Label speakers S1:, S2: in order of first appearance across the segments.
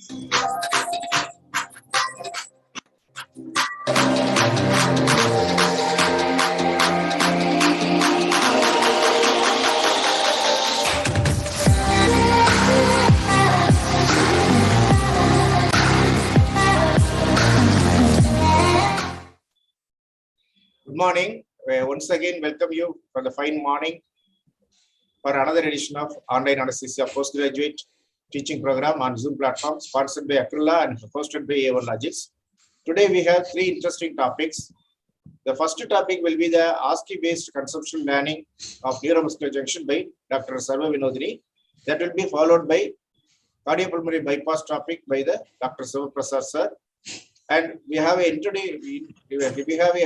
S1: Good morning. Once again, welcome you for the fine morning for another edition of Online Anesthesia Postgraduate Teaching Program on Zoom platform, sponsored by Aquila and hosted by A1 Logics. Today, we have three interesting topics. The first topic will be the ASCII-based conceptual learning of neuromuscular junction by Dr. Sarva Vinodini. That will be followed by cardiopulmonary bypass topic by the Dr. Siva Prasad sir. And we have a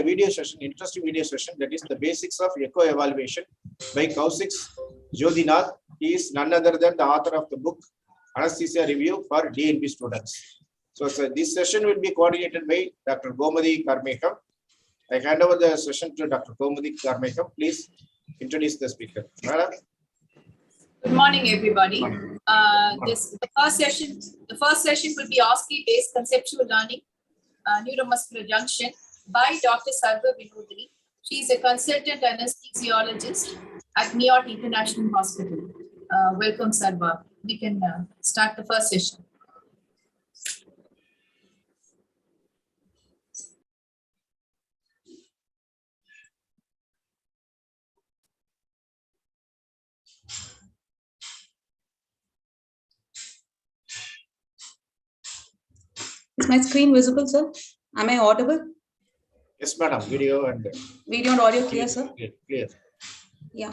S1: video session, interesting video session, that is the basics of echo evaluation by Kaushik Jodhinath. He is none other than the author of the book Anaesthesia Review for DNB students. So this session will be coordinated by Dr. Gomadi Karmekam. I hand over the session to Dr. Gomadi Karmekam. Please introduce the speaker. Madam.
S2: Good morning, everybody. The first session will be ASCII-based conceptual learning, neuromuscular junction by Dr. Sarva Vinodini. She is a consultant anesthesiologist at NIOT International Hospital. Welcome, Sarva. We can start the first session.
S3: Is my screen visible, sir? Am I audible?
S1: Yes, madam. Video and
S3: audio clear, sir?
S1: Clear.
S3: Yeah.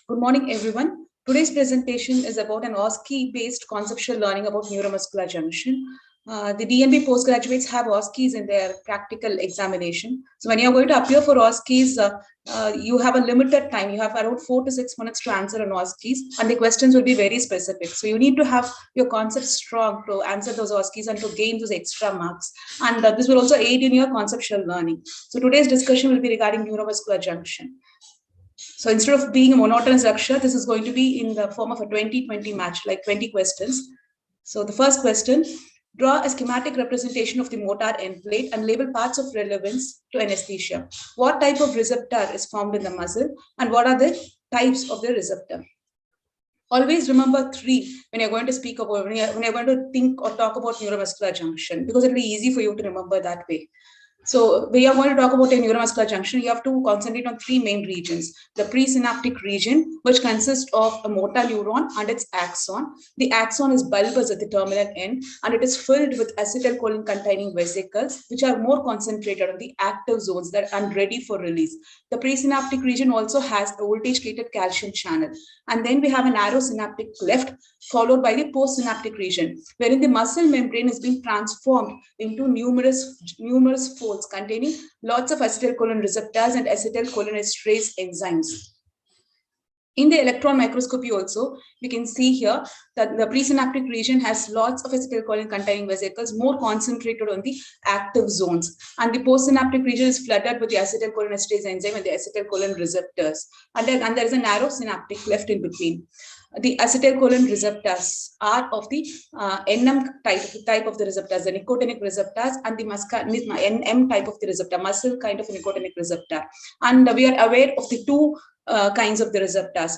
S3: Good morning, everyone. Today's presentation is about an ASCII-based conceptual learning about neuromuscular junction. The DNB postgraduates have OSCEs in their practical examination. So when you're going to appear for OSCEs, you have a limited time. You have around 4 to 6 minutes to answer on OSCEs, and the questions will be very specific. So you need to have your concepts strong to answer those OSCEs and to gain those extra marks. And this will also aid in your conceptual learning. So today's discussion will be regarding neuromuscular junction. So instead of being a monotonous lecture, this is going to be in the form of a 20-20 match, like 20 questions. So the first question: draw a schematic representation of the motor end plate and label parts of relevance to anesthesia. What type of receptor is formed in the muscle, and what are the types of the receptor? Always remember 3 when you're going to speak about, when you're going to think or talk about neuromuscular junction, because it'll be easy for you to remember that way. So when you're going to talk about a neuromuscular junction, you have to concentrate on 3 main regions. The presynaptic region, which consists of a motor neuron and its axon. The axon is bulbous at the terminal end, and it is filled with acetylcholine containing vesicles, which are more concentrated on the active zones that are ready for release. The presynaptic region also has a voltage-gated calcium channel. And then we have a narrow synaptic cleft, followed by the postsynaptic region, wherein the muscle membrane is being transformed into numerous folds containing lots of acetylcholine receptors and acetylcholinesterase enzymes. In the electron microscopy also, we can see here that the presynaptic region has lots of acetylcholine containing vesicles, more concentrated on the active zones. And the postsynaptic region is flooded with the acetylcholinesterase enzyme and the acetylcholine receptors. And there is a narrow synaptic cleft in between. The acetylcholine receptors are of the NM type of the receptors, the nicotinic receptors, and the NM type of the receptor, muscle kind of nicotinic receptor. And we are aware of the 2 kinds of the receptors.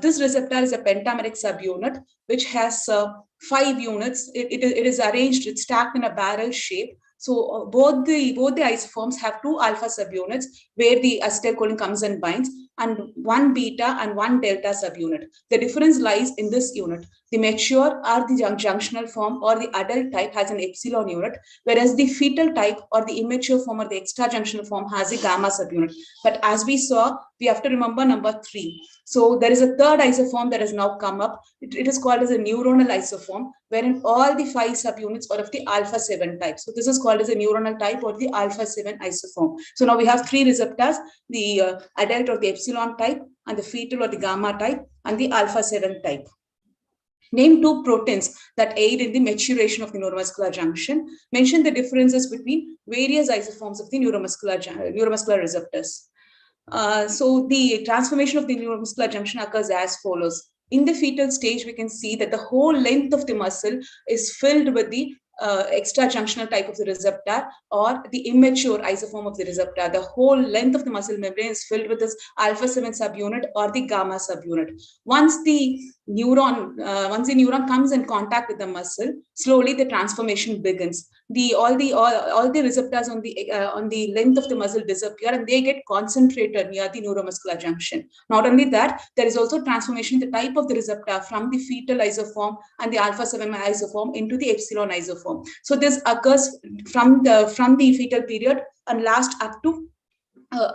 S3: This receptor is a pentameric subunit, which has 5 units. It is arranged, it's stacked in a barrel shape. So both the isoforms have 2 alpha subunits where the acetylcholine comes and binds, and 1 beta and 1 delta subunit. The difference lies in this unit. The mature or the junctional form or the adult type has an epsilon unit, whereas the fetal type or the immature form or the extrajunctional form has a gamma subunit. But as we saw, we have to remember number 3. So there is a 3rd isoform that has now come up. It is called as a neuronal isoform, wherein all the 5 subunits are of the alpha 7 type. So this is called as a neuronal type or the alpha 7 isoform. So now we have 3 receptors: the adult or the epsilon type, and the fetal or the gamma type, and the alpha 7 type. Name 2 proteins that aid in the maturation of the neuromuscular junction. Mention the differences between various isoforms of the neuromuscular receptors. So the transformation of the neuromuscular junction occurs as follows. In the fetal stage, we can see that the whole length of the muscle is filled with the extrajunctional type of the receptor or the immature isoform of the receptor. The whole length of the muscle membrane is filled with this alpha 7 subunit or the gamma subunit. Once the neuron comes in contact with the muscle, slowly the transformation begins. All the receptors on the length of the muscle disappear and they get concentrated near the neuromuscular junction. Not only that, there is also transformation in the type of the receptor from the fetal isoform and the alpha 7 isoform into the epsilon isoform. So this occurs from the fetal period and lasts up to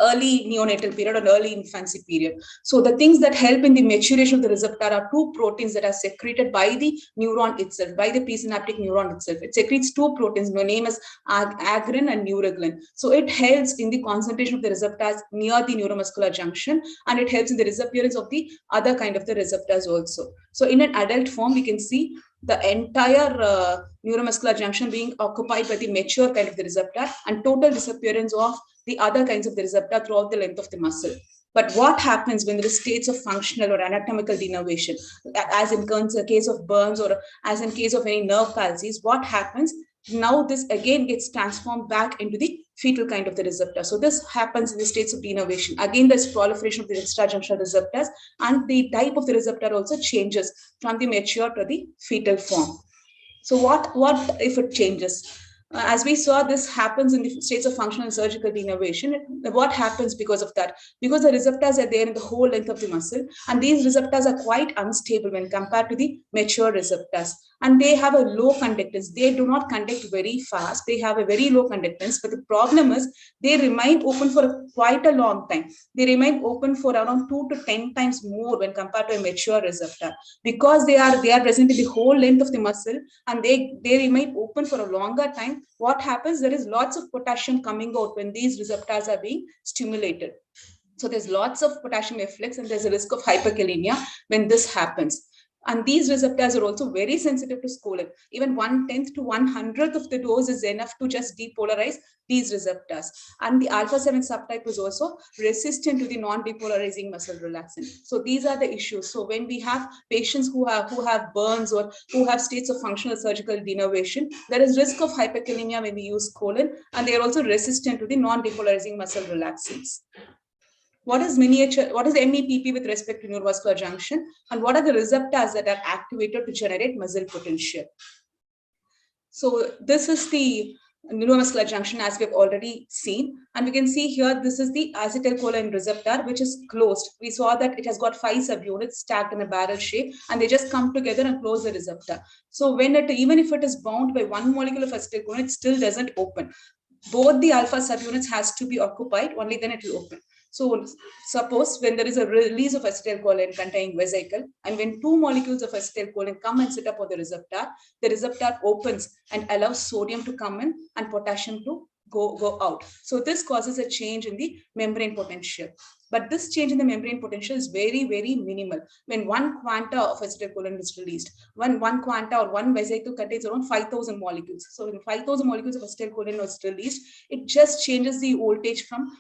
S3: early neonatal period or early infancy period. So the things that help in the maturation of the receptor are two proteins that are secreted by the neuron itself, by the presynaptic neuron itself. It secretes two proteins. The name is agrin and neuroglin. So it helps in the concentration of the receptors near the neuromuscular junction, and it helps in the disappearance of the other kind of the receptors also. So in an adult form, we can see the entire neuromuscular junction being occupied by the mature kind of the receptor and total disappearance of the other kinds of the receptor throughout the length of the muscle. But what happens when there is states of functional or anatomical denervation, as in case of burns or as in case of any nerve palsies, what happens? Now this again gets transformed back into the fetal kind of the receptor. So this happens in the states of denervation. Again, there's proliferation of the extrajunctional receptors and the type of the receptor also changes from the mature to the fetal form. So what if it changes? As we saw, this happens in the states of functional and surgical denervation. What happens because of that? Because the receptors are there in the whole length of the muscle, and these receptors are quite unstable when compared to the mature receptors. And they have a low conductance. They do not conduct very fast. They have a very low conductance. But the problem is they remain open for quite a long time. They remain open for around 2 to 10 times more when compared to a mature receptor. Because they are present in the whole length of the muscle and they remain open for a longer time, what happens? There is lots of potassium coming out when these receptors are being stimulated. So there's lots of potassium efflux and there's a risk of hyperkalemia when this happens. And these receptors are also very sensitive to scoline. Even 1/10 to 1/100th of the dose is enough to just depolarize these receptors. And the alpha 7 subtype is also resistant to the non-depolarizing muscle relaxant. So these are the issues. So when we have patients who have burns or who have states of functional surgical denervation, there is risk of hyperkalemia when we use scoline, and they are also resistant to the non-depolarizing muscle relaxants. What is MEPP with respect to neuromuscular junction, and what are the receptors that are activated to generate muscle potential? So this is the neuromuscular junction as we've already seen, and we can see here this is the acetylcholine receptor which is closed. We saw that it has got 5 subunits stacked in a barrel shape, and they just come together and close the receptor. So when even if it is bound by one molecule of acetylcholine, it still doesn't open. Both the alpha subunits has to be occupied, only then it will open. So suppose when there is a release of acetylcholine containing vesicle, and when 2 molecules of acetylcholine come and sit up on the receptor opens and allows sodium to come in and potassium to go out. So this causes a change in the membrane potential. But this change in the membrane potential is very, very minimal. When 1 quanta of acetylcholine is released, when 1 quanta or 1 vesicle contains around 5,000 molecules. So when 5,000 molecules of acetylcholine was released, it just changes the voltage from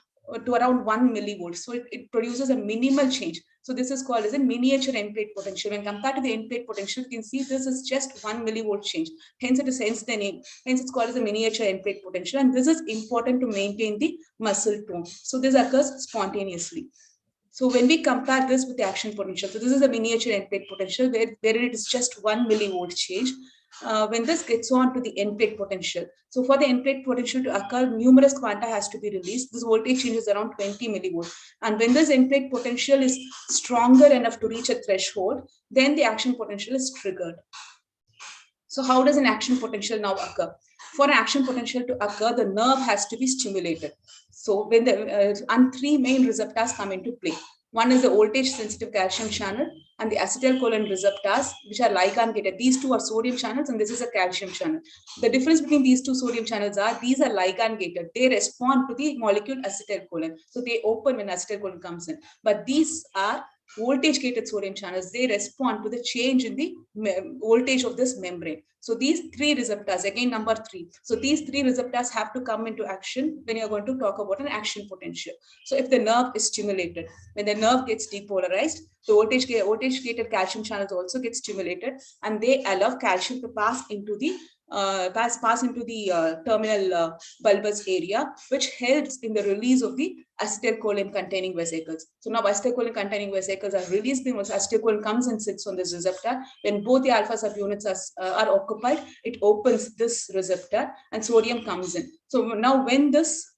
S3: to around 1 millivolts. So it produces a minimal change. So this is called as a miniature end plate potential. When compared to the end plate potential, you can see this is just 1 millivolt change. Hence it is the name. Hence it's called as a miniature end plate potential. And this is important to maintain the muscle tone. So this occurs spontaneously. So when we compare this with the action potential, so this is a miniature end plate potential where it is just 1 millivolt change. When this gets on to the end plate potential. So for the end plate potential to occur, numerous quanta has to be released. This voltage change is around 20 millivolts. And when this end plate potential is stronger enough to reach a threshold, then the action potential is triggered. So how does an action potential now occur? For an action potential to occur, the nerve has to be stimulated. So when and 3 main receptors come into play. One is the voltage sensitive calcium channel and the acetylcholine receptors, which are ligand gated. These 2 are sodium channels and this is a calcium channel. The difference between these 2 sodium channels are these are ligand gated. They respond to the molecule acetylcholine. So they open when acetylcholine comes in. But these are voltage gated sodium channels, they respond to the change in the voltage of this membrane. So these three receptors, again number 3. So these three receptors have to come into action when you're going to talk about an action potential. So if the nerve is stimulated, when the nerve gets depolarized, the voltage gated calcium channels also get stimulated, and they allow calcium to pass into the terminal bulbous area, which helps in the release of the acetylcholine containing vesicles. So now acetylcholine containing vesicles are released because acetylcholine comes and sits on this receptor. When both the alpha subunits are occupied, it opens this receptor and sodium comes in. So now when this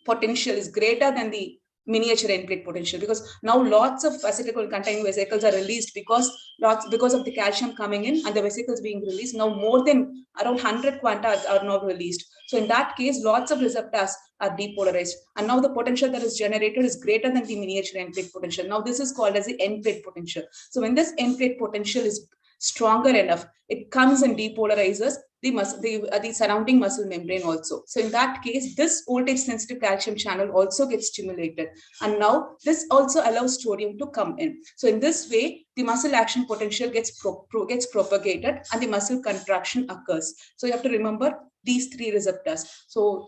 S3: potential is greater than the miniature end plate potential, because now lots of acetylcholine containing vesicles are released because of the calcium coming in and the vesicles being released. Now more than around 100 quanta are now released. So in that case, lots of receptors are depolarized, and now the potential that is generated is greater than the miniature end plate potential. Now this is called as the end plate potential. So when this end plate potential is stronger enough, it comes and depolarizes the surrounding muscle membrane also. So in that case, this voltage sensitive calcium channel also gets stimulated, and now this also allows sodium to come in. So in this way, the muscle action potential gets propagated and the muscle contraction occurs. So you have to remember these three receptors. So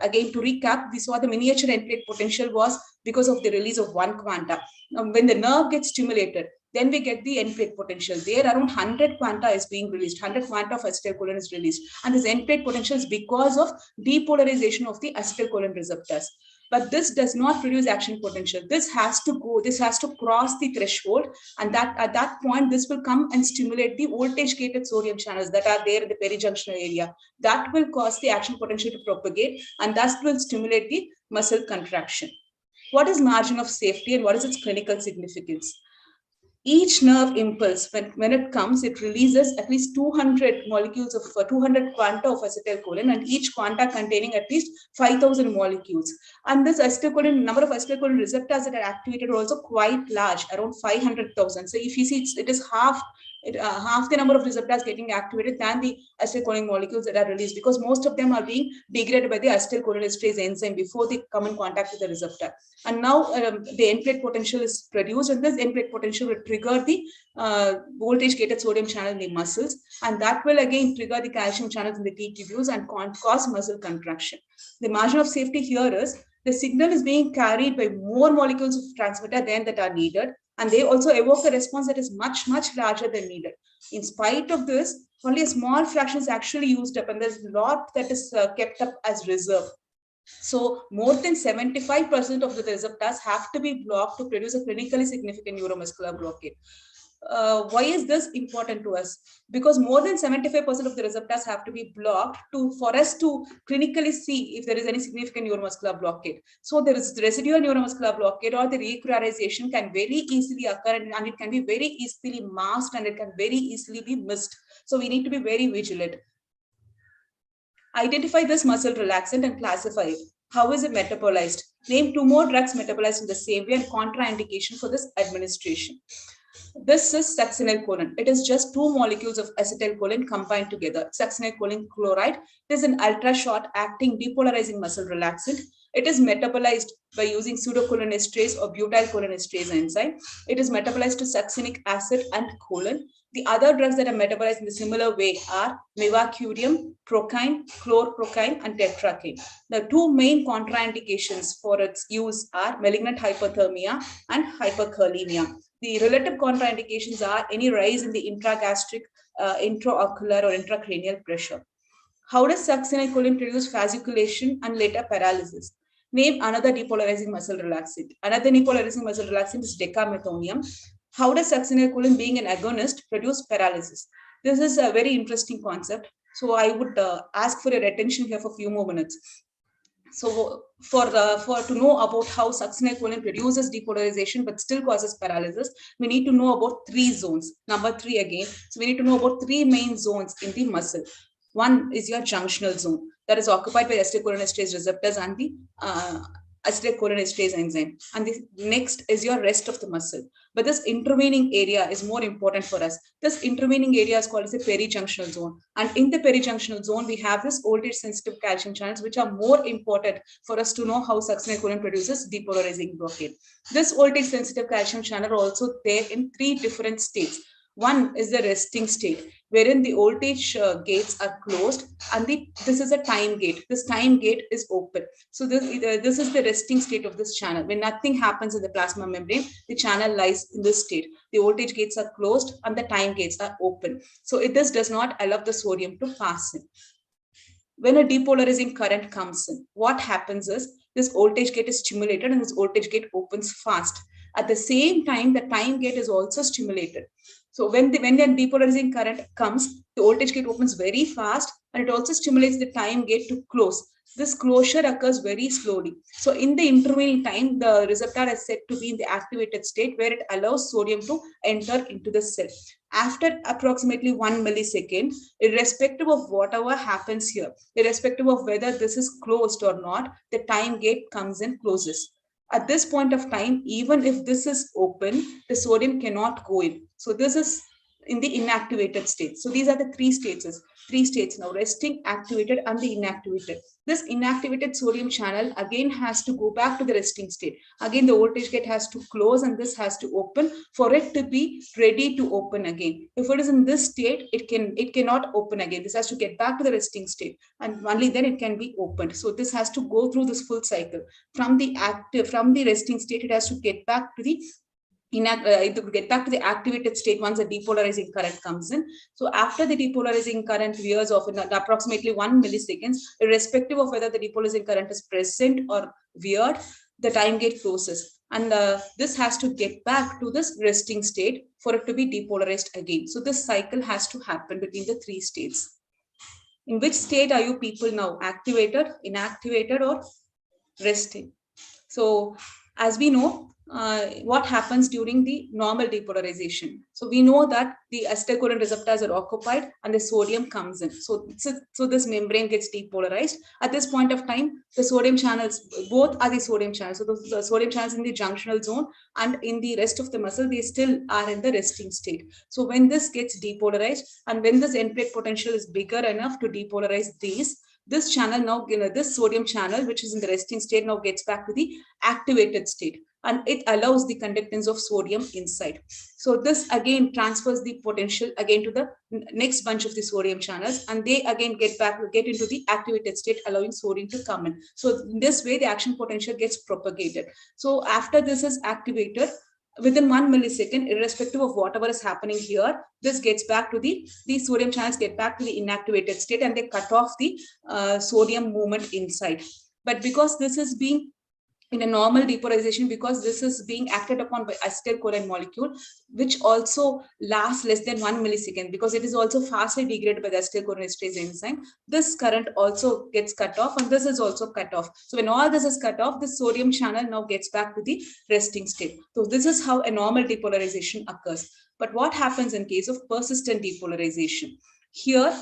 S3: again, to recap, we saw the miniature end plate potential was because of the release of one quanta. Now, when the nerve gets stimulated, then we get the end plate potential. There around 100 quanta is being released, 100 quanta of acetylcholine is released. And this end plate potential is because of depolarization of the acetylcholine receptors. But this does not produce action potential. This has to cross the threshold, and at that point, this will come and stimulate the voltage gated sodium channels that are there in the perijunctional area. That will cause the action potential to propagate, and thus will stimulate the muscle contraction. What is margin of safety and what is its clinical significance? Each nerve impulse, when it comes, it releases at least 200 molecules of 200 quanta of acetylcholine, and each quanta containing at least 5,000 molecules. And this number of acetylcholine receptors that are activated are also quite large, around 500,000. So if you see, it is half the number of receptors getting activated than the acetylcholine molecules that are released, because most of them are being degraded by the acetylcholinesterase enzyme before they come in contact with the receptor. And now the end plate potential is produced, and this end plate potential will trigger the voltage gated sodium channel in the muscles, and that will again trigger the calcium channels in the T tubules and cause muscle contraction. The margin of safety here is the signal is being carried by more molecules of transmitter than that are needed, and they also evoke a response that is much, much larger than needed. In spite of this, only a small fraction is actually used up, and there's a lot that is kept up as reserve. So more than 75% of the receptors have to be blocked to produce a clinically significant neuromuscular blockade. Why is this important to us? Because more than 75% of the receptors have to be blocked for us to clinically see if there is any significant neuromuscular blockade. So there is residual neuromuscular blockade, or the recurralization can very easily occur, and it can be very easily masked, and it can very easily be missed. So we need to be very vigilant. Identify this muscle relaxant and classify it. How is it metabolized? Name 2 more drugs metabolized in the same way and contraindication for this administration. This is succinylcholine. It is just 2 molecules of acetylcholine combined together. Succinylcholine chloride. It is an ultra short acting depolarizing muscle relaxant. It is metabolized by using pseudocholinesterase or butyrylcholinesterase enzyme. It is metabolized to succinic acid and choline. The other drugs that are metabolized in a similar way are mivacurium, procaine, chlorprocaine, and tetracaine. The 2 main contraindications for its use are malignant hyperthermia and hyperkalemia. The relative contraindications are any rise in the intragastric, intraocular, or intracranial pressure. How does succinylcholine produce fasciculation and later paralysis? Name another depolarizing muscle relaxant. Another depolarizing muscle relaxant is decamethonium. How does succinylcholine, being an agonist, produce paralysis? This is a very interesting concept. So I would ask for your attention here for a few more minutes. So to know about how succinylcholine produces depolarization but still causes paralysis, we need to know about 3 zones. Number 3 again. So we need to know about 3 main zones in the muscle. One is your junctional zone, that is occupied by acetylcholinesterase receptors and the acetylcholinesterase enzyme. And the next is your rest of the muscle. But this intervening area is more important for us. This intervening area is called as the perijunctional zone. And in the perijunctional zone, we have this voltage sensitive calcium channels, which are more important for us to know how succinylcholine produces depolarizing blockade. This voltage sensitive calcium channel are also there in 3 different states. One is the resting state, wherein the voltage gates are closed, and this is a time gate. This time gate is open. So this is the resting state of this channel. When nothing happens in the plasma membrane, the channel lies in this state. The voltage gates are closed and the time gates are open. So this does not allow the sodium to pass in. When a depolarizing current comes in, what happens is this voltage gate is stimulated and this voltage gate opens fast. At the same time, the time gate is also stimulated. So when the depolarizing current comes, the voltage gate opens very fast and it also stimulates the time gate to close. This closure occurs very slowly. So in the intervening time, the receptor is said to be in the activated state where it allows sodium to enter into the cell. After approximately 1 millisecond, irrespective of whatever happens here, irrespective of whether this is closed or not, the time gate comes and closes. At this point of time, even if this is open, the sodium cannot go in. So this is in the inactivated state. So these are the 3 states now: resting, activated, and the inactivated. This inactivated sodium channel again has to go back to the resting state. Again, the voltage gate has to close and this has to open for it to be ready to open again. If it is in this state, it cannot open again. This has to get back to the resting state and only then it can be opened. So this has to go through this full cycle. From the resting state, it has to get back to the activated state once the depolarizing current comes in. So after the depolarizing current wears off in approximately 1 milliseconds, irrespective of whether the depolarizing current is present or veered, the time gate closes. And this has to get back to this resting state for it to be depolarized again. So this cycle has to happen between the 3 states. In which state are you people now? Activated, inactivated, or resting? So as we know, what happens during the normal depolarization. So we know that the acetylcholine receptors are occupied and the sodium comes in. So this membrane gets depolarized. At this point of time, the sodium channels, both are the sodium channels. So the sodium channels in the junctional zone and in the rest of the muscle, they still are in the resting state. So when this gets depolarized and when this end plate potential is bigger enough to depolarize this channel now, this sodium channel, which is in the resting state, now gets back to the activated state. And it allows the conductance of sodium inside. So this again transfers the potential again to the next bunch of the sodium channels, and they again get into the activated state, allowing sodium to come in. So in this way, the action potential gets propagated. So after this is activated, within 1 millisecond, irrespective of whatever is happening here, this gets back to the sodium channels get back to the inactivated state, and they cut off the sodium movement inside. But because this is being in a normal depolarization, because this is being acted upon by acetylcholine molecule, which also lasts less than 1 millisecond, because it is also fastly degraded by the acetylcholinesterase enzyme, this current also gets cut off and this is also cut off. So when all this is cut off, the sodium channel now gets back to the resting state. So this is how a normal depolarization occurs. But what happens in case of persistent depolarization? Here,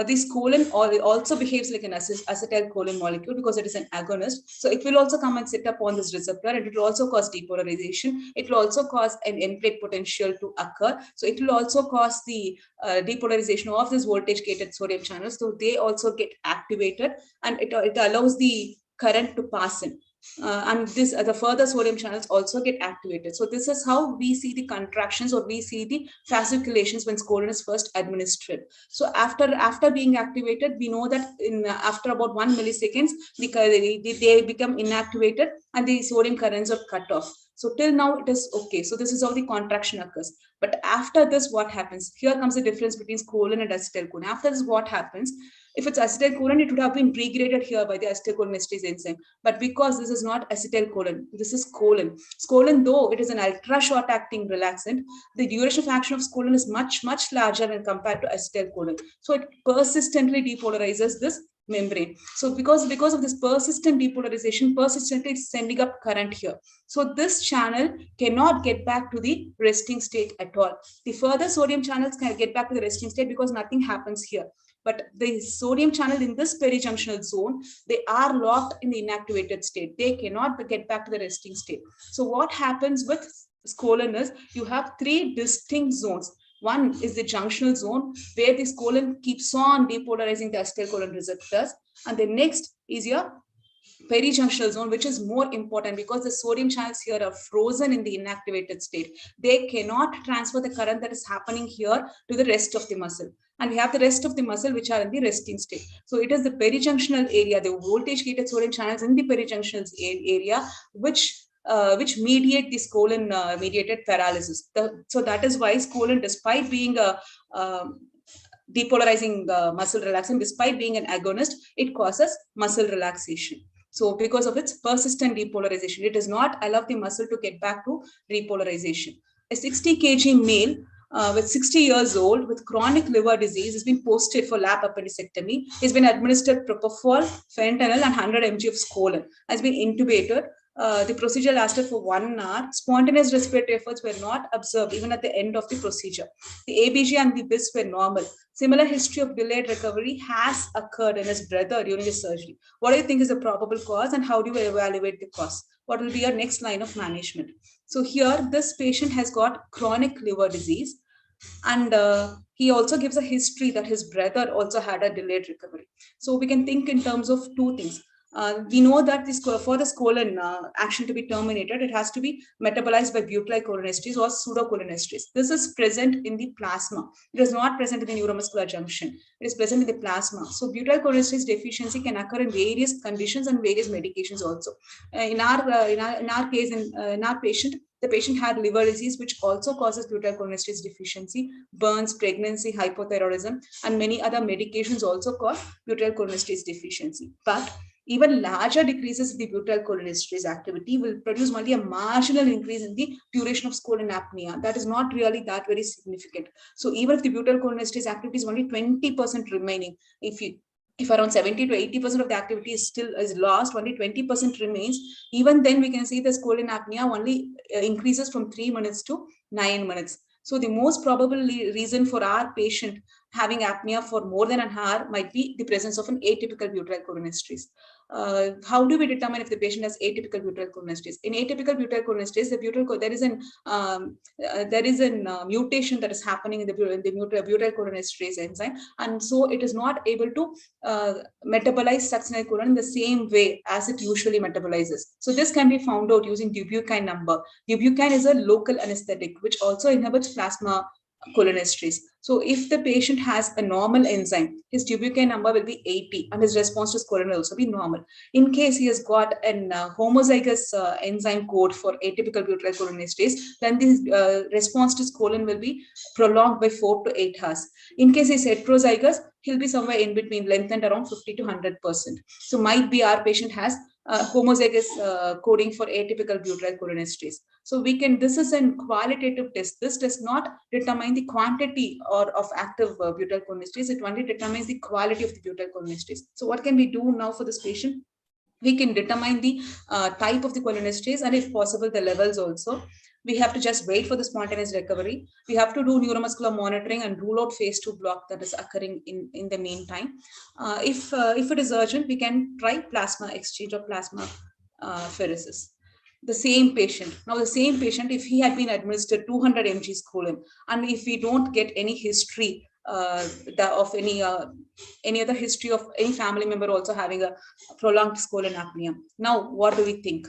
S3: this choline also behaves like an acetylcholine molecule because it is an agonist. So it will also come and sit up on this receptor, and it will also cause depolarization. It will also cause an end plate potential to occur. So it will also cause the depolarization of this voltage gated sodium channels. So they also get activated, and it allows the current to pass in. And the further sodium channels also get activated. So this is how we see the contractions, or we see the fasciculations when choline is first administered. So after being activated, we know that after about 1 milliseconds, they become inactivated and the sodium currents are cut off. So till now it is okay. So this is how the contraction occurs. But after this, what happens? Here comes the difference between choline and acetylcholine. After this, what happens? If it's acetylcholine, it would have been degraded here by the acetylcholinesterase enzyme. But because this is not acetylcholine, this is choline. Choline, though it is an ultra short acting relaxant, the duration of action of choline is much, much larger when compared to acetylcholine. So it persistently depolarizes this membrane. So because of this persistent depolarization, persistently it's sending up current here. So this channel cannot get back to the resting state at all. The further sodium channels can get back to the resting state because nothing happens here. But the sodium channel in this perijunctional zone, they are locked in the inactivated state. They cannot get back to the resting state. So what happens with colon is you have three distinct zones. One is the junctional zone where this colon keeps on depolarizing the acetylcholine receptors. And the next is your perijunctional zone, which is more important because the sodium channels here are frozen in the inactivated state. They cannot transfer the current that is happening here to the rest of the muscle. And we have the rest of the muscle which are in the resting state. So it is the perijunctional area, the voltage gated sodium channels in the perijunctional area, which mediate this colon mediated paralysis. So that is why colon, despite being a depolarizing muscle relaxant, despite being an agonist, it causes muscle relaxation. So because of its persistent depolarization, it does not allow the muscle to get back to repolarization. A 60 kg male with 60 years old with chronic liver disease has been posted for lap appendicectomy. He's been administered propofol, fentanyl, and 100 mg of scolin. Has been intubated. The procedure lasted for 1 hour. Spontaneous respiratory efforts were not observed even at the end of the procedure. The ABG and the BIS were normal. Similar history of delayed recovery has occurred in his brother during the surgery. What do you think is the probable cause and how do you evaluate the cause? What will be your next line of management? So here, this patient has got chronic liver disease. And he also gives a history that his brother also had a delayed recovery. So we can think in terms of two things. We know that for this colon action to be terminated, it has to be metabolized by butyrylcholinesterase or pseudocholinesterase. This is present in the plasma. It is not present in the neuromuscular junction. It is present in the plasma. So butyrylcholinesterase deficiency can occur in various conditions and various medications also. In our case, in our patient, the patient had liver disease, which also causes butyrylcholinesterase deficiency, burns, pregnancy, hypothyroidism, and many other medications also cause butyrylcholinesterase deficiency. But even larger decreases in the butyrylcholinesterase activity will produce only a marginal increase in the duration of colon apnea. That is not really that very significant. So even if the butyrylcholinesterase activity is only 20% remaining, if around 70 to 80% of the activity is lost, only 20% remains, even then we can see the colon apnea only increases from 3 minutes to 9 minutes. So the most probable reason for our patient having apnea for more than an hour might be the presence of an atypical butyrylcholinesterase. How do we determine if the patient has atypical butyrylcholinesterase? In atypical butyrylcholinesterase, there is a mutation that is happening in the butyrylcholinesterase enzyme, and so it is not able to metabolize succinylcholine in the same way as it usually metabolizes. So this can be found out using Dubukine number. Dubukine is a local anesthetic which also inhibits plasma cholinesterase. So if the patient has a normal enzyme, his Dubukine number will be 80 and his response to scoring will also be normal. In case he has got an homozygous enzyme code for atypical butyrylcholinesterase, then the response to scoring will be prolonged by 4 to 8 hours. In case he is heterozygous, he'll be somewhere in between, lengthened around 50 to 100%. So might be our patient has homozygous coding for atypical butyrylcholinesterase. So this is a qualitative test. This does not determine the quantity of active butyrylcholinesterase. It only determines the quality of the butyrylcholinesterase. So what can we do now for this patient? We can determine the type of the cholinesterase and if possible the levels also. We have to just wait for the spontaneous recovery. We have to do neuromuscular monitoring and rule out phase 2 block that is occurring in the meantime. If it is urgent, we can try plasma exchange or plasma pheresis. The same patient. Now the same patient, if he had been administered 200 mg scolin, and if we don't get any history of any other history of any family member also having a prolonged scolin apnea. Now, what do we think?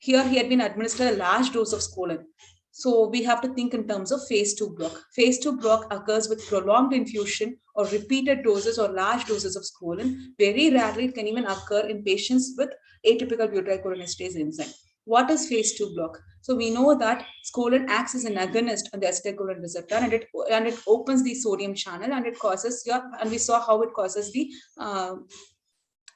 S3: Here, he had been administered a large dose of scolin. So we have to think in terms of phase 2 block. Phase 2 block occurs with prolonged infusion or repeated doses or large doses of scolin. Very rarely it can even occur in patients with atypical butyrylcholinesterase enzyme. What is phase 2 block? So we know that scolin acts as an agonist on the acetylcholine receptor, and it opens the sodium channel, and it causes and we saw how it causes the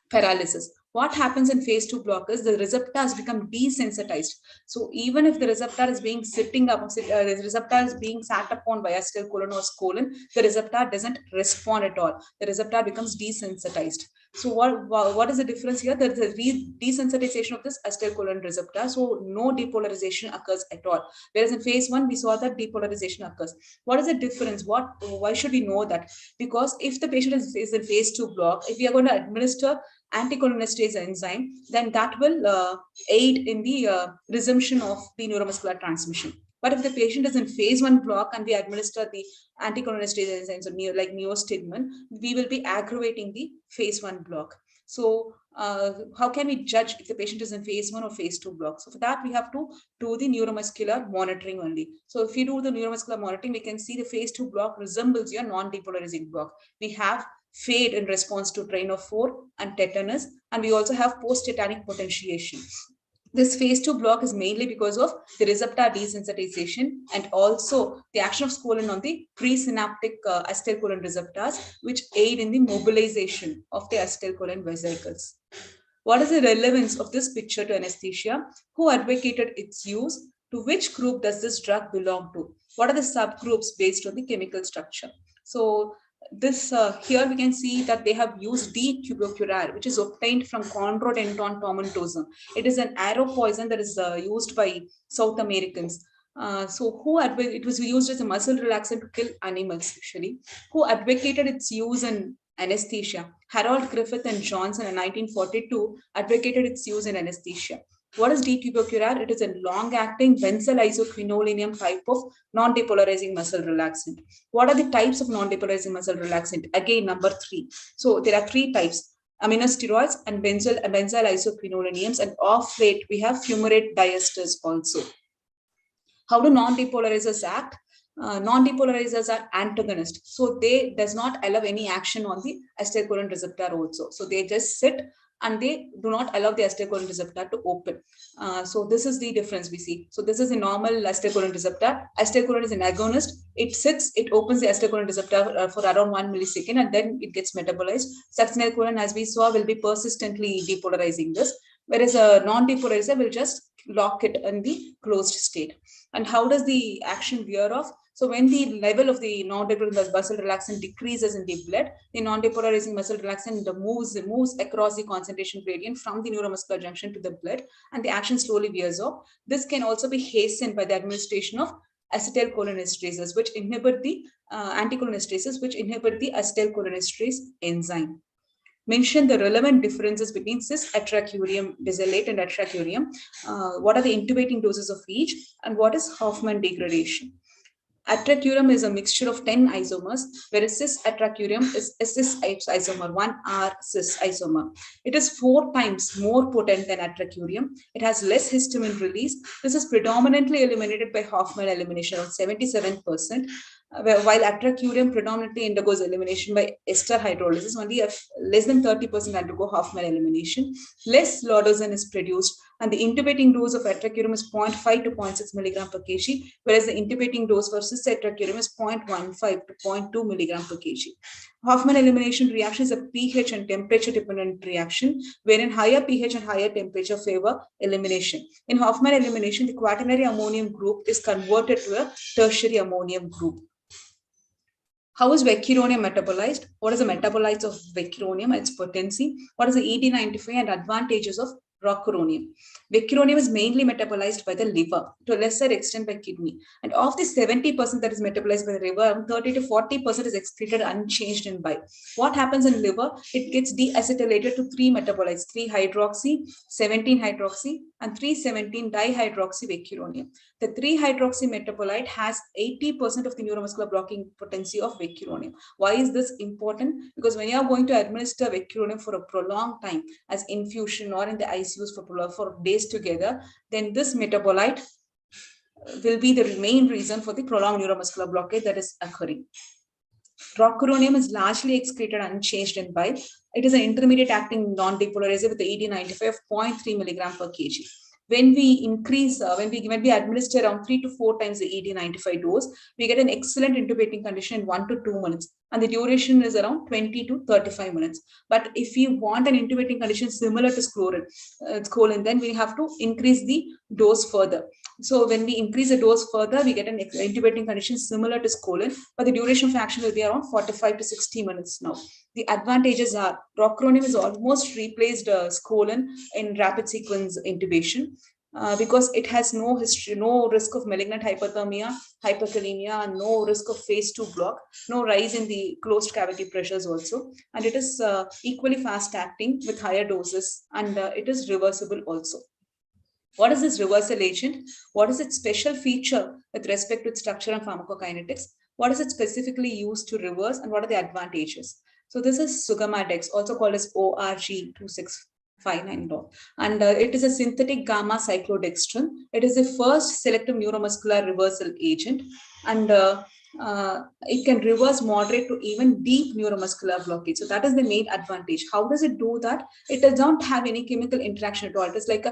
S3: paralysis. What happens in phase 2 block is the receptors become desensitized. So even if the receptor is being the receptor is being sat upon by acetylcholine or scolin, the receptor doesn't respond at all. The receptor becomes desensitized. So what is the difference here? There is a desensitization of this acetylcholine receptor. So no depolarization occurs at all. Whereas in phase 1, we saw that depolarization occurs. What is the difference? Why should we know that? Because if the patient is in phase 2 block, if we are going to administer anticholinesterase enzyme, then that will aid in the resumption of the neuromuscular transmission. But if the patient is in phase 1 block and we administer the anticholinesterase enzymes or like neostigmine, we will be aggravating the phase 1 block. So how can we judge if the patient is in phase 1 or phase 2 block? So for that, we have to do the neuromuscular monitoring only. So if we do the neuromuscular monitoring, we can see the phase 2 block resembles your non-depolarizing block. We have fade in response to train of 4 and tetanus, and we also have post-tetanic potentiation. This phase 2 block is mainly because of the receptor desensitization and also the action of scolin on the presynaptic acetylcholine receptors, which aid in the mobilization of the acetylcholine vesicles. What is the relevance of this picture to anesthesia? Who advocated its use? To which group does this drug belong to? What are the subgroups based on the chemical structure? So this here we can see that they have used D-tubercular, which is obtained from Chondrodenton tomentosum. It is an arrow poison that is used by South Americans. It was used as a muscle relaxant to kill animals, actually. Who advocated its use in anesthesia? Harold Griffith and Johnson in 1942 advocated its use in anesthesia. What is D-tubercular? It is a long-acting benzyl isoquinoline type of non-depolarizing muscle relaxant. What are the types of non-depolarizing muscle relaxant? Again, number 3. So there are 3 types: aminosteroids and benzyl isoquinoliniums, and off late we have fumarate diesters also. How do non-depolarizers act? Non-depolarizers are antagonists, so they does not allow any action on the acetylcholine receptor also. So they just sit and they do not allow the acetylcholine receptor to open. So this is the difference we see. So this is a normal acetylcholine receptor. Acetylcholine is an agonist. It sits, it opens the acetylcholine receptor for around 1 millisecond, and then it gets metabolized. Succinylcholine, as we saw, will be persistently depolarizing this, whereas a non-depolarizer will just lock it in the closed state. And how does the action wear off? So when the level of the non-depolarizing muscle relaxant decreases in the blood, the non-depolarizing muscle relaxant moves across the concentration gradient from the neuromuscular junction to the blood, and the action slowly wears off. This can also be hastened by the administration of acetylcholinesterases, which inhibit the anticholinesterases, which inhibit the acetylcholinesterase enzyme. Mention the relevant differences between cis-atracurium disylate and atracurium. What are the intubating doses of each, and what is Hoffman degradation? Atracurium is a mixture of 10 isomers, whereas cis-atracurium is a cis isomer, 1R cis isomer. It is 4 times more potent than atracurium. It has less histamine release. This is predominantly eliminated by Hoffman elimination of 77%, while atracurium predominantly undergoes elimination by ester hydrolysis. Only less than 30% undergo Hoffman elimination. Less laudosin is produced, and the intubating dose of atracurium is 0.5 to 0.6 milligram per kg, whereas the intubating dose for cis-atracurium is 0.15 to 0.2 milligram per kg. Hoffman elimination reaction is a pH and temperature dependent reaction, wherein higher pH and higher temperature favor elimination. In Hoffman elimination, the quaternary ammonium group is converted to a tertiary ammonium group. How is vecuronium metabolized? What is the metabolites of vecuronium and its potency? What is the ED95 and advantages of rocuronium? Vecuronium is mainly metabolized by the liver, to a lesser extent by kidney. And of the 70% that is metabolized by the liver, 30 to 40% is excreted unchanged in bile. What happens in liver? It gets deacetylated to 3 metabolites: 3-hydroxy, 17-hydroxy, and 3,17-dihydroxy vecuronium. The 3-hydroxy metabolite has 80% of the neuromuscular blocking potency of vecuronium. Why is this important? Because when you are going to administer vecuronium for a prolonged time as infusion or in the ICUs for days together, then this metabolite will be the main reason for the prolonged neuromuscular blockade that is occurring. Rocuronium is largely excreted unchanged in bile. It is an intermediate acting non-depolarizer with the ED95 of 0.3 milligram per kg. When we increase, when we administer around 3 to 4 times the ED95 dose, we get an excellent intubating condition in 1 to 2 minutes, and the duration is around 20 to 35 minutes. But if you want an intubating condition similar to scolin, then we have to increase the dose further. So when we increase the dose further, we get an intubating condition similar to scolen, but the duration of action will be around 45 to 60 minutes now. The advantages are rocuronium is almost replaced scolen in rapid sequence intubation. Because it has no history, no risk of malignant hyperthermia, hyperkalemia, and no risk of phase 2 block, no rise in the closed cavity pressures also. And it is equally fast acting with higher doses, and it is reversible also. What is this reversal agent? What is its special feature with respect to its structure and pharmacokinetics? What is it specifically used to reverse, and what are the advantages? So this is Sugamadex, also called as ORG2659. And it is a synthetic gamma cyclodextrin. It is the first selective neuromuscular reversal agent, and it can reverse moderate to even deep neuromuscular blockage. So that is the main advantage. How does it do that? It does not have any chemical interaction at all. It is like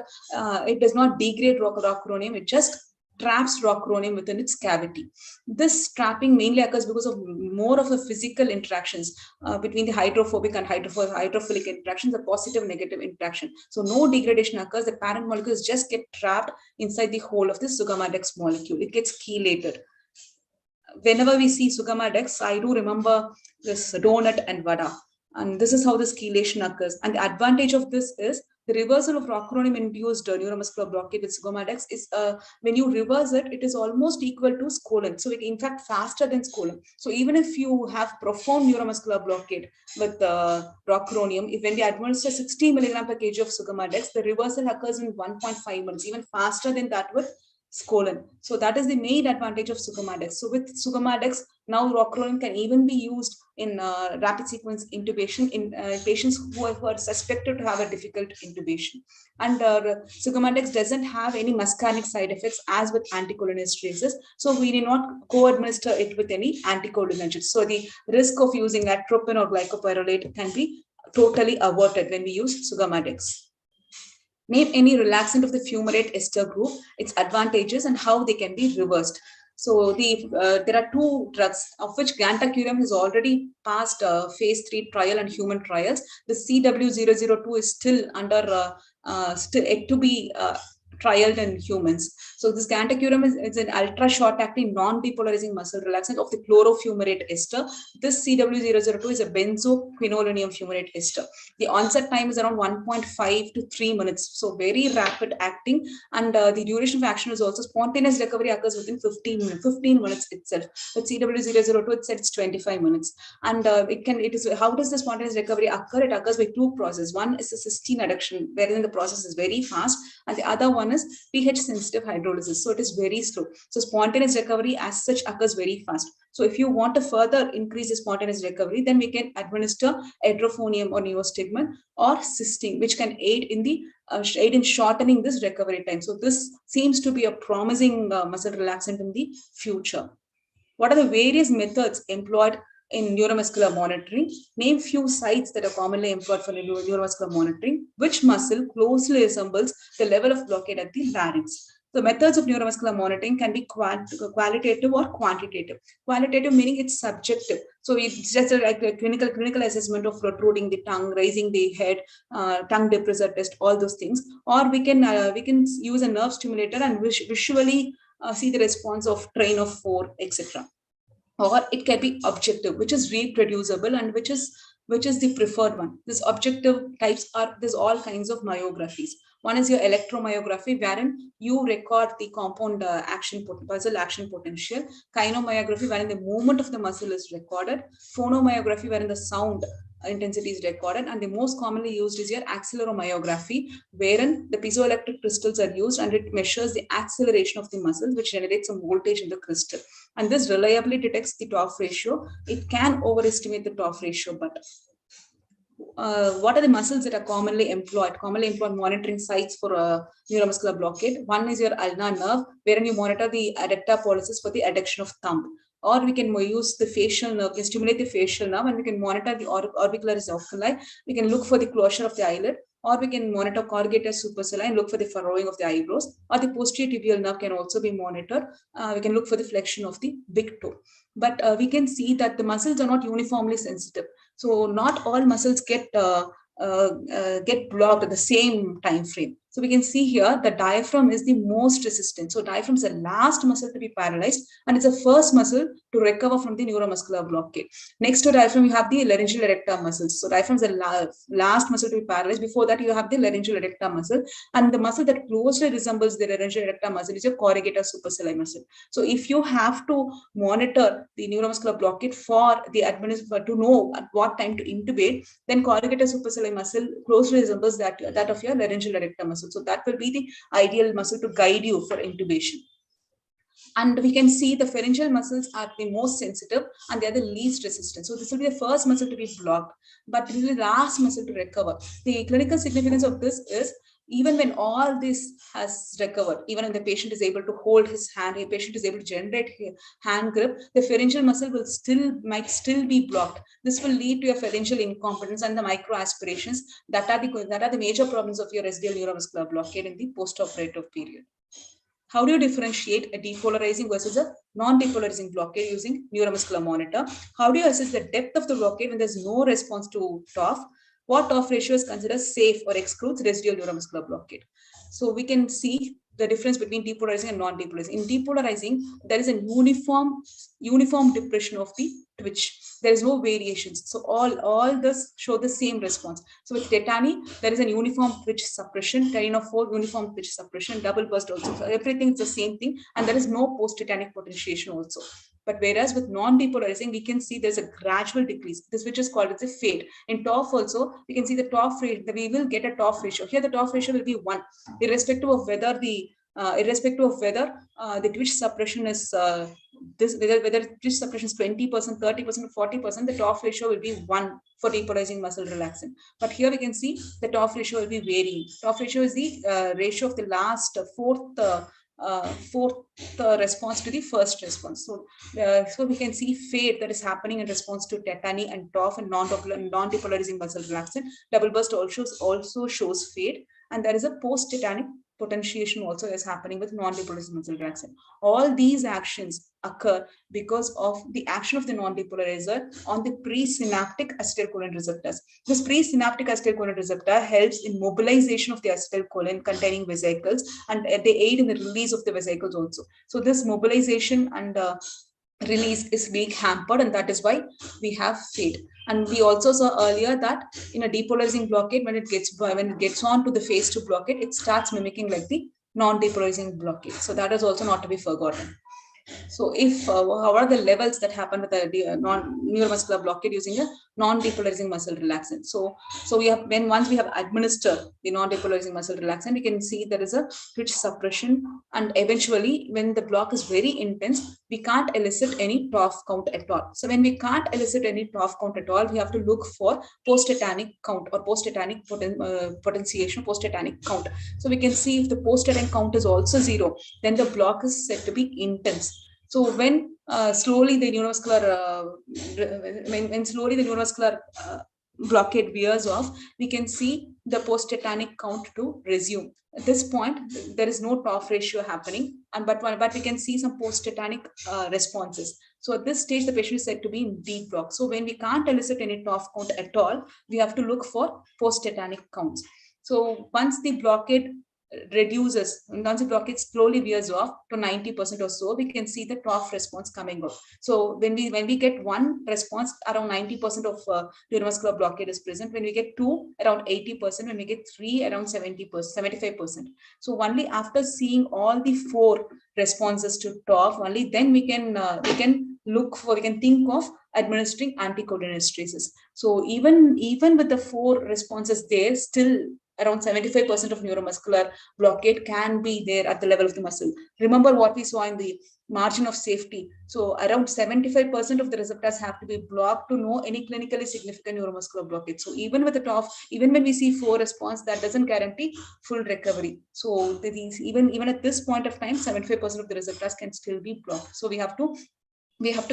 S3: it does not degrade rocuronium. It just traps rocuronium within its cavity. This trapping mainly occurs because of more of the physical interactions between the hydrophobic and hydrophilic interactions, the positive negative interaction. So no degradation occurs. The parent molecules just get trapped inside the hole of the Sugamadex molecule. It gets chelated. Whenever we see Sugamadex, I do remember this donut and vada. And this is how this chelation occurs. And the advantage of this is the reversal of rocuronium-induced neuromuscular blockade with Sugamadex is when you reverse it, it is almost equal to scolen. So it in fact faster than scolen. So even if you have profound neuromuscular blockade with rocuronium, if when we administer 60 milligram per kg of Sugamadex, the reversal occurs in 1.5 months, even faster than that with scolen. So that is the main advantage of Sugamadex. So with Sugamadex, now rocuronium can even be used in rapid sequence intubation in patients who are suspected to have a difficult intubation. And Sugamadex doesn't have any muscarinic side effects as with anticholinesterases. So we need not co-administer it with any anticholinergics. So the risk of using atropine or glycopyrrolate can be totally averted when we use Sugamadex. Name any relaxant of the fumarate ester group, its advantages, and how they can be reversed. So there are two drugs of which gantenerumab has already passed phase 3 trial and human trials. The CW002 is still under still yet to be trialed in humans. So this gantenerumab is an ultra short-acting non-depolarizing muscle relaxant of the chlorofumarate ester. This CW002 is a benzoquinolonium fumarate ester. The onset time is around 1.5 to 3 minutes. So very rapid acting, and the duration of action is also spontaneous recovery occurs within 15 minutes itself. With CW002, it said it's 25 minutes. And how does the spontaneous recovery occur? It occurs by two processes. One is a cysteine adduction, wherein the process is very fast, and the other one is pH sensitive hydrolysis. So it is very slow. So spontaneous recovery as such occurs very fast. So if you want to further increase the spontaneous recovery, then we can administer edrophonium or neostigmine or cysteine, which can aid in shortening this recovery time. So this seems to be a promising muscle relaxant in the future. What are the various methods employed in neuromuscular monitoring? Name few sites that are commonly employed for neuromuscular monitoring. Which muscle closely resembles the level of blockade at the larynx? The methods of neuromuscular monitoring can be qualitative or quantitative. Qualitative meaning it's subjective. So it's just like a clinical assessment of protruding the tongue, raising the head, tongue depressor test, all those things. Or we can use a nerve stimulator and visually see the response of train of 4, etc. Or it can be objective, which is reproducible and which is the preferred one. This objective types there's all kinds of myographies. One is your electromyography, wherein you record the compound muscle action potential. Kinemyography, wherein the movement of the muscle is recorded. Phonomyography, wherein the sound intensity is recorded. And the most commonly used is your acceleromyography, wherein the piezoelectric crystals are used and it measures the acceleration of the muscles, which generates some voltage in the crystal. And this reliably detects the TOF ratio. It can overestimate the TOF ratio, but what are the muscles that are commonly employed monitoring sites for neuromuscular blockade? One is your ulnar nerve, wherein you monitor the adductor pollicis for the adduction of thumb. Or we can use the facial nerve, we stimulate the facial nerve, and we can monitor the orbicularis oculi. We can look for the closure of the eyelid, or we can monitor corrugator supercilli and look for the furrowing of the eyebrows, or the posterior tibial nerve can also be monitored. We can look for the flexion of the big toe. But we can see that the muscles are not uniformly sensitive. So not all muscles get blocked at the same time frame. So we can see here the diaphragm is the most resistant. So diaphragm is the last muscle to be paralyzed, and it's the first muscle to recover from the neuromuscular blockade. Next to diaphragm, you have the laryngeal erector muscles. So diaphragm is the last muscle to be paralyzed. Before that, you have the laryngeal erector muscle, and the muscle that closely resembles the laryngeal erector muscle is your corrugator supercilii muscle. So if you have to monitor the neuromuscular blockade for the administration to know at what time to intubate, then corrugator supercilii muscle closely resembles that of your laryngeal erector muscle. So that will be the ideal muscle to guide you for intubation. And we can see the pharyngeal muscles are the most sensitive and they are the least resistant. So this will be the first muscle to be blocked, but this is the last muscle to recover. The clinical significance of this is even when all this has recovered, even when the patient is able to hold his hand, the patient is able to generate hand grip, the pharyngeal muscle might still be blocked. This will lead to a pharyngeal incompetence and the microaspirations that are the major problems of your residual neuromuscular blockade in the postoperative period. How do you differentiate a depolarizing versus a non-depolarizing blockade using neuromuscular monitor? How do you assess the depth of the blockade when there's no response to TOF? What TOF ratio is considered safe or excludes residual neuromuscular blockade? So we can see the difference between depolarizing and non-depolarizing. In depolarizing, there is a uniform depression of the twitch. There is no variations. So all this show the same response. So with tetany, there is an uniform twitch suppression, teninophore, uniform twitch suppression, double burst also. So everything is the same thing, and there is no post-tetanic potentiation also. But whereas with non-depolarizing, we can see there's a gradual decrease, this which is called as a fade. In TOF also, we can see the TOF rate, we will get a TOF ratio. Here the TOF ratio will be 1, irrespective of whether the twitch suppression is whether twitch suppression is 20%, 30%, or 40%, the TOF ratio will be 1 for depolarizing muscle relaxant. But here we can see the TOF ratio will be varying. TOF ratio is the ratio of the last fourth response to the first response. So we can see fade that is happening in response to tetany and TOF and non-depolarizing muscle relaxant. Double burst also shows fade, and there is a post-tetanic potentiation also is happening with non-depolarizing muscle relaxant. All these actions occur because of the action of the non-depolarizer on the presynaptic acetylcholine receptors. This presynaptic acetylcholine receptor helps in mobilization of the acetylcholine containing vesicles, and they aid in the release of the vesicles also. So this mobilization and release is being hampered, and that is why we have fade. And we also saw earlier that in a depolarizing blockade, when it gets on to the phase 2 blockade, it starts mimicking like the non-depolarizing blockade. So that is also not to be forgotten. So if how are the levels that happen with a neuromuscular blockade using a non-depolarizing muscle relaxant? So we have, once we have administered the non-depolarizing muscle relaxant, we can see there is a twitch suppression, and eventually when the block is very intense, we can't elicit any TOF count at all. So when we can't elicit any TOF count at all, we have to look for post-tetanic count or post-tetanic potentiation, post-tetanic count. So we can see if the post-tetanic count is also 0, then the block is said to be intense. So when slowly the neuromuscular blockade wears off, we can see the post-tetanic count to resume. At this point, there is no TOF ratio happening, but we can see some post-tetanic responses. So at this stage, the patient is said to be in deep block. So when we can't elicit any TOF count at all, we have to look for post-tetanic counts. So once the blockade reduces, once the blockade slowly wears off to 90% or so, we can see the TOF response coming off. So when we get one response, around 90% of neuromuscular blockade is present. When we get 2, around 80%. When we get 3, around 70%, 75%. So only after seeing all the 4 responses to TOF, only then we can think of administering anticholinesterase. So even with the 4 responses there, still around 75% of neuromuscular blockade can be there at the level of the muscle. Remember what we saw in the margin of safety. So around 75% of the receptors have to be blocked to know any clinically significant neuromuscular blockade. So even with the TOF, even when we see 4 response, that doesn't guarantee full recovery. So even at this point of time, 75% of the receptors can still be blocked. So we have to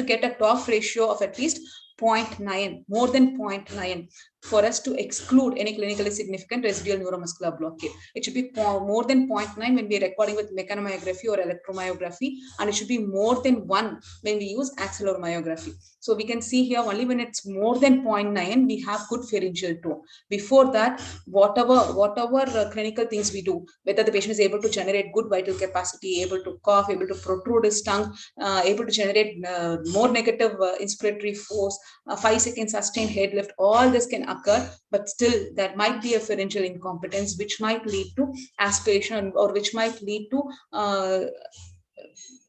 S3: get a TOF ratio of at least 0.9, more than 0.9, for us to exclude any clinically significant residual neuromuscular blockade. It should be more than 0.9 when we are recording with mechanomyography or electromyography, and it should be more than 1 when we use accelerometry. So we can see here only when it's more than 0.9, we have good pharyngeal tone. Before that, whatever clinical things we do, whether the patient is able to generate good vital capacity, able to cough, able to protrude his tongue, able to generate more negative inspiratory force, 5-second sustained head lift, all this can occur, but still there might be a pharyngeal incompetence which might lead to aspiration, or which might lead to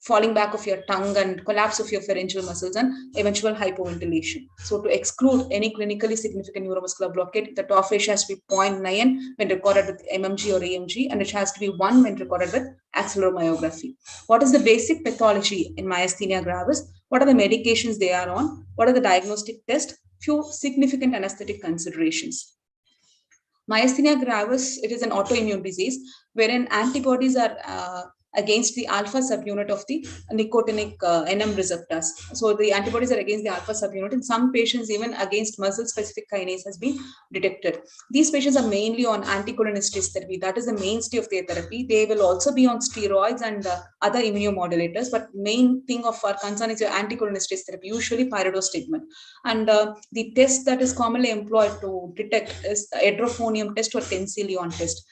S3: falling back of your tongue and collapse of your pharyngeal muscles and eventual hypoventilation. So to exclude any clinically significant neuromuscular blockade, the TOF ratio has to be 0.9 when recorded with MMG or AMG, and it has to be 1 when recorded with accelerometry. What is the basic pathology in myasthenia gravis? What are the medications they are on? What are the diagnostic tests? Few significant anesthetic considerations. Myasthenia gravis, it is an autoimmune disease wherein antibodies are against the alpha subunit of the nicotinic NM receptors. So the antibodies are against the alpha subunit. In some patients, even against muscle-specific kinase has been detected. These patients are mainly on anticholinesterase therapy. That is the mainstay of their therapy. They will also be on steroids and other immunomodulators, but main thing of our concern is your anticholinesterase therapy, usually pyridostigmine. And the test that is commonly employed to detect is the edrophonium test or tensileon test.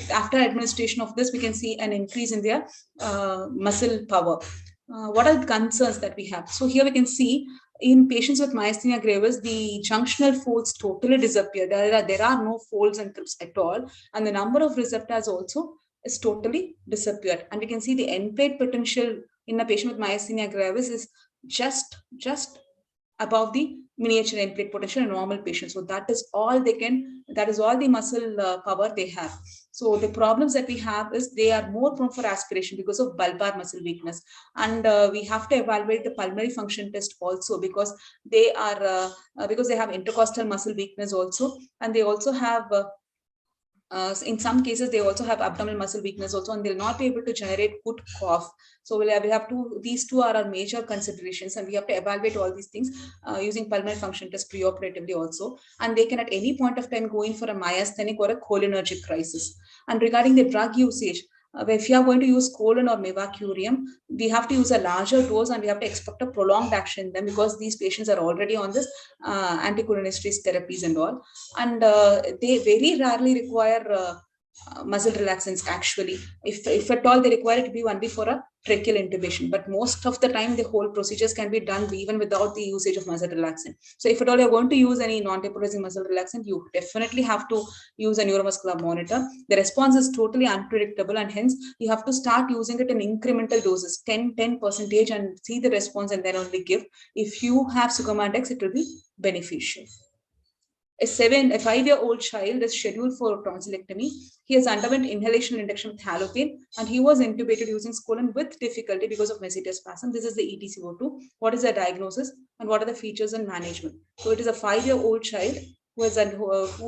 S3: After administration of this, we can see an increase in their muscle power. What are the concerns that we have? So here we can see in patients with myasthenia gravis, the junctional folds totally disappear. There are no folds and thrips at all, and the number of receptors also is totally disappeared. And we can see the end plate potential in a patient with myasthenia gravis is just above the miniature end plate potential in normal patients. So that is all the muscle power they have. So the problems that we have is they are more prone for aspiration because of bulbar muscle weakness. And we have to evaluate the pulmonary function test also, because they have intercostal muscle weakness also, and they also have in some cases, they also have abdominal muscle weakness also, and they'll not be able to generate good cough. So we have these two are our major considerations, and we have to evaluate all these things using pulmonary function test preoperatively also. And they can at any point of time go in for a myasthenic or a cholinergic crisis. And regarding the drug usage, if you are going to use colon or mivacurium, we have to use a larger dose, and we have to expect a prolonged action in them, because these patients are already on this anticholinesterase therapies and all. And they very rarely require muscle relaxants actually. If at all they require it to be only for a tracheal intubation, but most of the time the whole procedures can be done even without the usage of muscle relaxant. So if at all you're going to use any non-depolarizing muscle relaxant, you definitely have to use a neuromuscular monitor. The response is totally unpredictable, and hence you have to start using it in incremental doses, 10%, and see the response and then only give. If you have Sugammadex, it will be beneficial. A 5-year-old child is scheduled for tonsillectomy. He has underwent inhalation induction with halothane, and he was intubated using Scolan with difficulty because of mesospasm. This is the ETCO2. What is the diagnosis and what are the features and management? So it is a 5-year-old child who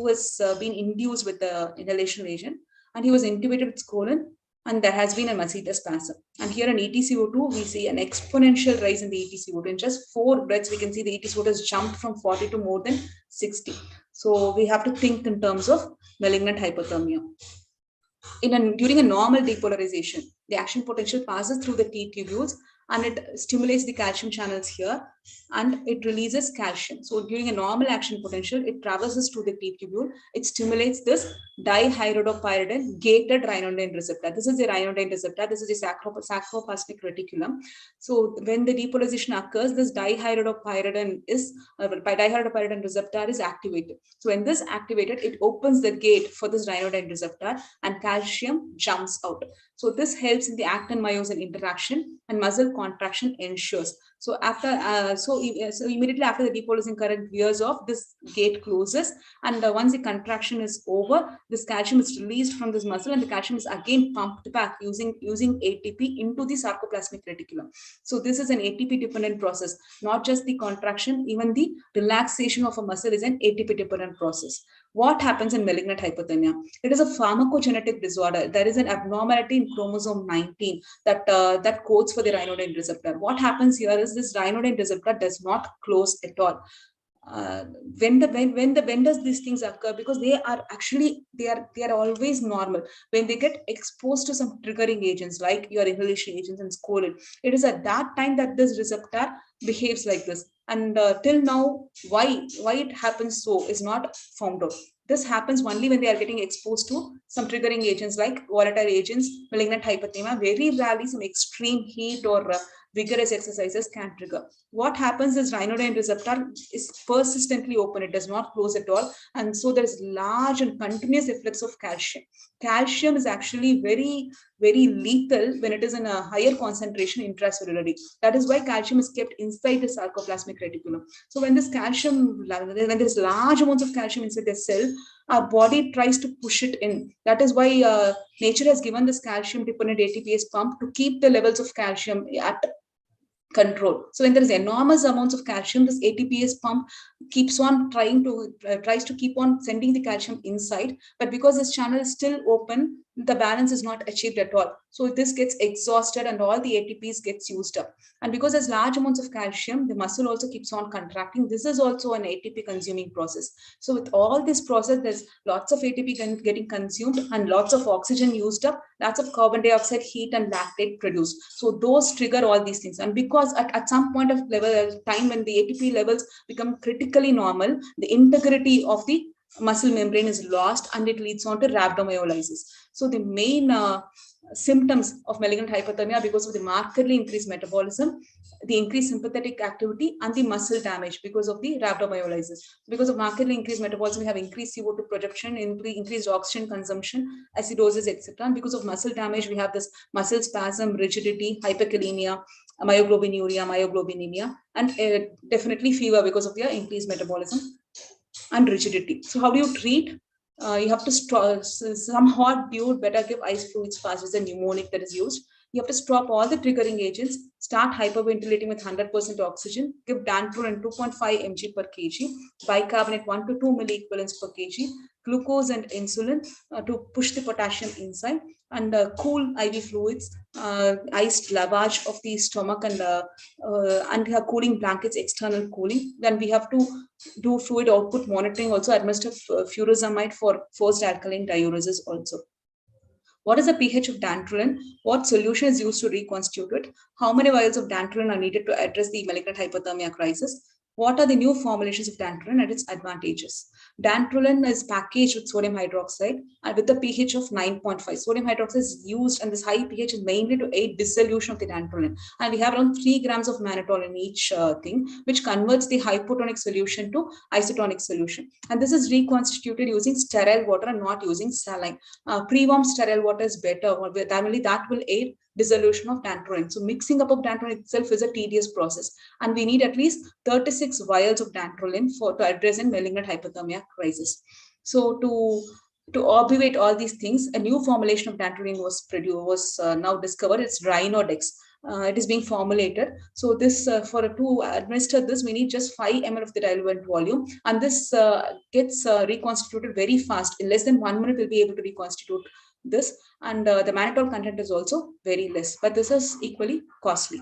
S3: has been induced with the inhalation agent, and he was intubated with Scolan, and there has been a mesospasm. And here in ETCO2, we see an exponential rise in the ETCO2. In just 4 breaths, we can see the ETCO2 has jumped from 40 to more than 60. So we have to think in terms of malignant hypothermia. During a normal depolarization, the action potential passes through the T tubules, and it stimulates the calcium channels here, and it releases calcium. So during a normal action potential, it traverses to the T tubule. It stimulates this dihydropyridine gated ryanodine receptor. This is the ryanodine receptor. This is the sacroplasmic reticulum. So when the depolarization occurs, this dihydropyridine receptor is activated. So when this activated, it opens the gate for this ryanodine receptor, and calcium jumps out. So this helps in the actin-myosin interaction, and muscle contraction ensures. So immediately after the depolarizing current veers off, this gate closes, and once the contraction is over, this calcium is released from this muscle, and the calcium is again pumped back using ATP into the sarcoplasmic reticulum. So this is an ATP dependent process, not just the contraction, even the relaxation of a muscle is an ATP dependent process. What happens in malignant hyperthermia? It is a pharmacogenetic disorder. There is an abnormality in chromosome 19 that codes for the ryanodine receptor. What happens here is this ryanodine receptor does not close at all. When does these things occur? Because they are always normal. When they get exposed to some triggering agents like your inhalation agents and scolded, it is at that time that this receptor behaves like this. And till now, why it happens so is not found out. This happens only when they are getting exposed to some triggering agents like volatile agents, malignant hyperthermia. Very rarely some extreme heat or vigorous exercises can trigger. What happens is ryanodine receptor is persistently open. It does not close at all. And so there is large and continuous efflux of calcium. Calcium is actually very, very lethal when it is in a higher concentration intracellularly. That is why calcium is kept inside the sarcoplasmic reticulum. So when this calcium, when there is large amounts of calcium inside the cell, our body tries to push it in. That is why nature has given this calcium dependent ATPase pump to keep the levels of calcium at control. So when there is enormous amounts of calcium, this ATPase pump keeps on tries to keep on sending the calcium inside. But because this channel is still open, the balance is not achieved at all. So this gets exhausted and all the ATPs gets used up. And because there's large amounts of calcium, the muscle also keeps on contracting. This is also an ATP consuming process. So with all this process, there's lots of ATP getting consumed and lots of oxygen used up, lots of carbon dioxide, heat and lactate produced. So those trigger all these things. And because at some point of time when the ATP levels become critically normal, the integrity of the muscle membrane is lost and it leads on to rhabdomyolysis. So the main symptoms of malignant hyperthermia because of the markedly increased metabolism, the increased sympathetic activity, and the muscle damage because of the rhabdomyolysis. Because of markedly increased metabolism, we have increased CO2 production, increased oxygen consumption, acidosis, etc. And because of muscle damage, we have this muscle spasm, rigidity, hyperkalemia, myoglobinuria, myoglobinemia, and definitely fever because of their increased metabolism and rigidity. So how do you treat? You have to some hot dude better give ice fluids fast as a mnemonic that is used. You have to stop all the triggering agents, start hyperventilating with 100% oxygen, give dantrolene 2.5 mg per kg, bicarbonate 1 to 2 milliequivalents per kg, glucose and insulin to push the potassium inside, and cool IV fluids, iced lavage of the stomach and cooling blankets, external cooling. Then we have to do fluid output monitoring, also administer furosemide for forced alkaline diuresis also. What is the pH of dantrolene? What solution is used to reconstitute it? How many vials of dantrolene are needed to address the malignant hyperthermia crisis? What are the new formulations of dantrolene and its advantages? Dantrolene is packaged with sodium hydroxide and with the pH of 9.5. Sodium hydroxide is used, and this high pH is mainly to aid dissolution of the dantrolene. And we have around 3 grams of mannitol in each thing, which converts the hypotonic solution to isotonic solution. And this is reconstituted using sterile water and not using saline. Pre-warm sterile water is better. That will aid dissolution of dantrolene. So mixing up of dantrolene itself is a tedious process, and we need at least 36 vials of dantrolene to address in malignant hyperthermia crisis. So to obviate all these things, a new formulation of dantrolene was now discovered. It's Rhinodex. It is being formulated. So this to administer this, we need just 5 ml of the diluent volume, and this gets reconstituted very fast. In less than 1 minute, we'll be able to reconstitute this, and the mannitol content is also very less, but this is equally costly.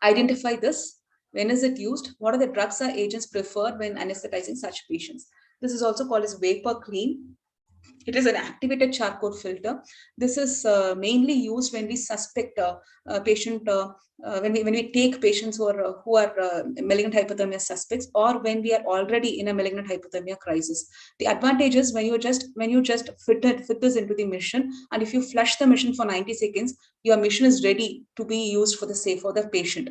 S3: Identify this. When is it used? What are the drugs or agents preferred when anesthetizing such patients? This is also called as vapor clean. It is an activated charcoal filter. This is mainly used when we suspect a patient, when we take patients who are malignant hyperthermia suspects, or when we are already in a malignant hyperthermia crisis. The advantage is when you just fit this into the mission, and if you flush the mission for 90 seconds, your mission is ready to be used for the patient.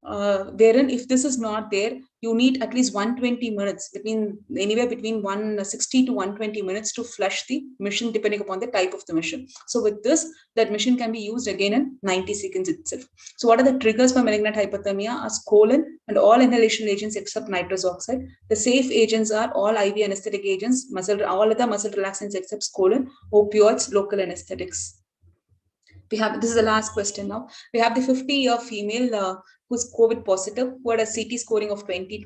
S3: Wherein if this is not there, you need at least 120 minutes, anywhere between 160 to 120 minutes to flush the mission, depending upon the type of the mission. So with this, that mission can be used again in 90 seconds itself. So what are the triggers for malignant hyperthermia? Are scolen and all inhalation agents except nitrous oxide. The safe agents are all IV anesthetic agents, all other muscle relaxants except scolen, opioids, local anesthetics. This is the last question now. We have the 50-year female who's COVID positive, who had a CT scoring of 20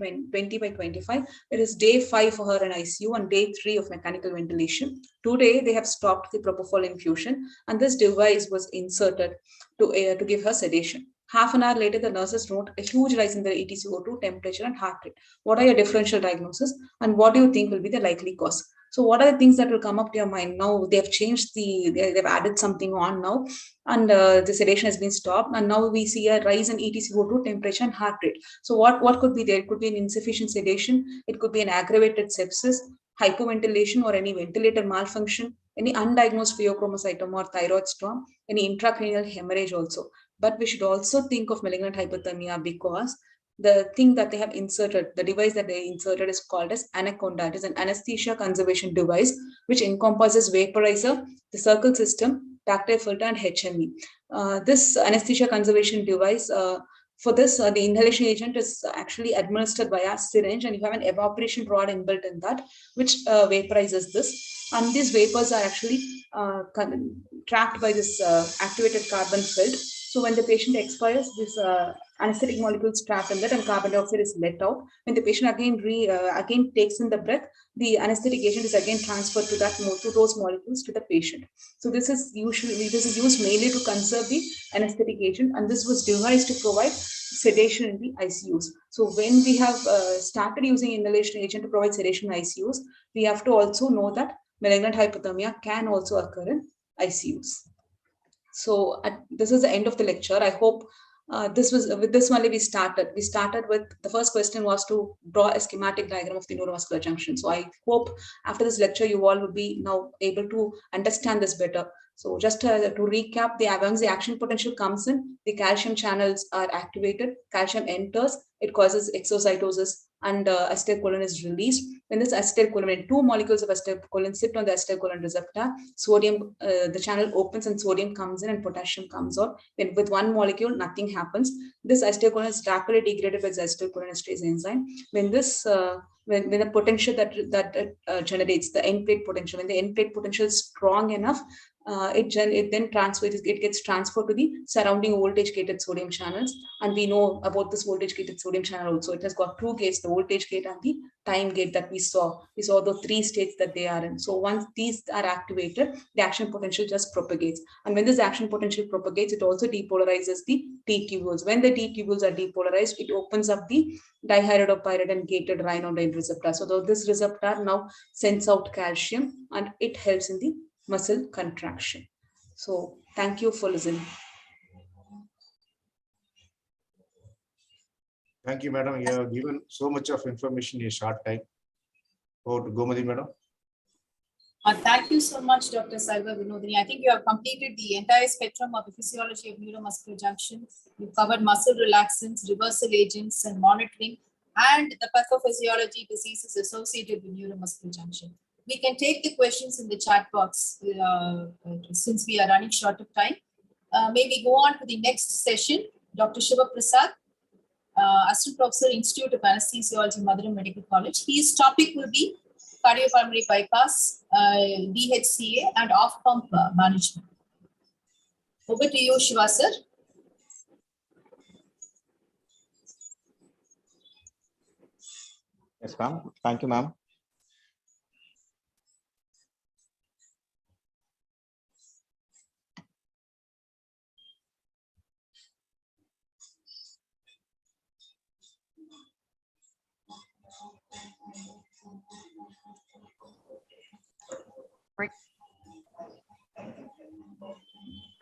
S3: by 25. It is day 5 for her in ICU and day 3 of mechanical ventilation. Today, they have stopped the propofol infusion, and this device was inserted to give her sedation. Half an hour later, the nurses note a huge rise in the EtCO2, temperature, and heart rate. What are your differential diagnosis, and what do you think will be the likely cause? So what are the things that will come up to your mind now? They've changed they've added something on now, and the sedation has been stopped, and now we see a rise in EtCO2, temperature, and heart rate. So what could be there? It could be an insufficient sedation. It could be an aggravated sepsis, hypoventilation, or any ventilator malfunction, any undiagnosed pheochromocytoma or thyroid storm, any intracranial hemorrhage also. But we should also think of malignant hypothermia because the thing that they have inserted, the device that they inserted is called as Anaconda. It is an anesthesia conservation device which encompasses vaporizer, the circle system, tactile filter, and HME. This anesthesia conservation device, for this, the inhalation agent is actually administered via syringe, and you have an evaporation rod inbuilt in that, which vaporizes this. And these vapors are actually trapped by this activated carbon field. So when the patient expires, this anesthetic molecules trapped in that and carbon dioxide is let out. When the patient again takes in the breath, the anesthetic agent is again transferred to those molecules to the patient. So this is used mainly to conserve the anesthetic agent, and this was devised to provide sedation in the ICUs. So when we have started using inhalation agent to provide sedation in ICUs, we have to also know that malignant hypothermia can also occur in ICUs. So this is the end of the lecture. I hope with this only we started. We started with the first question was to draw a schematic diagram of the neuromuscular junction. So I hope after this lecture you all will be now able to understand this better. So just to recap, once the action potential comes in, the calcium channels are activated, calcium enters, it causes exocytosis, and acetylcholine is released. When this acetylcholine, 2 molecules of acetylcholine sit on the acetylcholine receptor, sodium, the channel opens and sodium comes in and potassium comes out. When with 1 molecule, nothing happens. This acetylcholine is rapidly degraded by the acetylcholinesterase enzyme. When this when the potential that generates the end plate potential, when the end plate potential is strong enough, it then gets transferred to the surrounding voltage gated sodium channels, and we know about this voltage gated sodium channel also. It has got 2 gates, the voltage gate and the time gate that we saw the 3 states that they are in. So once these are activated, the action potential just propagates, and when this action potential propagates, it also depolarizes the T tubules. When the T tubules are depolarized, it opens up the dihydropyridine gated ryanodine receptor. So this receptor now sends out calcium, and it helps in the muscle contraction. So thank you for listening.
S1: Thank you, madam. You have given so much of information in a short time. Over to Gomadi, madam.
S2: Thank you so much, Dr. Sarva Vinodini. I think you have completed the entire spectrum of the physiology of neuromuscular junction. You've covered muscle relaxants, reversal agents, and monitoring, and the pathophysiology diseases associated with neuromuscular junction. We can take the questions in the chat box since we are running short of time. Maybe go on to the next session. Dr. Shiva Prasad, Assistant Professor, Institute of Anesthesiology, Madurai Medical College. His topic will be cardiopulmonary bypass, DHCA, and off-pump management. Over to you, Shiva sir.
S4: Yes, ma'am. Thank you, ma'am.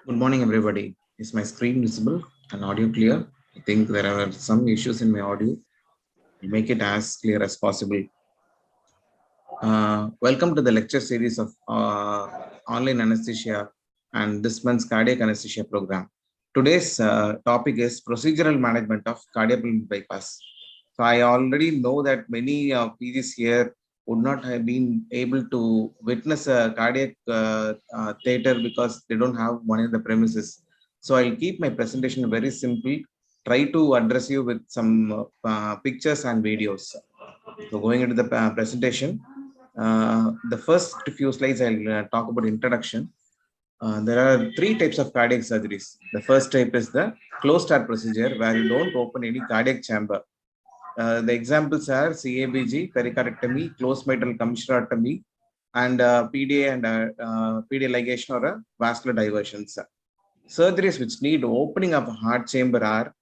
S4: Good morning, everybody. Is my screen visible and audio clear? I think there are some issues in my audio. I'll make it as clear as possible. Welcome to the lecture series of online anesthesia and this month's cardiac anesthesia program. Today's topic is procedural management of cardiopulmonary bypass. So I already know that many PGs here would not have been able to witness a cardiac theater because they don't have one in the premises. So I'll keep my presentation very simple, try to address you with some pictures and videos. So going into the presentation, the first few slides I'll talk about introduction. There are three types of cardiac surgeries. The first type is the closed heart procedure, where you don't open any cardiac chamber. The examples are CABG, pericardectomy, closed mitral commissurotomy, and PDA and PDA ligation or vascular diversions. Surgeries which need opening of a heart chamber are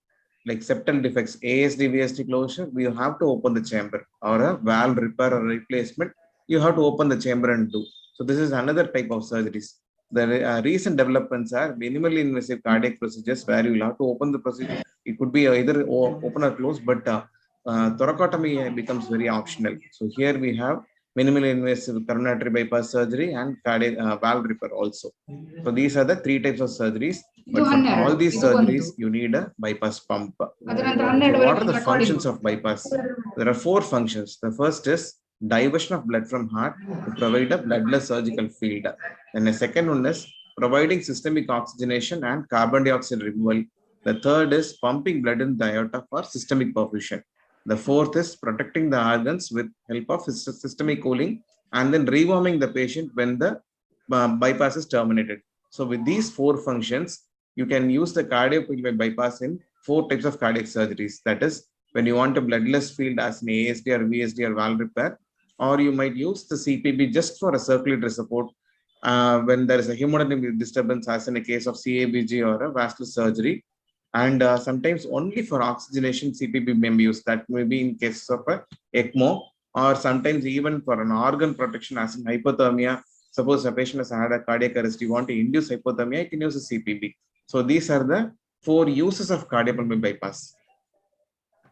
S4: like septal defects, ASD, VSD closure, you have to open the chamber, or a valve repair or replacement, you have to open the chamber and do. So this is another type of surgeries. The recent developments are minimally invasive cardiac procedures where you will have to open the procedure. It could be either open or close, but thoracotomy becomes very optional. So here we have minimally invasive coronary bypass surgery and cardiac valve repair also. So these are the three types of surgeries. But for all these surgeries, you need a bypass pump. So what are the functions of bypass? There are four functions. The first is diversion of blood from heart to provide a bloodless surgical field. And the second one is providing systemic oxygenation and carbon dioxide removal. The third is pumping blood in the aorta for systemic perfusion. The fourth is protecting the organs with help of systemic cooling and then rewarming the patient when the bypass is terminated. So with these four functions, you can use the cardiopulmonary bypass in four types of cardiac surgeries. That is, when you want a bloodless field as an ASD or VSD or valve repair, or you might use the CPB just for a circulatory support when there is a hemodynamic disturbance, as in a case of CABG or a vascular surgery. And sometimes only for oxygenation, CPB may be used. That may be in cases of a ECMO, or sometimes even for an organ protection, as in hypothermia. Suppose a patient has had a cardiac arrest, you want to induce hypothermia, you can use a CPB. So these are the four uses of cardiopulmonary bypass.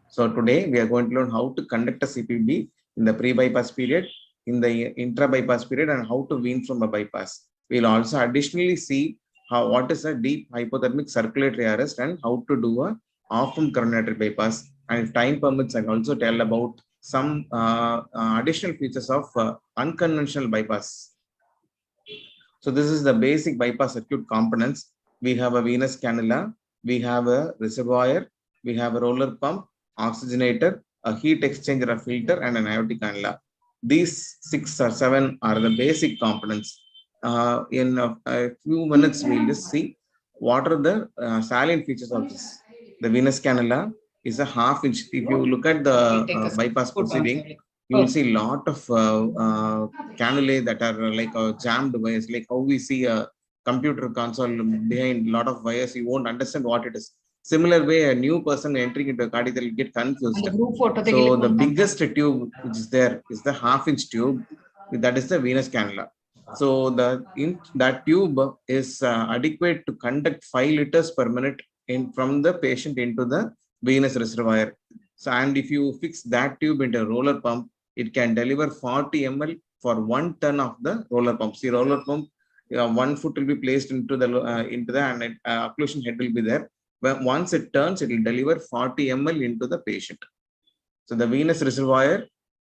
S4: So today we are going to learn how to conduct a CPB in the pre-bypass period, in the intra-bypass period, and how to wean from a bypass. We'll also additionally see what is a deep hypothermic circulatory arrest and how to do a off-pump coronary bypass. And if time permits, I will also tell about some additional features of unconventional bypass. So this is the basic bypass circuit components. We have a venous cannula, we have a reservoir, we have a roller pump, oxygenator, a heat exchanger, a filter, and an aortic cannula. These 6 or 7 are the basic components. In a few minutes, we'll just see what are the salient features of this. The venous cannula is a half-inch. If you look at the bypass proceeding, you will see a lot of cannulae that are like jammed wires, like how we see a computer console behind a lot of wires. You won't understand what it is. Similar way, a new person entering into a cardiac will get confused. So the biggest tube which is there is the half-inch tube. That is the venous cannula. So that tube is adequate to conduct 5 liters per minute from the patient into the venous reservoir. So, and if you fix that tube into a roller pump, it can deliver 40 ml for 1 ton of the roller pump. See, roller pump, 1 foot will be placed into the and occlusion head will be there. But once it turns, it will deliver 40 ml into the patient. So the venous reservoir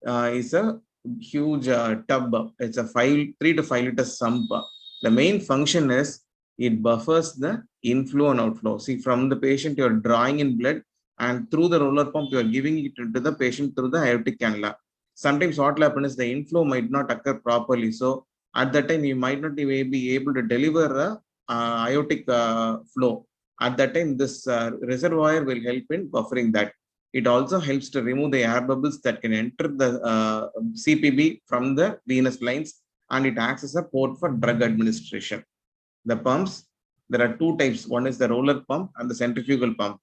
S4: is a huge tub. It's a 3 to 5 liter sump. The main function is it buffers the inflow and outflow. See, from the patient, you're drawing in blood, and through the roller pump, you're giving it to the patient through the aortic cannula. Sometimes what will happen is the inflow might not occur properly. So at that time, you might not be able to deliver a aortic flow. At that time, this reservoir will help in buffering that. It also helps to remove the air bubbles that can enter the CPB from the venous lines, and it acts as a port for drug administration. The pumps, there are 2 types. One is the roller pump and the centrifugal pump.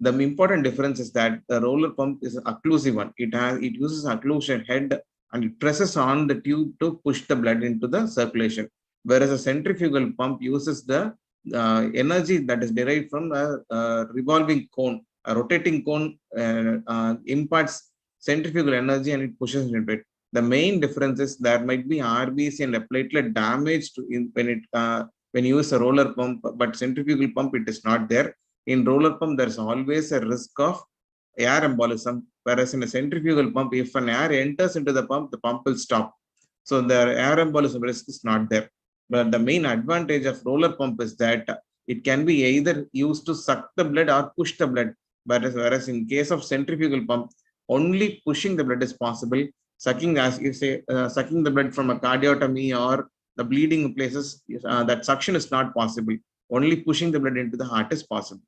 S4: The important difference is that the roller pump is an occlusive one. It uses occlusion head and it presses on the tube to push the blood into the circulation. Whereas a centrifugal pump uses the energy that is derived from a revolving cone. A rotating cone imparts centrifugal energy and it pushes into it. The main difference is there might be RBC and a platelet damage when you use a roller pump, but centrifugal pump, it is not there. In roller pump, there's always a risk of air embolism, whereas in a centrifugal pump, if an air enters into the pump will stop. So the air embolism risk is not there. But the main advantage of roller pump is that it can be either used to suck the blood or push the blood. Whereas in case of centrifugal pump, only pushing the blood is possible. Sucking, as you say, sucking the blood from a cardiotomy or the bleeding places, that suction is not possible. Only pushing the blood into the heart is possible.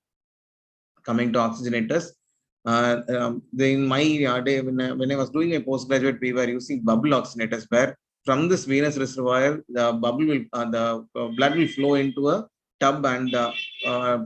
S4: Coming to oxygenators, in my day, when I was doing a postgraduate, we were using bubble oxygenators, where from this venous reservoir, the bubble will, blood will flow into a tub, and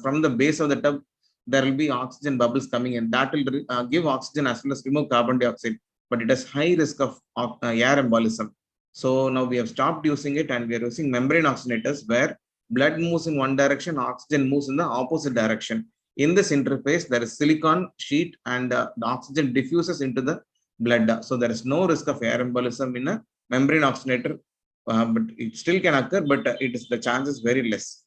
S4: from the base of the tub, there will be oxygen bubbles coming in. That will give oxygen as well as remove carbon dioxide, but it has high risk of air embolism. So now we have stopped using it, and we are using membrane oxygenators, where blood moves in one direction, oxygen moves in the opposite direction. In this interface, there is silicon sheet, and the oxygen diffuses into the blood. So there is no risk of air embolism in a membrane oxygenator, but it still can occur, but the chance is very less.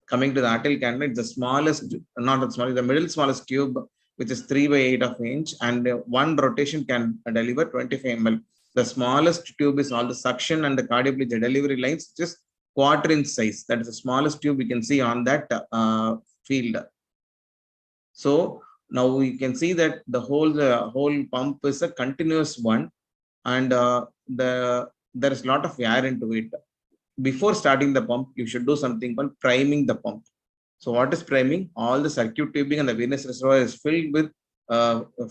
S4: Coming to the arterial cannula, it's the smallest, not the smallest, the middle smallest tube, which is 3 by 8 of an inch, and one rotation can deliver 25 ml. The smallest tube is all the suction and the cardioplegia delivery lines, just quarter-inch size. That is the smallest tube we can see on that field. So now we can see that the whole pump is a continuous one, and there is a lot of air into it. Before starting the pump, you should do something called priming the pump. So what is priming? All the circuit tubing and the venous reservoir is filled with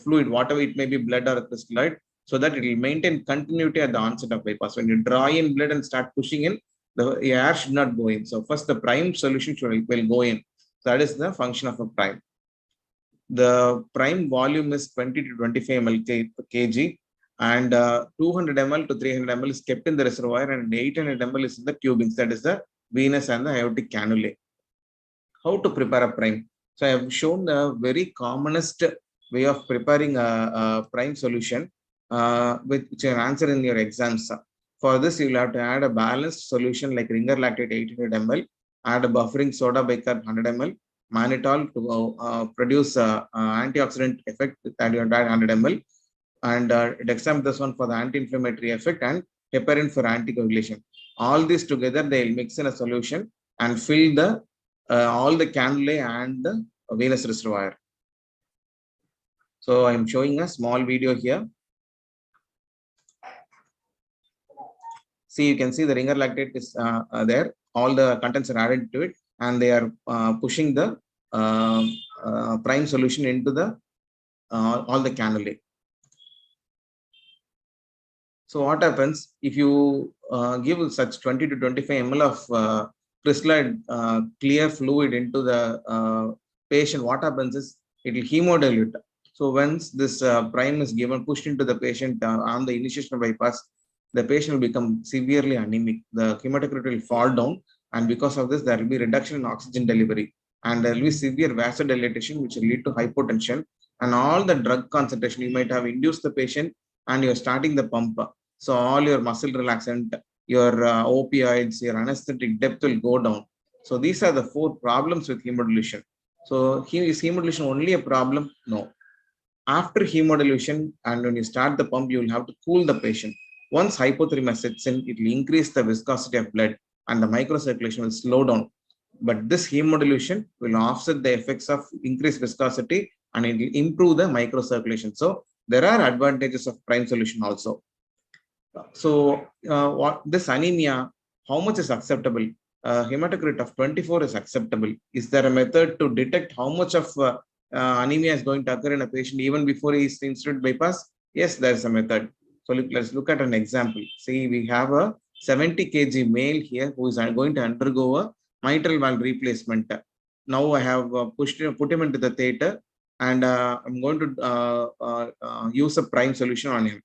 S4: fluid, whatever it may be, blood or crystalloid, so that it will maintain continuity at the onset of bypass. When you draw in blood and start pushing in, the air should not go in. So first the prime solution will go in. That is the function of a prime. The prime volume is 20 to 25 ml kg, and 200 ml to 300 ml is kept in the reservoir, and 800 ml is in the tubings, that is the venous and the aortic cannulae. How to prepare a prime? So I have shown the very commonest way of preparing a prime solution, which you answer in your exams. For this, you will have to add a balanced solution like ringer lactate 800 ml, add a buffering soda bicarb 100 ml, mannitol to produce antioxidant effect, that you have to add 100 ml, and dexamethasone for the anti-inflammatory effect, and heparin for anticoagulation. All these together, they will mix in a solution and fill the all the cannulae and the venous reservoir. So I am showing a small video here. See, you can see the ringer lactate is there. All the contents are added to it, and they are pushing the prime solution into the all the cannulae. So what happens if you give such 20 to 25 ml of crystalline clear fluid into the patient? What happens is it will hemodilute. So once this prime is pushed into the patient on the initiation of bypass, the patient will become severely anemic. The hematocrit will fall down, and because of this, there will be reduction in oxygen delivery, and there will be severe vasodilatation, which will lead to hypotension, and all the drug concentration. You might have induced the patient, and you're starting the pump. So all your muscle relaxant, your opioids, your anesthetic depth will go down. So these are the 4 problems with hemodilution. So is hemodilution only a problem? No. After hemodilution, and when you start the pump, you will have to cool the patient. Once hypothermia sets in, it will increase the viscosity of blood, and the microcirculation will slow down. But this hemodilution will offset the effects of increased viscosity, and it will improve the microcirculation. So there are advantages of prime solution also. So what this anemia, how much is acceptable? Hematocrit of 24 is acceptable. Is there a method to detect how much of anemia is going to occur in a patient even before he is instilled bypass? Yes, there is a method. So let's look at an example. See, we have a 70 kg male here who is going to undergo a mitral valve replacement. Now I have put him into the theater, and I'm going to use a prime solution on him.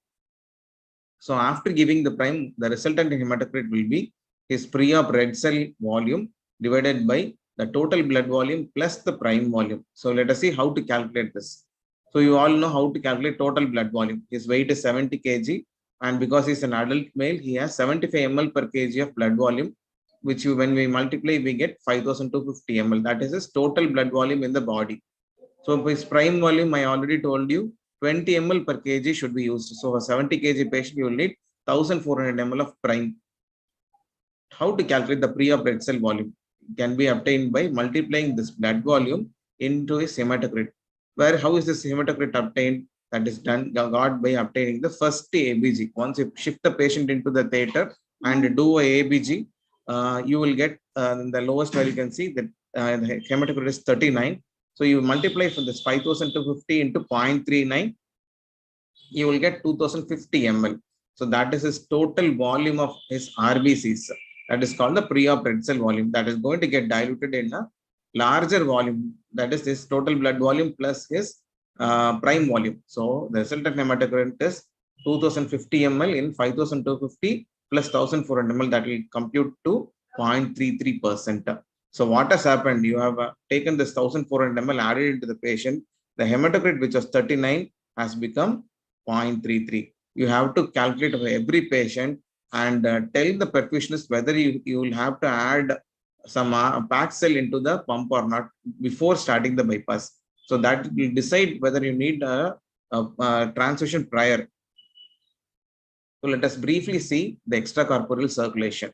S4: So after giving the prime, the resultant hematocrit will be his pre-op red cell volume divided by the total blood volume plus the prime volume. So let us see how to calculate this. So you all know how to calculate total blood volume. His weight is 70 kg, and because he's an adult male, he has 75 ml per kg of blood volume, which when we multiply, we get 5250 ml. That is his total blood volume in the body. So his prime volume, I already told you, 20 ml per kg should be used. So a 70 kg patient, you will need 1400 ml of prime. How to calculate the pre-op red cell volume? It can be obtained by multiplying this blood volume into his hematocrit. How is this hematocrit obtained? That is got by obtaining the first ABG. Once you shift the patient into the theater, and do a ABG, you will get the lowest value you can see that the hematocrit is 39. So you multiply from this 5,250 into 0.39, you will get 2050 ml. So that is his total volume of his RBCs. That is called the pre-op red cell volume. That is going to get diluted in a larger volume. That is his total blood volume plus his prime volume. So the resultant hematocrit is 2050 ml in 5,250 plus 1,400 ml. That will compute to 0.33%. So what has happened? You have taken this 1,400 ml, added into the patient. The hematocrit, which was 39, has become 0.33. You have to calculate for every patient and tell the perfusionist whether you will have to add some packed cell into the pump or not before starting the bypass. So that will decide whether you need a transfusion prior. So let us briefly see the extracorporeal circulation.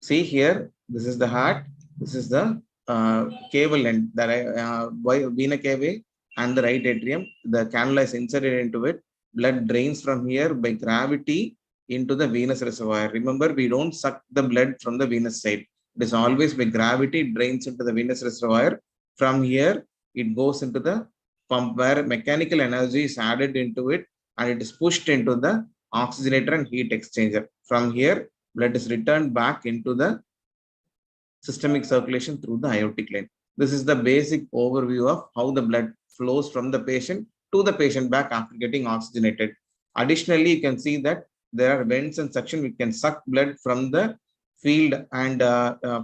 S4: See here, this is the heart, this is the cava end, the vena cava and the right atrium. The cannula is inserted into it. Blood drains from here by gravity into the venous reservoir. Remember, we don't suck the blood from the venous side. It is always by gravity, it drains into the venous reservoir. From here, it goes into the pump where mechanical energy is added into it and it is pushed into the oxygenator and heat exchanger. From here, blood is returned back into the systemic circulation through the aortic line. This is the basic overview of how the blood flows from the patient to the patient back after getting oxygenated. Additionally, you can see that there are vents and suction. We can suck blood from the field and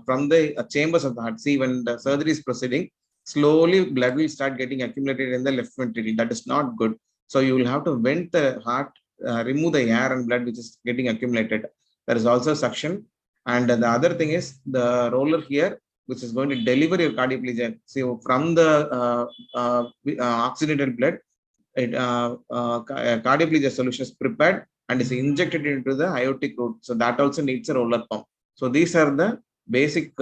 S4: from the chambers of the heart. See, when the surgery is proceeding, slowly blood will start getting accumulated in the left ventricle. That is not good. So you will have to vent the heart, remove the air and blood which is getting accumulated. There is also suction. And the other thing is the roller here, which is going to deliver your cardioplegia. So from the oxygenated blood, cardioplegia solution is prepared and is injected into the aortic root. So that also needs a roller pump. So these are the basic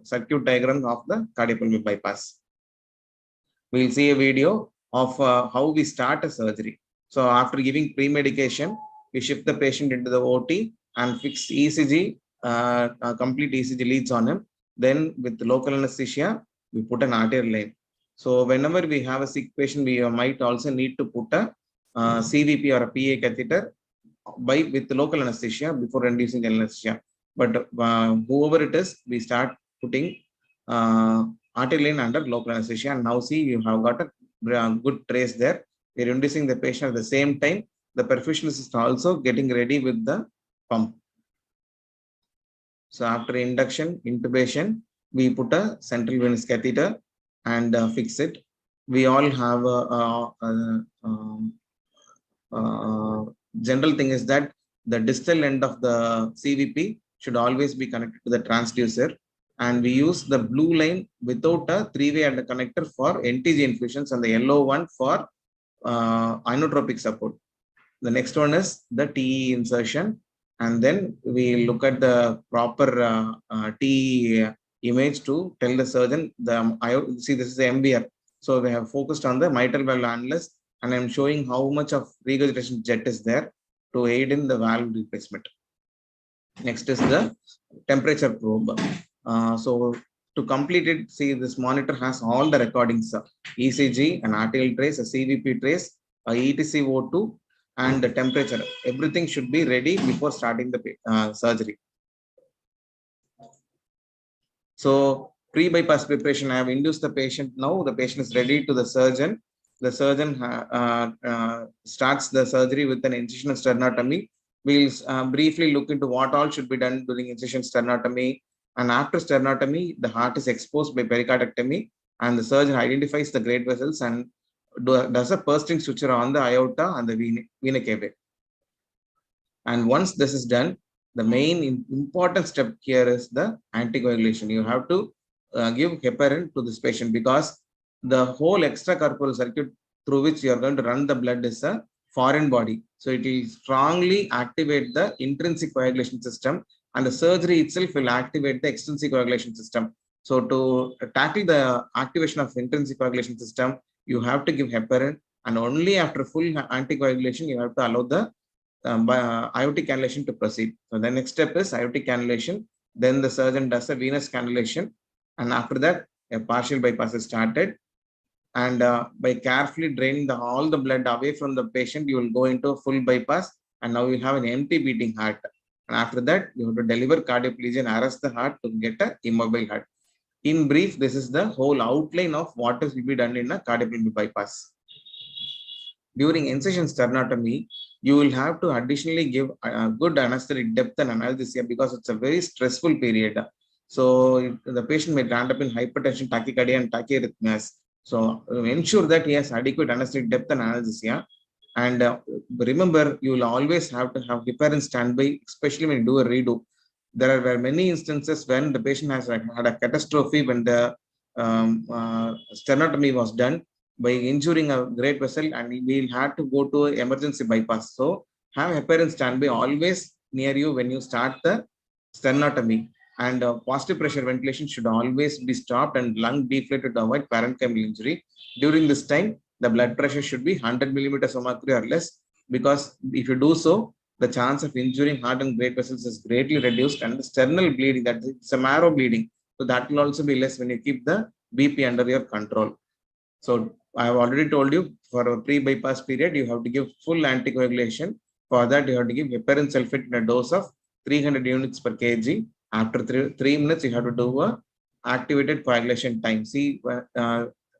S4: circuit diagram of the cardiopulmonary bypass. We will see a video of how we start a surgery. So after giving pre-medication, we shift the patient into the OT and fix ECG, complete ECG leads on him. Then with local anesthesia, we put an arterial line. So whenever we have a sick patient, we might also need to put a CVP or a PA catheter with local anesthesia before inducing anesthesia. But whoever it is, we start putting arterial line under local anesthesia. And now see, you have got a good trace there. We're inducing the patient at the same time. The perfusionist is also getting ready with the pump. So after induction, intubation, we put a central venous catheter and fix it. We all have a general thing is that the distal end of the CVP should always be connected to the transducer. And we use the blue line without a three-way connector for NTG infusions and the yellow one for inotropic support. The next one is the TE insertion. And then we look at the proper TE image to tell the surgeon, see this is the MBR. So we have focused on the mitral valve annulus and I'm showing how much of regurgitation jet is there to aid in the valve replacement. Next is the temperature probe. So to complete it, see this monitor has all the recordings, ECG, an arterial trace, a CVP trace, a ETCO2 and the temperature. Everything should be ready before starting the surgery. So pre-bypass preparation, I have induced the patient now. The patient is ready to the surgeon. The surgeon starts the surgery with an incision sternotomy. We'll briefly look into what all should be done during incision sternotomy. And after sternotomy, the heart is exposed by pericardectomy and the surgeon identifies the great vessels and does a pursing suture on the aorta and the vena cava. And once this is done, the main important step here is the anticoagulation. You have to give heparin to this patient because the whole extracorporeal circuit through which you are going to run the blood is a foreign body. So it will strongly activate the intrinsic coagulation system and the surgery itself will activate the extrinsic coagulation system. So to tackle the activation of intrinsic coagulation system, you have to give heparin and only after full anticoagulation, you have to allow the aortic cannulation to proceed. So the next step is aortic cannulation. Then the surgeon does a venous cannulation, and after that, a partial bypass is started. And by carefully draining all the blood away from the patient, you will go into a full bypass, and now you have an empty beating heart. And after that, you have to deliver cardioplegia and arrest the heart to get an immobile heart. In brief, this is the whole outline of what is will be done in a cardiopulmonary bypass. During incision sternotomy, you will have to additionally give a good anesthetic depth and analgesia because it's a very stressful period. So the patient may land up in hypertension, tachycardia, and tachyarrhythmias. So ensure that he has adequate anesthetic depth and analgesia. And remember, you will always have to have heparin standby, especially when you do a redo. There are many instances when the patient has had a catastrophe when the sternotomy was done by injuring a great vessel, and we will have to go to emergency bypass. So have heparin standby always near you when you start the sternotomy. And positive pressure ventilation should always be stopped and lung deflated to avoid parenchymal injury. During this time, the blood pressure should be 100 millimeters of mercury or less, because if you do so, the chance of injuring heart and great vessels is greatly reduced, and the sternal bleeding, that is a marrow bleeding, so that will also be less when you keep the BP under your control. So I have already told you, for a pre-bypass period, you have to give full anticoagulation. For that, you have to give heparin sulfate in a dose of 300 units per kg. After 3 minutes, you have to do a activated coagulation time. See,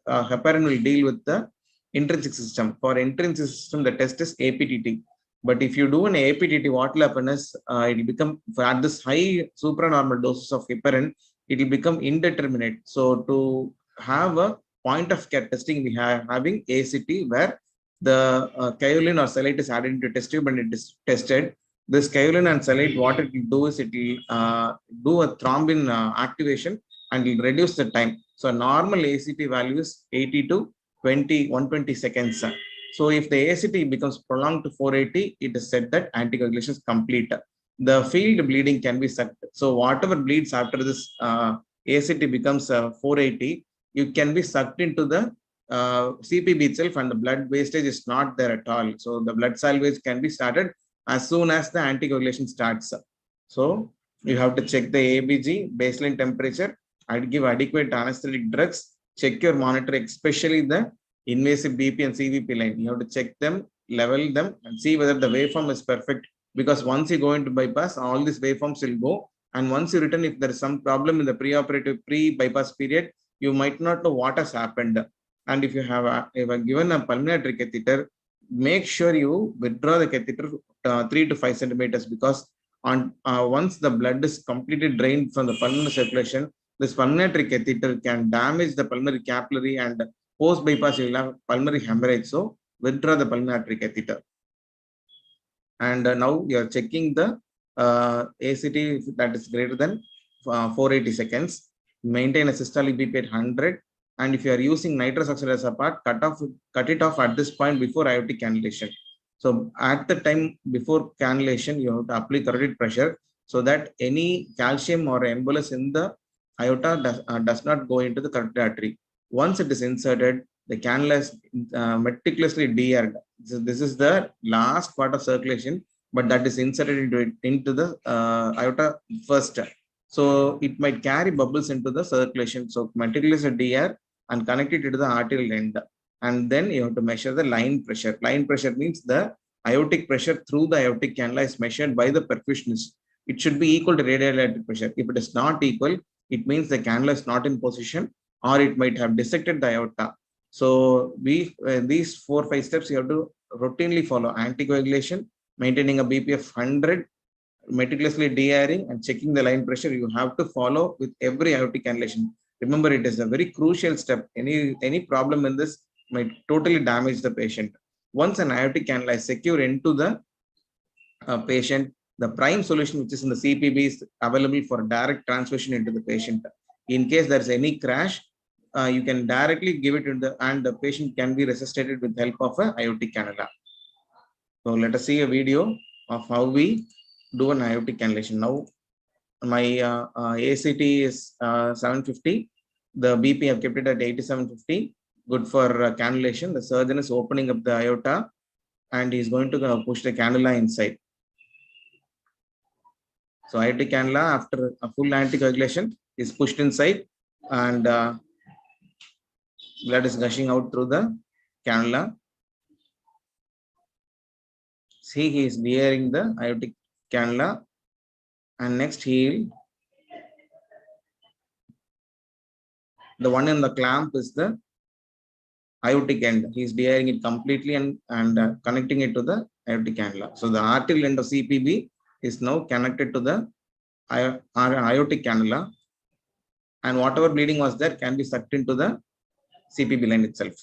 S4: heparin will deal with the intrinsic system. For intrinsic system, the test is APTT. But if you do an APTT, what will happen is it will become, at this high supranormal doses of heparin, it will become indeterminate. So to have a point of care testing, we are having ACT, where the kaolin or salate is added into test tube and it is tested. This kaolin and salate, what it will do is it will do a thrombin activation and will reduce the time. So normal ACT value is 80 to 120 seconds. So if the ACT becomes prolonged to 480, it is said that anticoagulation is complete. The field bleeding can be sucked. So whatever bleeds after this ACT becomes 480, you can be sucked into the CPB itself, and the blood wastage is not there at all. So the blood salvage can be started as soon as the anticoagulation starts. So you have to check the ABG, baseline temperature, and give adequate anesthetic drugs. Check your monitor, especially the invasive BP and CVP line. You have to check them, level them, and see whether the waveform is perfect. Because once you go into bypass, all these waveforms will go. And once you return, if there is some problem in the preoperative pre-bypass period, you might not know what has happened. And if you have given a pulmonary catheter, make sure you withdraw the catheter 3 to 5 centimeters, because once the blood is completely drained from the pulmonary circulation, this pulmonary catheter can damage the pulmonary capillary, and post bypass you will have pulmonary hemorrhage. So withdraw the pulmonary catheter. And now you are checking the ACT that is greater than 480 seconds. Maintain a systolic BP at 100. And if you are using nitrous oxide as a part, cut it off at this point before aortic cannulation. So at the time before cannulation, you have to apply carotid pressure so that any calcium or embolus in the aorta does not go into the carotid artery. Once it is inserted, the cannula is meticulously de-aired. So this is the last part of circulation, but that is inserted into the aorta first. So it might carry bubbles into the circulation. So meticulously de-air and connect it to the arterial end. And then you have to measure the line pressure. Line pressure means the aortic pressure through the aortic cannula is measured by the perfusionist. It should be equal to radial aortic pressure. If it is not equal, it means the cannula is not in position, or it might have dissected the aorta. So these 4 or 5 steps you have to routinely follow: anticoagulation, maintaining a BP of 100, meticulously de-airing, and checking the line pressure. You have to follow with every aortic cannulation. Remember, it is a very crucial step. Any problem in this might totally damage the patient. Once an aortic cannula is secure into the patient, the prime solution, which is in the CPB, is available for direct transfusion into the patient. In case there is any crash, you can directly give it into and the patient can be resuscitated with help of a aortic cannula. So let us see a video of how we do an aortic cannulation. Now my ACT is 750. The BP I've kept it at 8750. Good for cannulation. The surgeon is opening up the aorta and he's going to push the cannula inside. So aortic cannula, after a full anticoagulation, is pushed inside, and blood is gushing out through the cannula. See, he is bearing the aortic cannula, and next the one in the clamp is the aortic end. He is bearing it completely and connecting it to the aortic cannula. So the arterial end of CPB is now connected to the aortic cannula, and whatever bleeding was there can be sucked into the CPB line itself.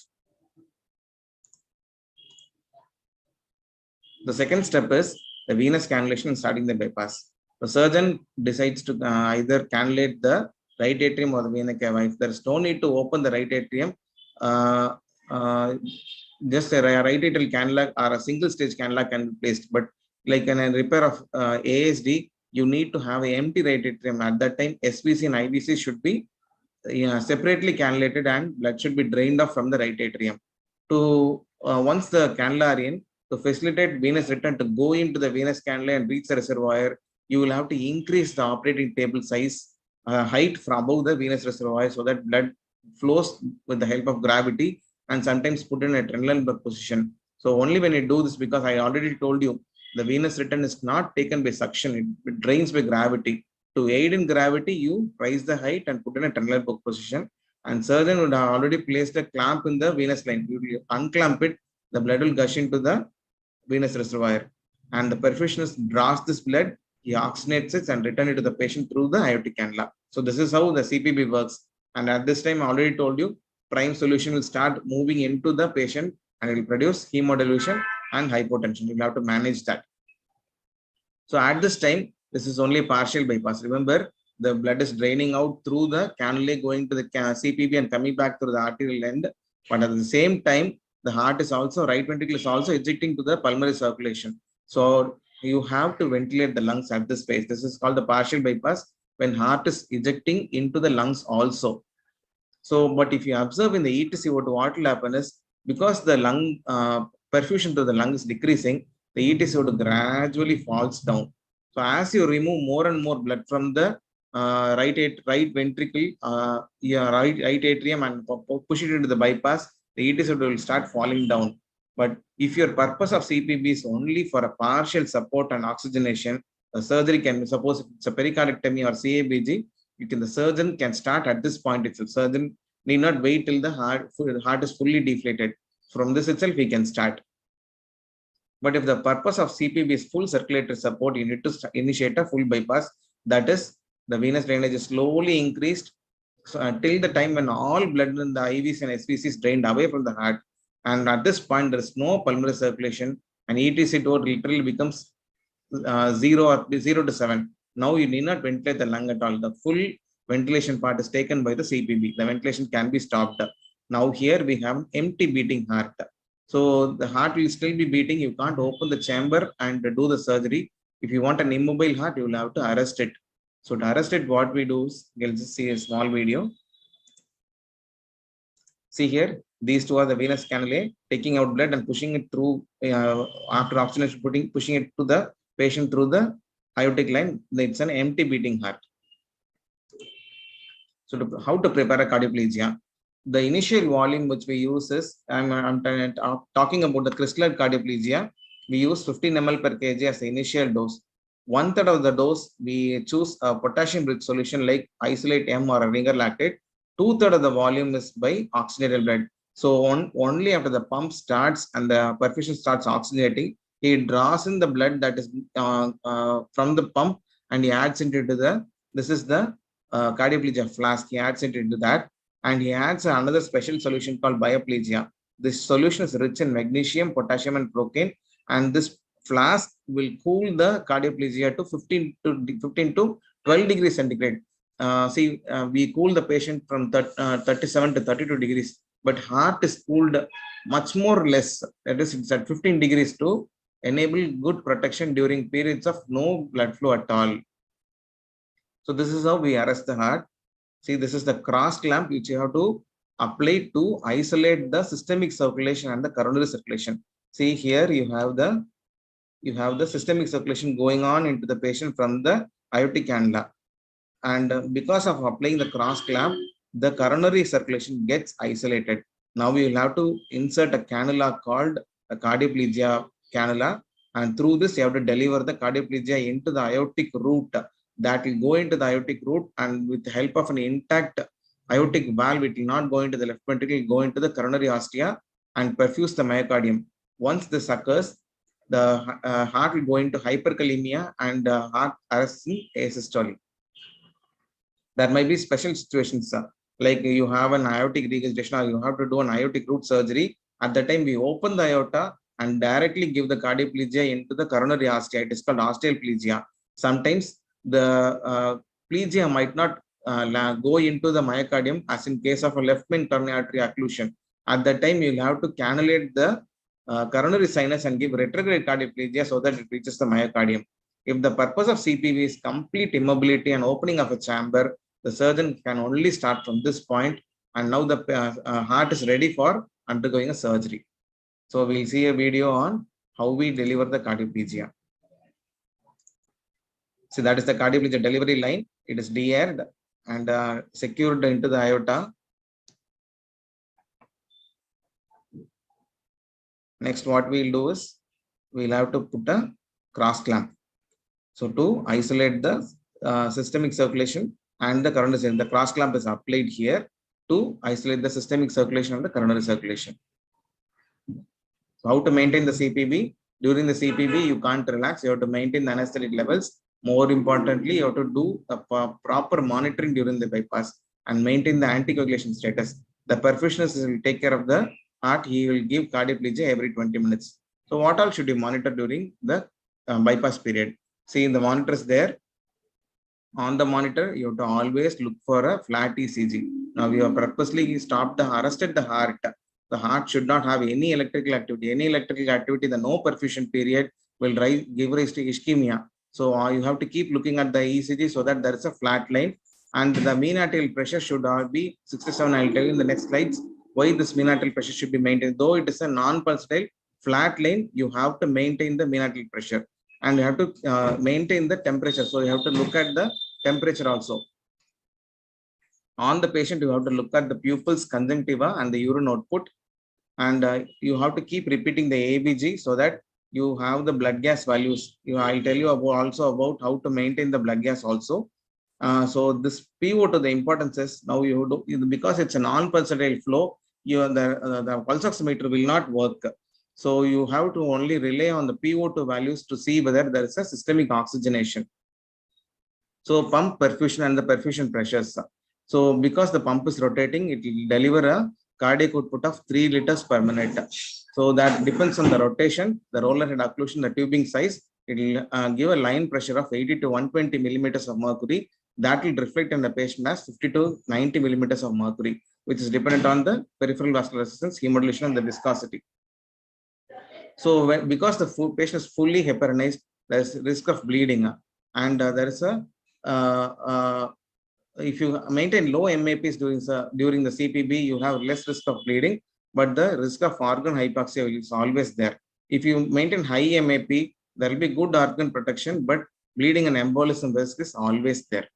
S4: The second step is the venous cannulation and starting the bypass. The surgeon decides to either cannulate the right atrium or the vena cava. If there is no need to open the right atrium, just a right atrial cannula or a single stage cannula can be placed. But like in a repair of ASD, you need to have an empty right atrium. At that time, SVC and IVC should be separately cannulated, and blood should be drained off from the right atrium. To once the cannula are in, to facilitate venous return to go into the venous cannula and reach the reservoir, you will have to increase the operating table size height from above the venous reservoir, so that blood flows with the help of gravity, and sometimes put in a Trendelenburg position. So only when you do this, because I already told you, the venous return is not taken by suction, it drains by gravity. To aid in gravity, you raise the height and put in a Trendelenburg position, and surgeon would have already placed a clamp in the venous line. You will unclamp it, the blood will gush into the venous reservoir, and the perfusionist draws this blood, he oxygenates it and return it to the patient through the aortic cannula. So this is how the CPB works. And at this time, I already told you, prime solution will start moving into the patient and it will produce hemodilution and hypotension. You will have to manage that. So at this time, this is only a partial bypass. Remember, the blood is draining out through the cannula, going to the CPB and coming back through the arterial end. But at the same time, the heart is also, right ventricle is also ejecting to the pulmonary circulation. So you have to ventilate the lungs at this phase. This is called the partial bypass, when heart is ejecting into the lungs also. So, but if you observe in the ETCO2, what will happen is, because the lung perfusion to the lung is decreasing, the ETCO2 gradually falls down. So as you remove more and more blood from the right ventricle, right atrium, and push it into the bypass, the ETCO2 will start falling down. But if your purpose of CPB is only for a partial support and oxygenation, the surgery can be, suppose if it's a pericardectomy or CABG, the surgeon can start at this point itself. Surgeon need not wait till the heart is fully deflated. From this itself, he can start. But if the purpose of CPB is full circulatory support, you need to initiate a full bypass. That is, the venous drainage is slowly increased, so until the time when all blood in the IVs and SVC is drained away from the heart. And at this point, there is no pulmonary circulation, and ETCO2 literally becomes 0 to 7. Now you need not ventilate the lung at all. The full ventilation part is taken by the CPB. The ventilation can be stopped. Now here we have empty beating heart. So the heart will still be beating. You can't open the chamber and do the surgery. If you want an immobile heart, you will have to arrest it. So to arrest it, what we do is, we'll just see a small video. See here, these two are the venous cannulae, taking out blood and pushing it through, after oxygenation, pushing it to the patient through the aortic line. It's an empty beating heart. So how to prepare a cardioplegia? The initial volume which we use is, I'm talking about the crystalline cardioplegia. We use 15 ml per kg as the initial dose. 1/3 of the dose, we choose a potassium-rich solution like isolate M or a ringer lactate. 2/3 of the volume is by oxygenated blood. So only after the pump starts and the perfusion starts oxygenating, he draws in the blood that is from the pump, and he adds it into the, this is the cardioplegia flask. He adds it into that, and he adds another special solution called bioplegia. This solution is rich in magnesium, potassium, and procaine, and this flask will cool the cardioplegia to 15 to 12 degrees centigrade. We cool the patient from 37 to 32 degrees, but heart is cooled much more less. That is, it's at 15 degrees to enable good protection during periods of no blood flow at all. So this is how we arrest the heart. See, this is the cross clamp which you have to apply to isolate the systemic circulation and the coronary circulation. See here, you have the systemic circulation going on into the patient from the aortic cannula. And because of applying the cross clamp, the coronary circulation gets isolated. Now we will have to insert a cannula called a cardioplegia cannula, and through this you have to deliver the cardioplegia into the aortic root. That will go into the aortic root, and with the help of an intact aortic valve, it will not go into the left ventricle, it will go into the coronary ostia and perfuse the myocardium. Once this occurs, the heart will go into hyperkalemia and heart arrests in asystole. There might be special situations, like you have an aortic regurgitation or you have to do an aortic root surgery. At the time, we open the aorta and directly give the cardioplegia into the coronary ostia. It is called ostial plegia. Sometimes the plegia might not go into the myocardium, as in case of a left main coronary artery occlusion. At that time, you will have to cannulate the coronary sinus and give retrograde cardioplegia so that it reaches the myocardium. If the purpose of CPV is complete immobility and opening of a chamber, the surgeon can only start from this point, and now the heart is ready for undergoing a surgery. So we'll see a video on how we deliver the cardioplegia. So that is the cardioplegia delivery line. It is de-aired and secured into the aorta. Next, what we'll do is we'll have to put a cross clamp. So to isolate the systemic circulation and the coronary circulation, the cross clamp is applied here to isolate the systemic circulation and the coronary circulation. So how to maintain the CPB? During the CPB, you can't relax. You have to maintain the anesthetic levels. More importantly, you have to do a proper monitoring during the bypass and maintain the anticoagulation status. The perfusionist will take care of the heart. He will give cardioplegia every 20 minutes. So what all should you monitor during the bypass period? See, in the monitor is there. On the monitor, you have to always look for a flat ECG. Now, we have purposely arrested the heart. The heart should not have any electrical activity. Any electrical activity, the no perfusion period will give rise to ischemia. So you have to keep looking at the ECG so that there is a flat line. And the mean arterial pressure should be 67. I'll tell you in the next slides why this mean arterial pressure should be maintained. Though it is a non-pulsatile flat line, you have to maintain the mean arterial pressure. And you have to maintain the temperature. So you have to look at the temperature also. On the patient, you have to look at the pupils, conjunctiva, and the urine output. And you have to keep repeating the ABG so that you have the blood gas values. I'll tell you also about how to maintain the blood gas also. So this PO2, the importance is now because it's a non-pulsatile flow, the pulse oximeter will not work. So you have to only rely on the PO2 values to see whether there is a systemic oxygenation. So pump perfusion and the perfusion pressures. So because the pump is rotating, it will deliver a cardiac output of 3 liters per minute. So that depends on the rotation, the roller head occlusion, the tubing size. It will give a line pressure of 80 to 120 millimeters of mercury. That will reflect in the patient as 50 to 90 millimeters of mercury, which is dependent on the peripheral vascular resistance, hemodulation, and the viscosity. So because the patient is fully heparinized, there is risk of bleeding, and there is if you maintain low MAPs during the CPB, you have less risk of bleeding, but the risk of organ hypoxia is always there. If you maintain high MAP, there will be good organ protection, but bleeding and embolism risk is always there.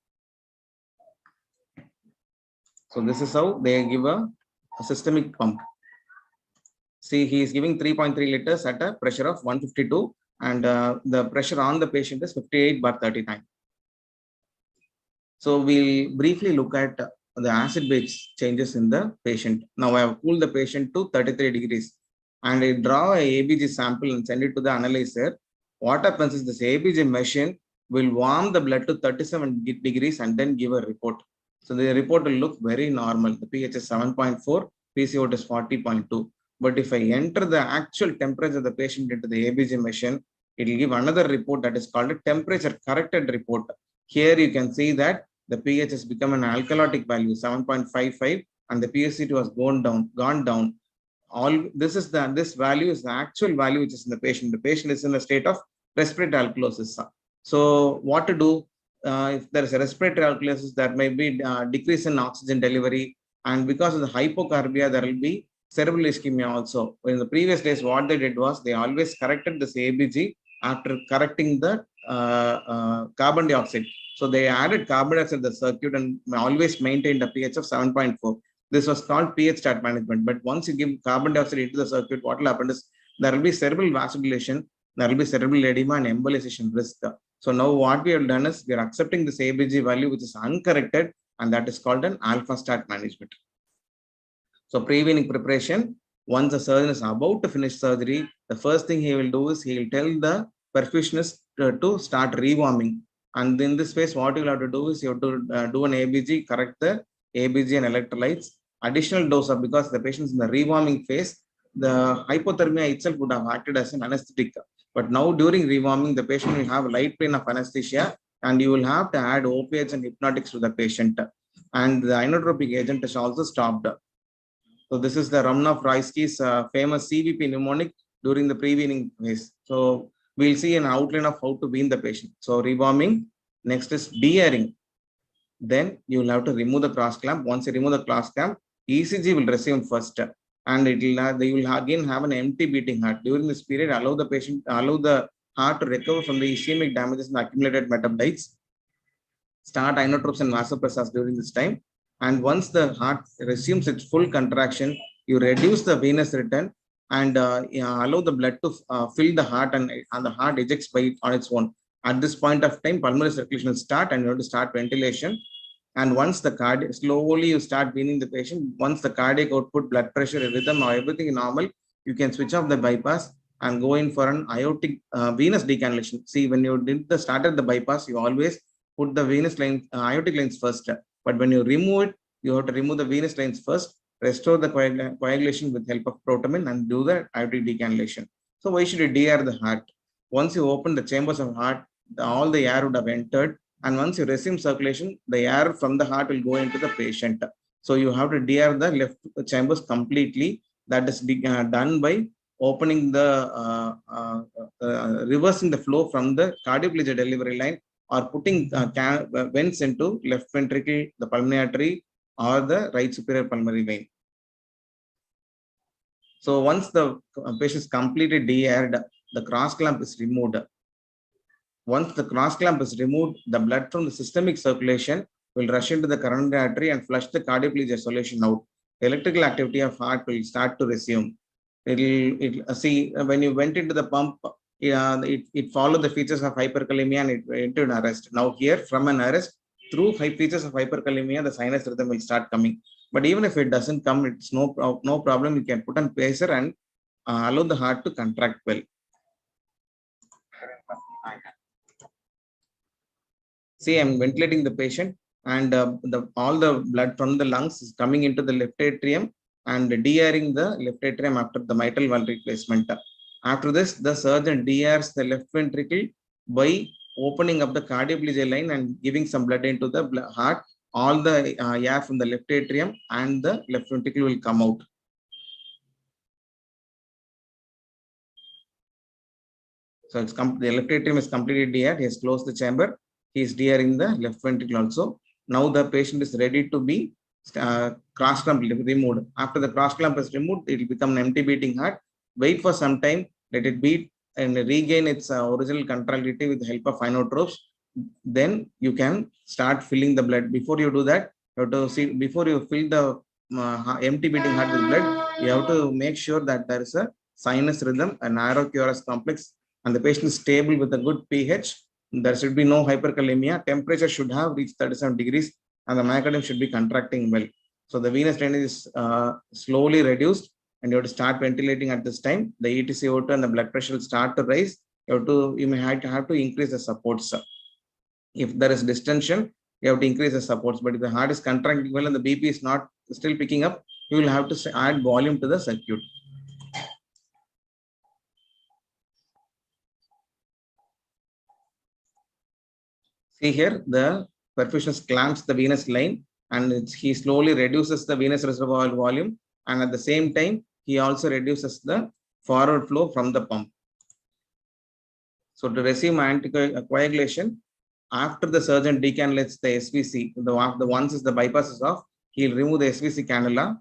S4: So this is how they give a systemic pump. See, he is giving 3.3 liters at a pressure of 152, and the pressure on the patient is 58/39. So we'll briefly look at the acid base changes in the patient. Now I have cooled the patient to 33 degrees and I draw a ABG sample and send it to the analyzer. What happens is this ABG machine will warm the blood to 37 degrees and then give a report. So the report will look very normal. The pH is 7.4, PCO is 40.2. But if I enter the actual temperature of the patient into the ABG machine, it will give another report that is called a temperature corrected report. Here you can see that the pH has become an alkalotic value, 7.55, and the PSC2 has gone down. This value is the actual value which is in the patient. The patient is in a state of respiratory alkalosis. So what to do? If there is a respiratory alkalosis, there may be decrease in oxygen delivery, and because of the hypocarbia, there will be cerebral ischemia also. In the previous days, what they did was they always corrected this ABG after correcting the carbon dioxide. So they added carbon dioxide to the circuit and always maintained a pH of 7.4. This was called pH stat management. But once you give carbon dioxide into the circuit, what will happen is there will be cerebral vasodilation, there will be cerebral edema and embolization risk. So now what we have done is we are accepting this ABG value which is uncorrected, and that is called an alpha stat management. So pre-weaning preparation, once the surgeon is about to finish surgery, the first thing he will do is he will tell the perfusionist to start rewarming. And in this phase, what you will have to do is you have to do an ABG, correct the ABG and electrolytes. Additional dose of, because the patient is in the rewarming phase, the hypothermia itself would have acted as an anesthetic. But now during rewarming, the patient will have a light plane of anesthesia, and you will have to add opiates and hypnotics to the patient. And the inotropic agent is also stopped. So this is the Ramnaugh-Roisky's famous CVP mnemonic during the pre-weaning phase. So we'll see an outline of how to wean the patient. So rewarming, next is de-airing. Then you will have to remove the cross clamp. Once you remove the cross clamp, ECG will resume first, and they will again have an empty beating heart. During this period, allow the heart to recover from the ischemic damages and accumulated metabolites. Start inotropes and vasopressors during this time. And once the heart resumes its full contraction, you reduce the venous return and allow the blood to fill the heart, and the heart ejects by on its own. At this point of time, pulmonary circulation will start, and you have to start ventilation. And once the cardiac, slowly you start weaning the patient. Once the cardiac output, blood pressure, rhythm, or everything is normal, you can switch off the bypass and go in for an aortic venous decannulation. See, when you started the bypass, you always put the venous lines, aortic lines first. But when you remove it, you have to remove the venous lines first, restore the coagulation with help of protamine, and do the aortic decannulation. So why should you de-air the heart? Once you open the chambers of heart, all the air would have entered. And once you resume circulation, the air from the heart will go into the patient. So you have to de-air the left chambers completely. That is done by opening the, reversing the flow from the cardioplegia delivery line, or putting vents into left ventricle, the pulmonary artery, or the right superior pulmonary vein. So once the patient is completely de-aired, the cross clamp is removed. Once the cross clamp is removed, the blood from the systemic circulation will rush into the coronary artery and flush the cardioplegia solution out. The electrical activity of heart will start to resume. See, when you went into the pump, it followed the features of hyperkalemia and it entered an arrest. Now here, from an arrest, through features of hyperkalemia, the sinus rhythm will start coming. But even if it doesn't come, it's no problem. You can put on pacer and allow the heart to contract well. See, I'm ventilating the patient, and all the blood from the lungs is coming into the left atrium and de-airing the left atrium after the mitral valve replacement. After this, the surgeon de-aires the left ventricle by opening up the cardioplegia line and giving some blood into the heart. All the air from the left atrium and the left ventricle will come out. So it's the left atrium is completely de-aired. He has closed the chamber. He is de-airing the left ventricle also. Now the patient is ready to be cross clamp removed. After the cross clamp is removed, it will become an empty beating heart. Wait for some time, let it beat and regain its original contractility with the help of inotropes. Then you can start filling the blood. Before you do that, you have to see, before you fill the empty beating heart with blood, you have to make sure that there is a sinus rhythm, a narrow QRS complex, and the patient is stable with a good pH. There should be no hyperkalemia. Temperature should have reached 37 degrees, and the myocardium should be contracting well. So the venous drainage is slowly reduced, and you have to start ventilating at this time. The ETCO2 and the blood pressure will start to rise. You may have to increase the supports. If there is distension, you have to increase the supports. But if the heart is contracting well and the BP is not still picking up, you will have to add volume to the circuit. See here, the perfusionist clamps the venous line, and he slowly reduces the venous reservoir volume, and at the same time, he also reduces the forward flow from the pump. So to resume anticoagulation, after the surgeon decannulates the SVC, once the bypass is off, he'll remove the SVC cannula.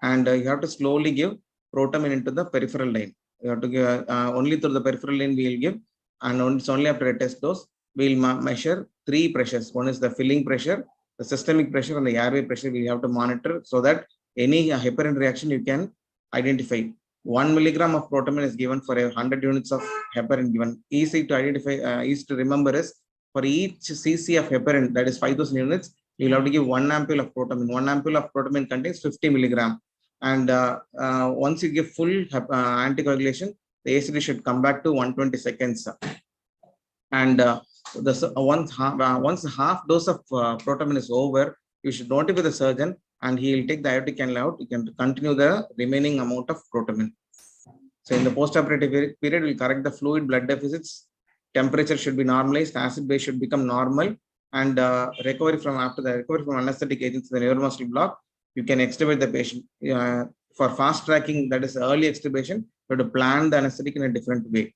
S4: and you have to slowly give protamine into the peripheral line. You have to give only through the peripheral line we will give, and it's only after a test dose we will measure 3 pressures. One is the filling pressure, the systemic pressure, and the airway pressure we have to monitor, so that any heparin reaction you can identify. 1 milligram of protamine is given for 100 units of heparin given. Easy to identify, easy to remember is for each cc of heparin, that is 5,000 units, you will have to give 1 ampule of protamine. 1 ampule of protamine contains 50 milligram. And once you give full anticoagulation, the ACD should come back to 120 seconds. And once half dose of protamine is over, you should notify the surgeon, and he will take the aortic cannula out. You can continue the remaining amount of protamine. So in the postoperative period, we'll correct the fluid blood deficits. Temperature should be normalized. Acid base should become normal. And recovery from anesthetic agents in the neuromuscular block, you can extubate the patient. For fast tracking, that is early extubation, you have to plan the anesthetic in a different way.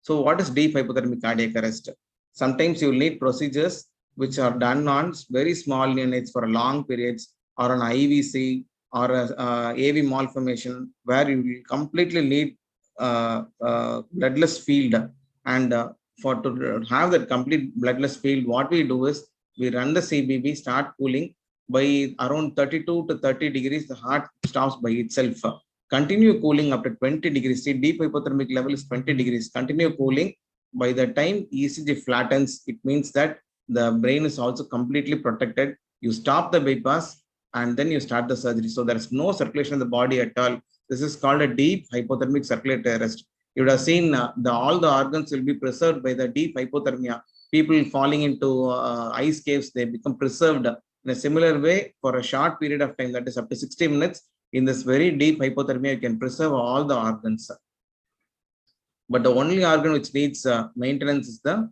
S4: So what is deep hypothermic cardiac arrest? Sometimes you will need procedures which are done on very small neonates for long periods, or an IVC or AV malformation, where you will completely need bloodless field. And to have that complete bloodless field, what we do is we run the CBB, start cooling. By around 32 to 30 degrees, the heart stops by itself. Continue cooling up to 20 degrees. See, deep hypothermic level is 20 degrees. Continue cooling. By the time ECG flattens, it means that the brain is also completely protected. You stop the bypass and then you start the surgery. So there is no circulation in the body at all. This is called a deep hypothermic circulatory arrest. You would have seen all the organs will be preserved by the deep hypothermia. People falling into ice caves, they become preserved in a similar way for a short period of time, that is up to 60 minutes. In this very deep hypothermia, you can preserve all the organs. But the only organ which needs maintenance is the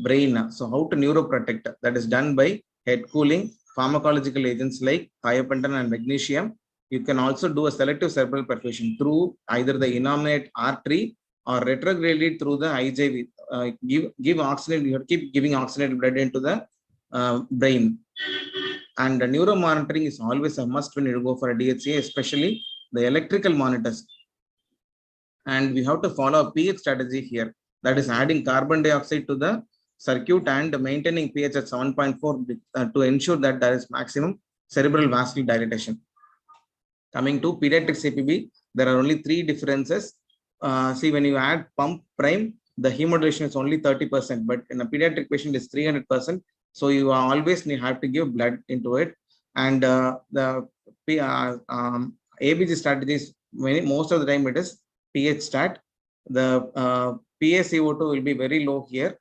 S4: brain. So how to neuroprotect? That is done by head cooling, pharmacological agents like thiopental and magnesium. You can also do a selective cerebral perfusion through either the innominate artery or retrogradely through the IJV. Give oxygenated, you keep giving oxygenated blood into the brain. And the neuro monitoring is always a must when you go for a DHCA, especially the electrical monitors. And we have to follow a pH strategy here. That is adding carbon dioxide to the circuit and maintaining pH at 7.4 to ensure that there is maximum cerebral vascular dilatation. Coming to pediatric CPB, there are only 3 differences. See, when you add pump prime, the hemodilation is only 30%, but in a pediatric patient is 300%. So you always have to give blood into it. And the ABG strategies, most of the time it is pH stat. The PaCO2 will be very low here.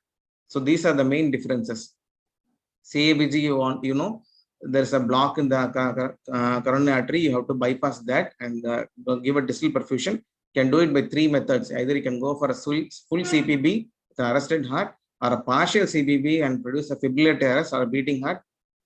S4: So these are the main differences. CABG, there's a block in the coronary artery. You have to bypass that and give a distal perfusion. You can do it by 3 methods. Either you can go for a full CPB with an arrested heart, or a partial CBB and produce a fibrillatory arrest or a beating heart.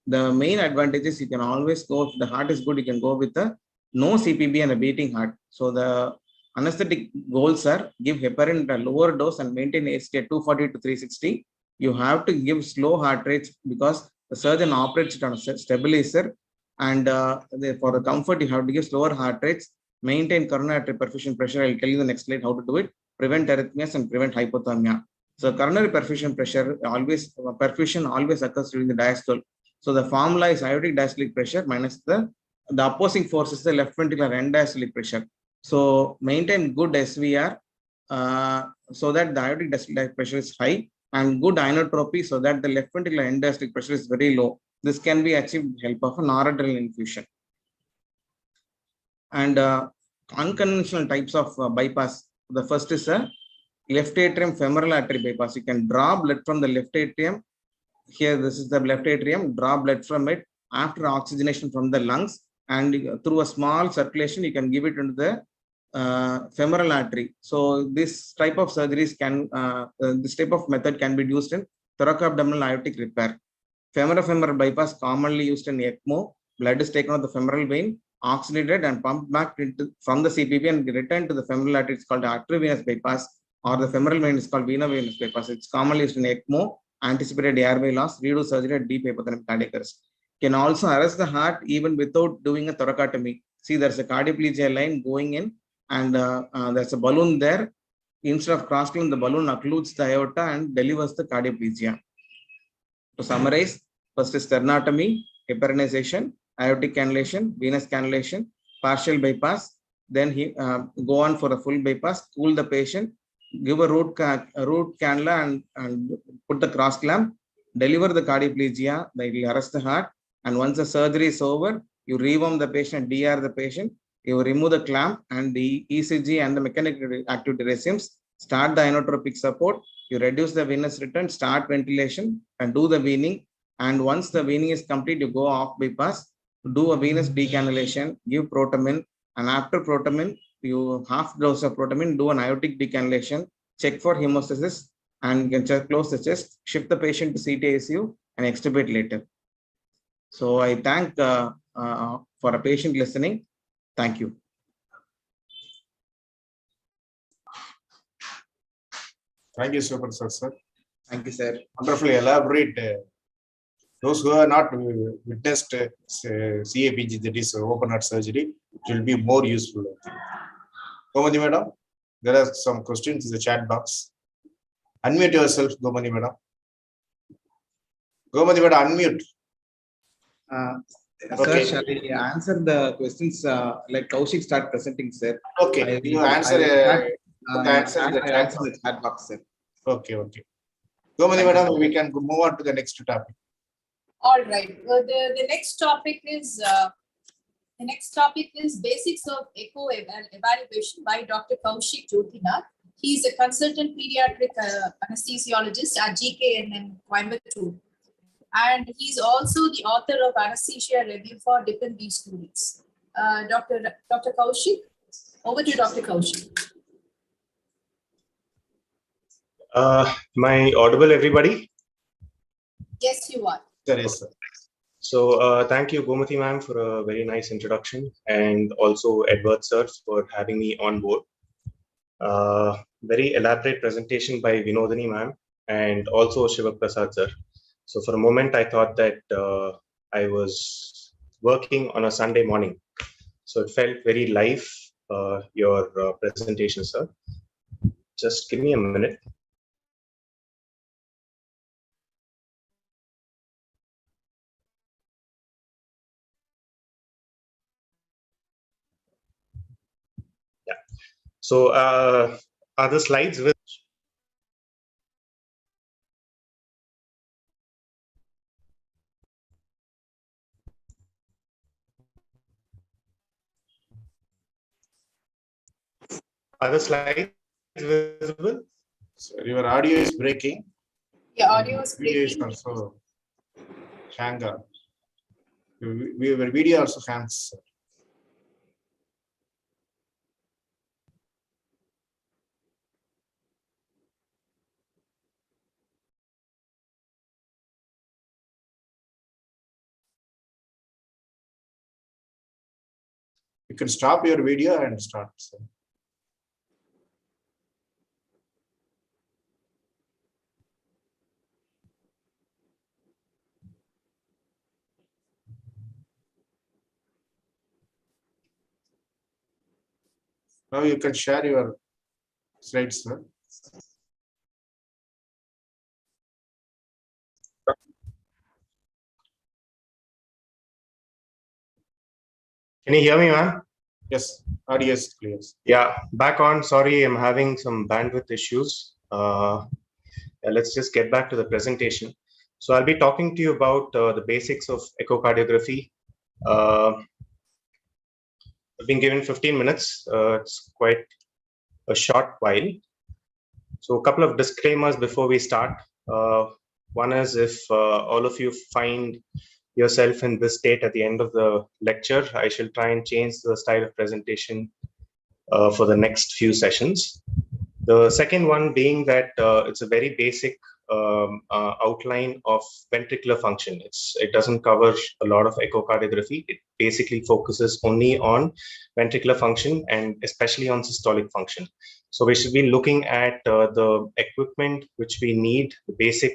S4: The main advantage is you can always go, if the heart is good, you can go with a no CPB and a beating heart. So the anesthetic goals are give heparin at a lower dose and maintain ACT at 240 to 360. You have to give slow heart rates because the surgeon operates it on a stabilizer, and for the comfort, you have to give slower heart rates, maintain coronary artery perfusion pressure. I'll tell you the next slide how to do it, prevent arrhythmias and prevent hypothermia. So coronary perfusion pressure perfusion always occurs during the diastole. So the formula is aortic diastolic pressure minus the opposing force is the left ventricular end diastolic pressure. So maintain good SVR so that the aortic diastolic pressure is high, and good inotropy so that the left ventricular end diastolic pressure is very low. This can be achieved with the help of a noradrenaline infusion. And unconventional types of bypass. The first is a left atrium femoral artery bypass. You can draw blood from the left atrium. Here, this is the left atrium. Draw blood from it after oxygenation from the lungs, and through a small circulation, you can give it into the femoral artery. So this type of surgeries this type of method can be used in thoracoabdominal aortic repair. Femoral bypass commonly used in ECMO. Blood is taken out of the femoral vein, oxygenated and pumped back from the CPB and returned to the femoral artery. It's called arteriovenous bypass, or the femoral vein is called venovenous bypass. It's commonly used in ECMO, anticipated airway loss, redo surgery at deep hypothermic cardiac arrest. can also arrest the heart even without doing a thoracotomy. See, there's a cardioplegia line going in, and there's a balloon there. Instead of crossing, the balloon occludes the aorta and delivers the cardioplegia. To summarize, first is sternotomy, heparinization, aortic cannulation, venous cannulation, partial bypass. Then he go on for a full bypass, cool the patient, give a root cannula and put the cross clamp, deliver the cardioplegia, they will arrest the heart. And once the surgery is over, you rewarm the patient, DR the patient, you remove the clamp, and the ECG and the mechanical activity resumes. Start the inotropic support, you reduce the venous return, start ventilation, and do the weaning. And once the weaning is complete, you go off bypass, do a venous decannulation, give protamine, and after protamine, you half dose of protamine, do an aortic decannulation, check for hemostasis, and you can just close the chest, shift the patient to CT-ICU, and extubate later. So I thank for a patient listening. Thank you.
S1: Thank you, Super sir.
S4: Thank you, sir.
S1: Wonderfully elaborate. Those who are not witnessed CAPG, that is open heart surgery, it will be more useful. Gomati madam, there are some questions in the chat box. Unmute yourself, Gomati madam. Gomati madam, unmute.
S4: Okay. Sir, shall I answer the questions like Kaushik start presenting, sir?
S1: Okay, you answer the chat box, sir. Okay. Gomati madam, we can move on to the next topic.
S2: All right. The next topic is basics of echo evaluation by Dr. Kaushik Jyothinath. He is a consultant pediatric anesthesiologist at GKNM Coimbatore, and he's also the author of Anaesthesia Review for Different B students. Dr. Kaushik, over to Dr. Kaushik.
S5: Am I audible, everybody?
S2: Yes, you are.
S1: Yes, sir.
S5: So thank you, Gomati ma'am, for a very nice introduction, and also Edward sir for having me on board. Very elaborate presentation by Vinodini ma'am and also Shiva Prasad sir. So for a moment, I thought that I was working on a Sunday morning. So it felt very live, your presentation, sir. Just give me a minute. Yeah. So are the slides with? Are the slides visible?
S1: So your audio is breaking.
S2: Your audio is breaking.
S1: Video is also hang up. Your video also hangs. You can stop your video and start. Now you can share your slides, sir.
S5: Can you hear me, ma'am?
S1: Yes, audio is clear.
S5: Yeah, back on. Sorry, I'm having some bandwidth issues. Let's just get back to the presentation. So I'll be talking to you about the basics of echocardiography. I've been given 15 minutes. It's quite a short while. So a couple of disclaimers before we start. One is, if all of you find yourself in this state at the end of the lecture, I shall try and change the style of presentation for the next few sessions. The second one being that it's a very basic outline of ventricular function. It doesn't cover a lot of echocardiography. It basically focuses only on ventricular function and especially on systolic function. So we should be looking at the equipment which we need,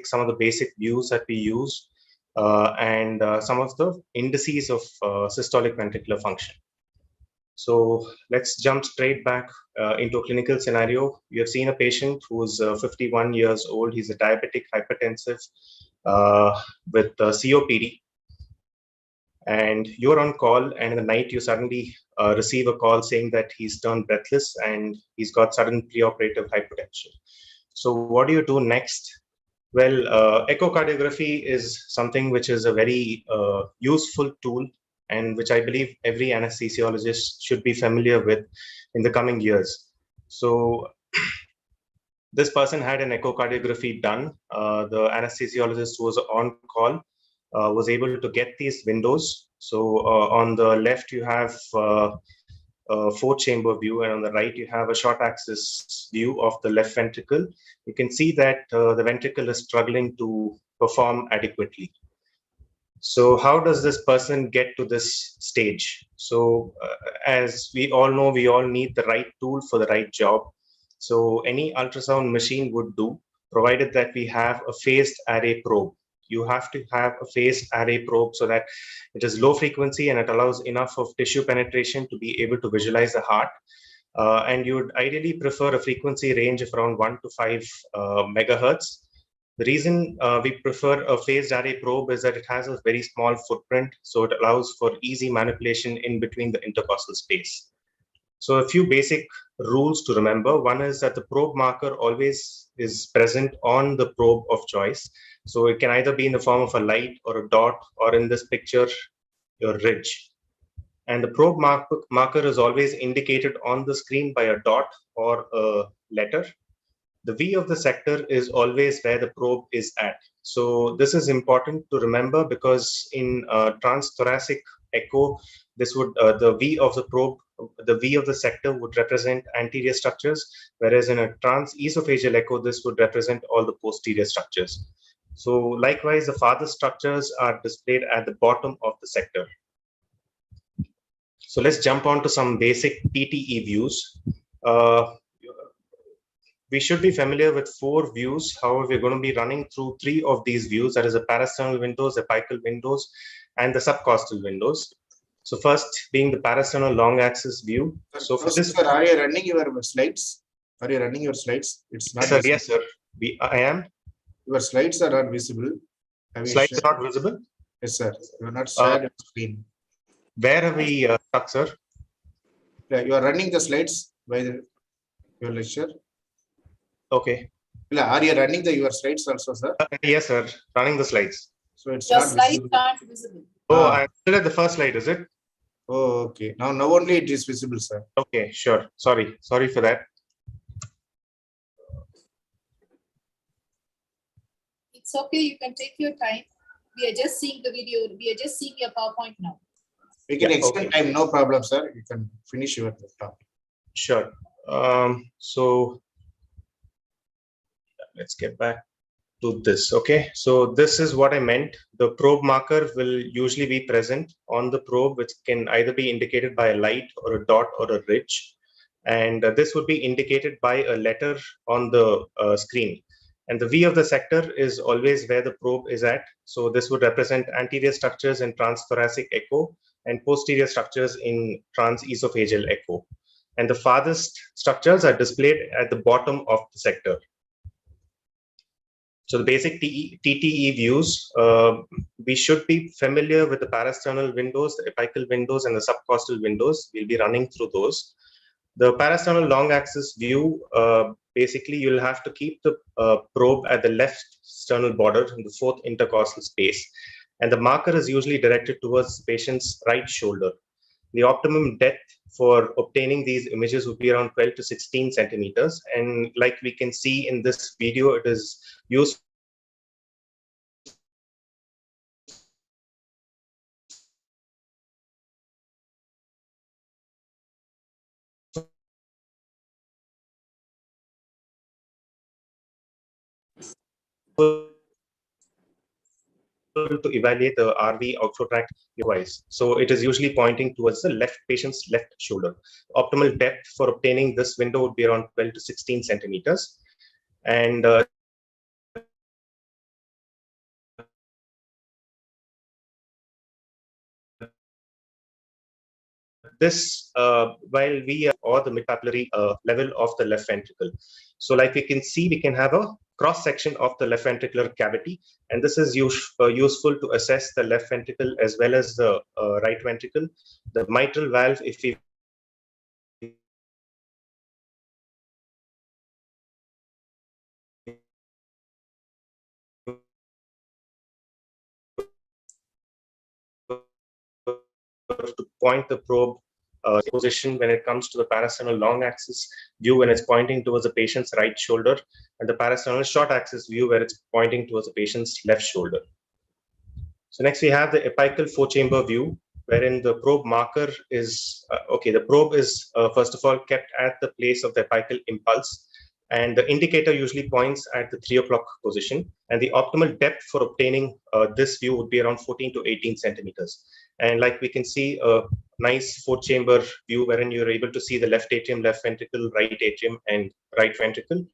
S5: some of the basic views that we use and some of the indices of systolic ventricular function. So let's jump straight back into a clinical scenario. You have seen a patient who's 51 years old. He's a diabetic hypertensive with COPD. And you're on call, and in the night you suddenly receive a call saying that he's turned breathless and he's got sudden preoperative hypotension. So what do you do next? Well, echocardiography is something which is a very useful tool, and which I believe every anesthesiologist should be familiar with in the coming years. So this person had an echocardiography done. The anesthesiologist who was on call was able to get these windows. So on the left, you have a four-chamber view, and on the right, you have a short axis view of the left ventricle. You can see that the ventricle is struggling to perform adequately. So how does this person get to this stage? So as we all know, we all need the right tool for the right job. So any ultrasound machine would do, provided that we have a phased array probe. You have to have a phased array probe so that it is low frequency and it allows enough of tissue penetration to be able to visualize the heart. And you would ideally prefer a frequency range of around 1 to 5 megahertz. The reason we prefer a phased array probe is that it has a very small footprint, so it allows for easy manipulation in between the intercostal space. So a few basic rules to remember. One is that the probe marker always is present on the probe of choice. So it can either be in the form of a light or a dot, or in this picture, your ridge. And the probe marker is always indicated on the screen by a dot or a letter. The V of the sector is always where the probe is at. So this is important to remember, because in transthoracic echo, this would the V of the probe, the V of the sector would represent anterior structures, whereas in a transesophageal echo, this would represent all the posterior structures. So likewise, the farthest structures are displayed at the bottom of the sector. So let's jump on to some basic TTE views. We should be familiar with 4 views. However, we're going to be running through 3 of these views, that is the parasternal windows, the apical windows, and the subcostal windows. So first being the parasternal long axis view. So for this,
S1: sir, are you running your slides? Are you running your slides? It's not.
S5: Sir, yes, sir. I am.
S1: Your slides are not visible.
S5: Slides are not visible?
S1: Yes, sir. You are not shared your screen.
S5: Where are we stuck, sir?
S1: You are running the slides by your lecture.
S5: Okay.
S1: Are you running your slides also, sir?
S5: Yes, sir. Running the slides.
S1: So it's
S2: Your
S1: not
S2: slides
S1: visible.
S2: aren't visible.
S5: Oh, I'm still at the first slide, is it?
S1: Oh, okay. Now only it is visible, sir.
S5: Okay, sure. Sorry for that.
S2: It's okay. You can take your time. We are just seeing the video. We are just seeing your PowerPoint now.
S1: We can extend
S5: okay.
S1: time, no problem, sir. You can finish your talk.
S5: Sure. So let's get back to this. Okay, so this is what I meant. The probe marker will usually be present on the probe, which can either be indicated by a light or a dot or a ridge. And this would be indicated by a letter on the screen. And the V of the sector is always where the probe is at. So this would represent anterior structures in transthoracic echo and posterior structures in transesophageal echo. And the farthest structures are displayed at the bottom of the sector. So the basic TTE views, we should be familiar with the parasternal windows, the apical windows, and the subcostal windows. We'll be running through those. The parasternal long axis view, basically you'll have to keep the probe at the left sternal border in the 4th intercostal space. And the marker is usually directed towards the patient's right shoulder. The optimum depth for obtaining these images would be around 12 to 16 centimeters. And like we can see in this video, it is used to evaluate the RV outflow tract device. So it is usually pointing towards the left patient's left shoulder. Optimal depth for obtaining this window would be around 12 to 16 centimeters. And this while we or the mid-papillary level of the left ventricle. So like we can see, we can have a cross section of the left ventricular cavity, and this is useful to assess the left ventricle as well as the right ventricle. The mitral valve, if we to point the probe position when it comes to the parasternal long axis view when it's pointing towards the patient's right shoulder, and the parasternal short axis view where it's pointing towards the patient's left shoulder. So next we have the apical four-chamber view, wherein the probe marker is, the probe is first of all kept at the place of the apical impulse, and the indicator usually points at the 3 o'clock position, and the optimal depth for obtaining this view would be around 14 to 18 centimeters. And like we can see a nice four-chamber view wherein you're able to see the left atrium, left ventricle, right atrium, and right ventricle,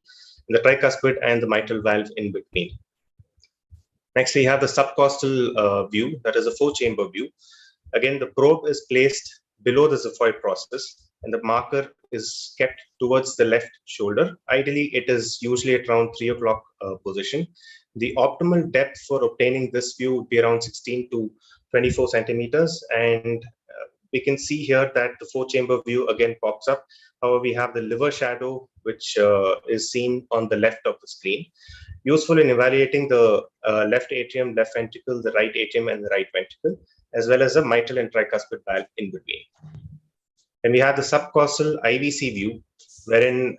S5: the tricuspid and the mitral valve in between. Next, we have the subcostal view, that is a four-chamber view. Again, the probe is placed below the xiphoid process, and the marker is kept towards the left shoulder. Ideally, it is usually at around 3 o'clock position. The optimal depth for obtaining this view would be around 16 to 24 centimeters, and we can see here that the four-chamber view again pops up. However, we have the liver shadow, which is seen on the left of the screen. Useful in evaluating the left atrium, left ventricle, the right atrium, and the right ventricle, as well as the mitral and tricuspid valve in between. And we have the subcostal IVC view, wherein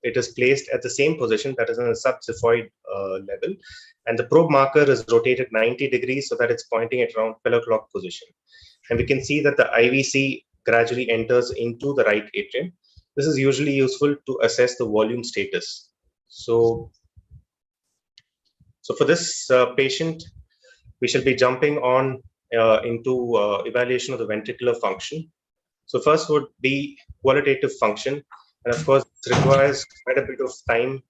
S5: it is placed at the same position, that is in the subxiphoid level, and the probe marker is rotated 90 degrees so that it's pointing at around 12 o'clock position. And we can see that the IVC gradually enters into the right atrium. This is usually useful to assess the volume status. So for this patient, we shall be jumping on into evaluation of the ventricular function. So first would be qualitative function. And of course, it requires quite a bit of time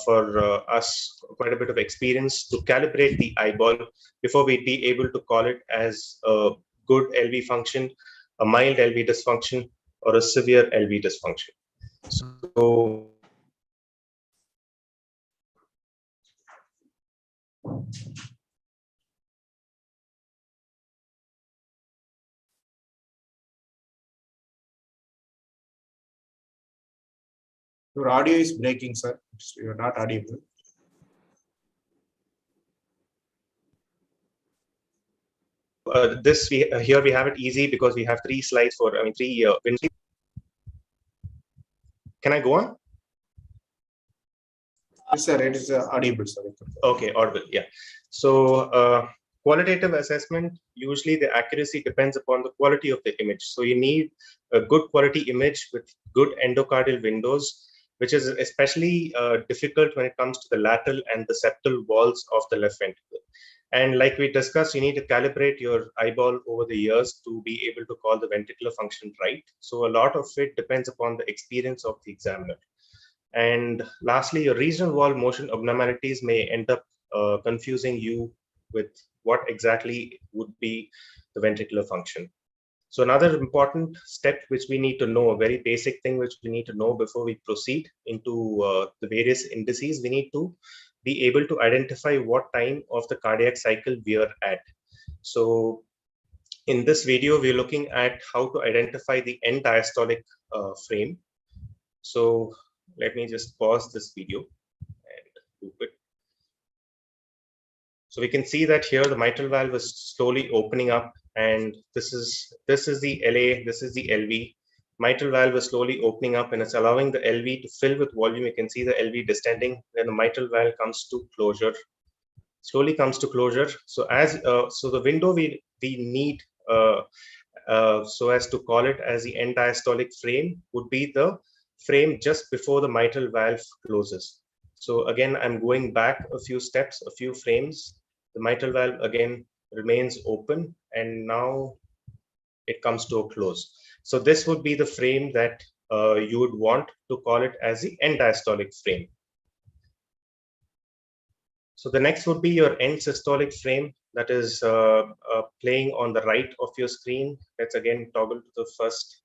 S5: for us, quite a bit of experience to calibrate the eyeball before we'd be able to call it as a good LV function, a mild LV dysfunction, or a severe LV dysfunction. So
S1: Your audio is breaking, sir. You're not audible.
S5: Here we have it easy because we have 3 slides for, three. Can I go on?
S1: Yes, sir. It is audible, sir.
S5: Okay, audible. Yeah. So qualitative assessment, usually the accuracy depends upon the quality of the image. So you need a good quality image with good endocardial windows, which is especially difficult when it comes to the lateral and the septal walls of the left ventricle. And like we discussed, you need to calibrate your eyeball over the years to be able to call the ventricular function right. So a lot of it depends upon the experience of the examiner. And lastly, your regional wall motion abnormalities may end up confusing you with what exactly would be the ventricular function. So another important step which we need to know, a very basic thing which we need to know before we proceed into the various indices, we need to be able to identify what time of the cardiac cycle we are at. So in this video, we're looking at how to identify the end diastolic frame. So let me just pause this video and do it. So we can see that here the mitral valve is slowly opening up, and this is the LA, this is the LV. Mitral valve is slowly opening up and it's allowing the LV to fill with volume. You can see the LV distending, then the mitral valve comes to closure, slowly comes to closure. So so the window we need so as to call it as the end diastolic frame would be the frame just before the mitral valve closes. So again, I'm going back a few steps, a few frames. The mitral valve again remains open, and now it comes to a close. So this would be the frame that you would want to call it as the end diastolic frame. So the next would be your end systolic frame, that is playing on the right of your screen. Let's again toggle to the first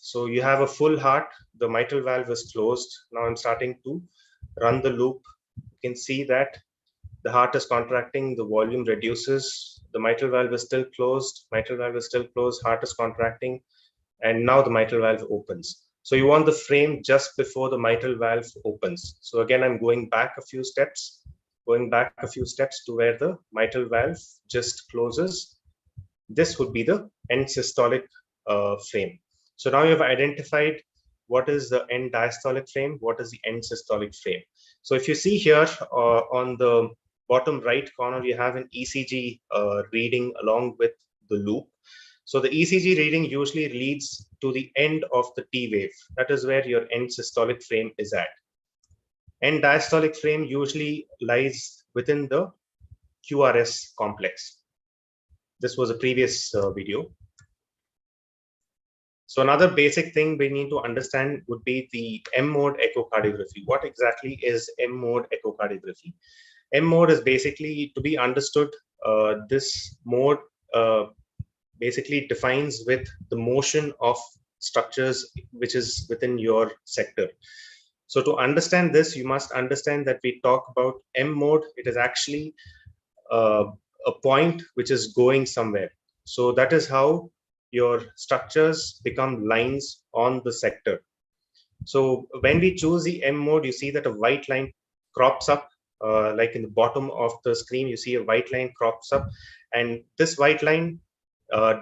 S5: So you have a full heart, the mitral valve is closed. Now I'm starting to run the loop. You can see that the heart is contracting, the volume reduces, the mitral valve is still closed, heart is contracting, and now the mitral valve opens. So you want the frame just before the mitral valve opens. So again, I'm going back a few steps to where the mitral valve just closes. This would be the end systolic frame. So now you have identified what is the end diastolic frame, what is the end systolic frame. So if you see here on the bottom right corner, you have an ECG reading along with the loop. So the ECG reading usually leads to the end of the T wave. That is where your end systolic frame is at. End diastolic frame usually lies within the QRS complex. This was a previous video. So another basic thing we need to understand would be the M mode echocardiography. What exactly is M mode echocardiography? M mode is basically, to be understood, this mode basically defines with the motion of structures which is within your sector. So to understand this, you must understand that we talk about M mode. It is actually a point which is going somewhere. So that is how your structures become lines on the sector. So when we choose the M mode, you see that a white line crops up, like in the bottom of the screen, you see a white line crops up, and this white line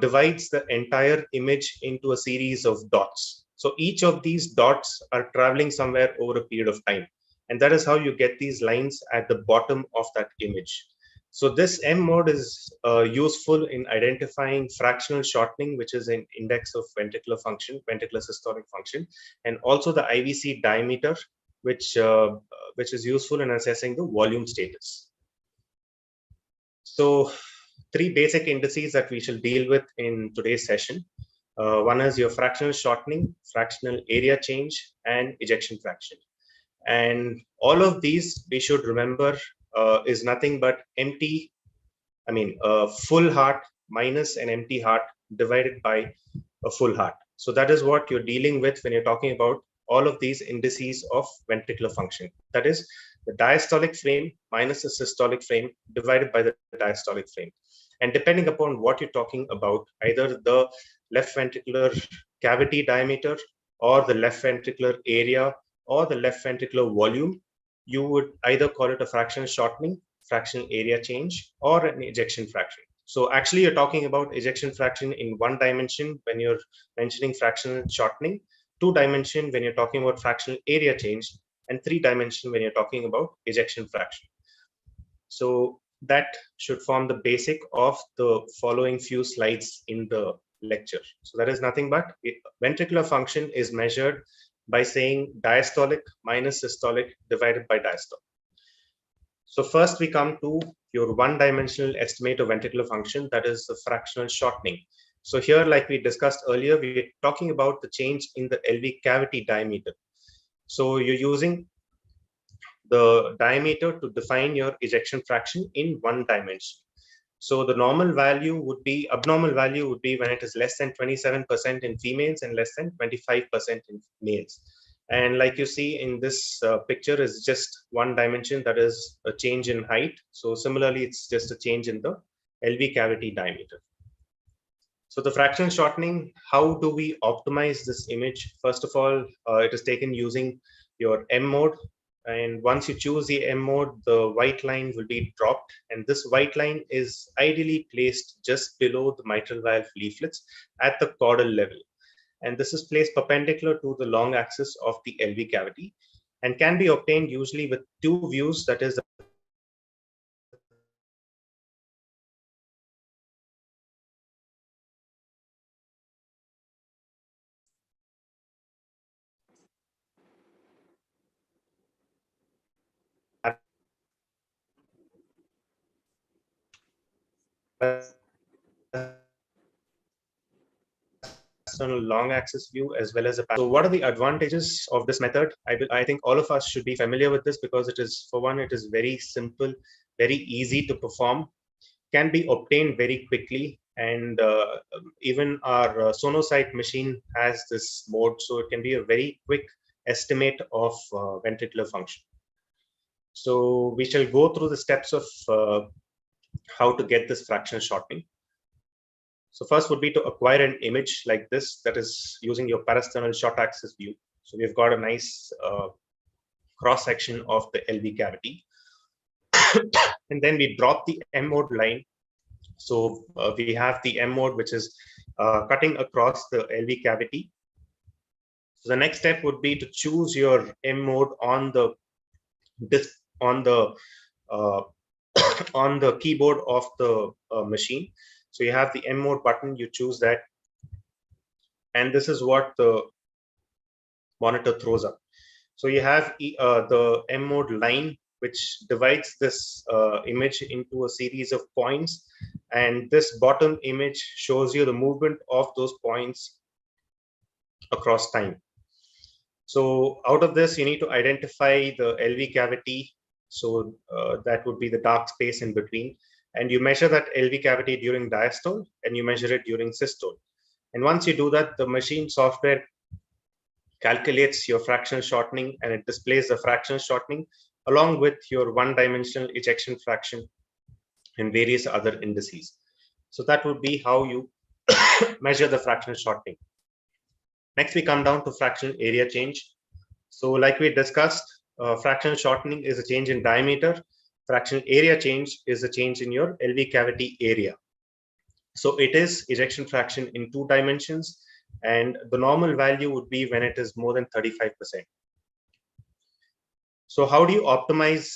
S5: divides the entire image into a series of dots. So each of these dots are traveling somewhere over a period of time. And that is how you get these lines at the bottom of that image. So this M mode is useful in identifying fractional shortening, which is an index of ventricular function, ventricular systolic function, and also the IVC diameter, which is useful in assessing the volume status. So three basic indices that we shall deal with in today's session. One is your fractional shortening, fractional area change, and ejection fraction. And all of these we should remember is nothing but full heart minus an empty heart divided by a full heart. So that is what you're dealing with when you're talking about all of these indices of ventricular function. That is the diastolic frame minus the systolic frame divided by the diastolic frame. And depending upon what you're talking about, either the left ventricular cavity diameter or the left ventricular area or the left ventricular volume, you would either call it a fractional shortening, fractional area change, or an ejection fraction. So actually you're talking about ejection fraction in one dimension when you're mentioning fractional shortening, two dimension when you're talking about fractional area change, and three dimension when you're talking about ejection fraction. So that should form the basic of the following few slides in the lecture. So that is nothing but ventricular function is measured by saying diastolic minus systolic divided by diastolic. So first we come to your one-dimensional estimate of ventricular function, that is the fractional shortening. So here, like we discussed earlier, we're talking about the change in the LV cavity diameter. So you're using the diameter to define your ejection fraction in one dimension. So the normal value would be, abnormal value would be when it is less than 27% in females and less than 25% in males. And like you see in this picture is just one dimension, that is a change in height. So similarly, it's just a change in the LV cavity diameter. So the fractional shortening, how do we optimize this image? First of all, it is taken using your M mode. And once you choose the M mode, the white line will be dropped. And this white line is ideally placed just below the mitral valve leaflets at the caudal level. And this is placed perpendicular to the long axis of the LV cavity and can be obtained usually with two views, that is long axis view as well as a. So what are the advantages of this method? I think all of us should be familiar with this because it is, for one, it is very simple, very easy to perform, can be obtained very quickly, And even our sonocyte machine has this mode, so it can be a very quick estimate of ventricular function. So we shall go through the steps of how to get this fractional shortening. So first would be to acquire an image like this, that is using your parasternal short axis view. So we've got a nice cross section of the LV cavity. And then we drop the M mode line. So we have the M mode, which is cutting across the LV cavity. So the next step would be to choose your M mode on the on the keyboard of the machine. So you have the M mode button, you choose that, and this is what the monitor throws up. So you have the M mode line, which divides this image into a series of points, and this bottom image shows you the movement of those points across time. So out of this, you need to identify the LV cavity. So that would be the dark space in between. And you measure that LV cavity during diastole, and you measure it during systole. And once you do that, the machine software calculates your fractional shortening, and it displays the fractional shortening along with your one-dimensional ejection fraction and various other indices. So that would be how you measure the fractional shortening. Next, we come down to fractional area change. So like we discussed, fractional shortening is a change in diameter. Fractional area change is a change in your LV cavity area. So it is ejection fraction in 2 dimensions, and the normal value would be when it is more than 35%. So how do you optimize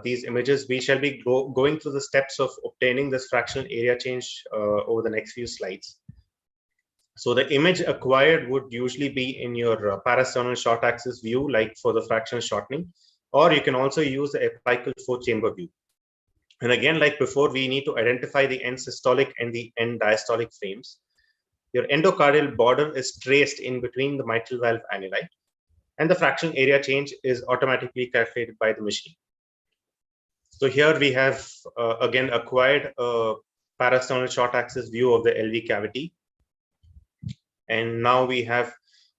S5: these images? We shall be going through the steps of obtaining this fractional area change over the next few slides. So the image acquired would usually be in your parasternal short axis view, like for the fractional shortening, or you can also use the apical 4-chamber view. And again, like before, we need to identify the end systolic and the end diastolic frames. Your endocardial border is traced in between the mitral valve annuli, and the fractional area change is automatically calculated by the machine. So here we have again acquired a parasternal short axis view of the LV cavity. And now we have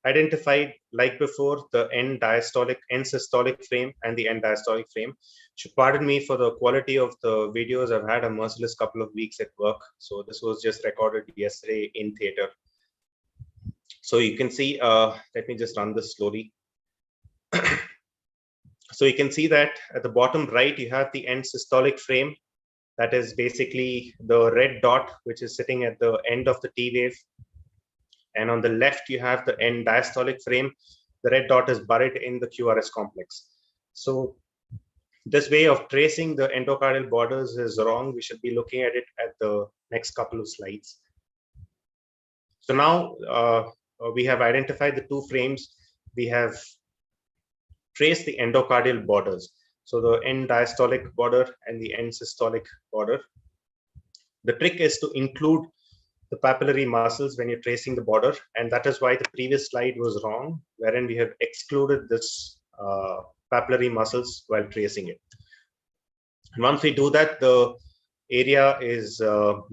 S5: identified, like before, the end systolic frame and the end diastolic frame. Should pardon me for the quality of the videos. I've had a merciless couple of weeks at work. So this was just recorded yesterday in theater. So you can see, let me just run this slowly. So you can see that at the bottom right, you have the end systolic frame. That is basically the red dot, which is sitting at the end of the T wave. And on the left, you have the end diastolic frame. The red dot is buried in the QRS complex. So this way of tracing the endocardial borders is wrong. We should be looking at it at the next couple of slides. So now we have identified the 2 frames. We have traced the endocardial borders. So the end diastolic border and the end systolic border. The trick is to include the papillary muscles when you're tracing the border, and that is why the previous slide was wrong, wherein we have excluded this papillary muscles while tracing it. And once we do that, the area is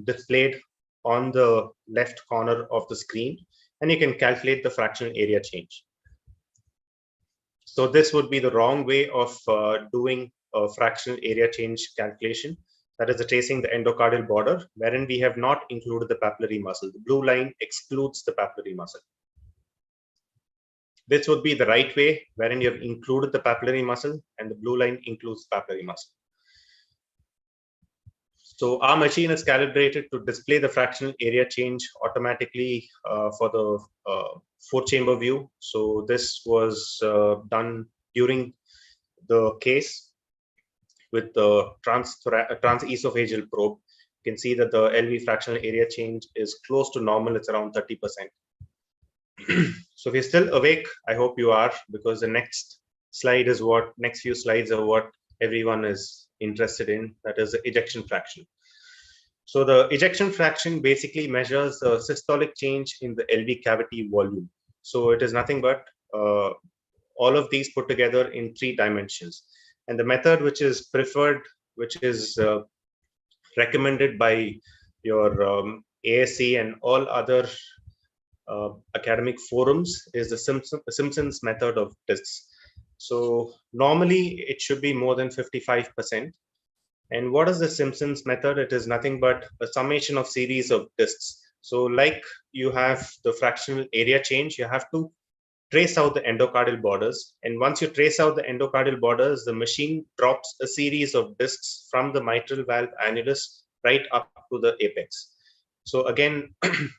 S5: displayed on the left corner of the screen, and you can calculate the fractional area change. So this would be the wrong way of doing a fractional area change calculation. That is the tracing the endocardial border, wherein we have not included the papillary muscle. The blue line excludes the papillary muscle. This would be the right way, wherein you have included the papillary muscle and the blue line includes the papillary muscle. So our machine is calibrated to display the fractional area change automatically for the 4-chamber view. So this was done during the case with the transesophageal probe. You can see that the LV fractional area change is close to normal. It's around 30%. So if you're still awake, I hope you are, because the next few slides are what everyone is interested in. That is the ejection fraction. So the ejection fraction basically measures the systolic change in the LV cavity volume. So it is nothing but all of these put together in 3 dimensions. And the method which is preferred, which is recommended by your ASC and all other academic forums is the Simpson's method of discs. So normally it should be more than 55%. And what is the Simpson's method? It is nothing but a summation of series of discs. So like you have the fractional area change, you have to trace out the endocardial borders. And once you trace out the endocardial borders, the machine drops a series of discs from the mitral valve annulus right up to the apex. So again,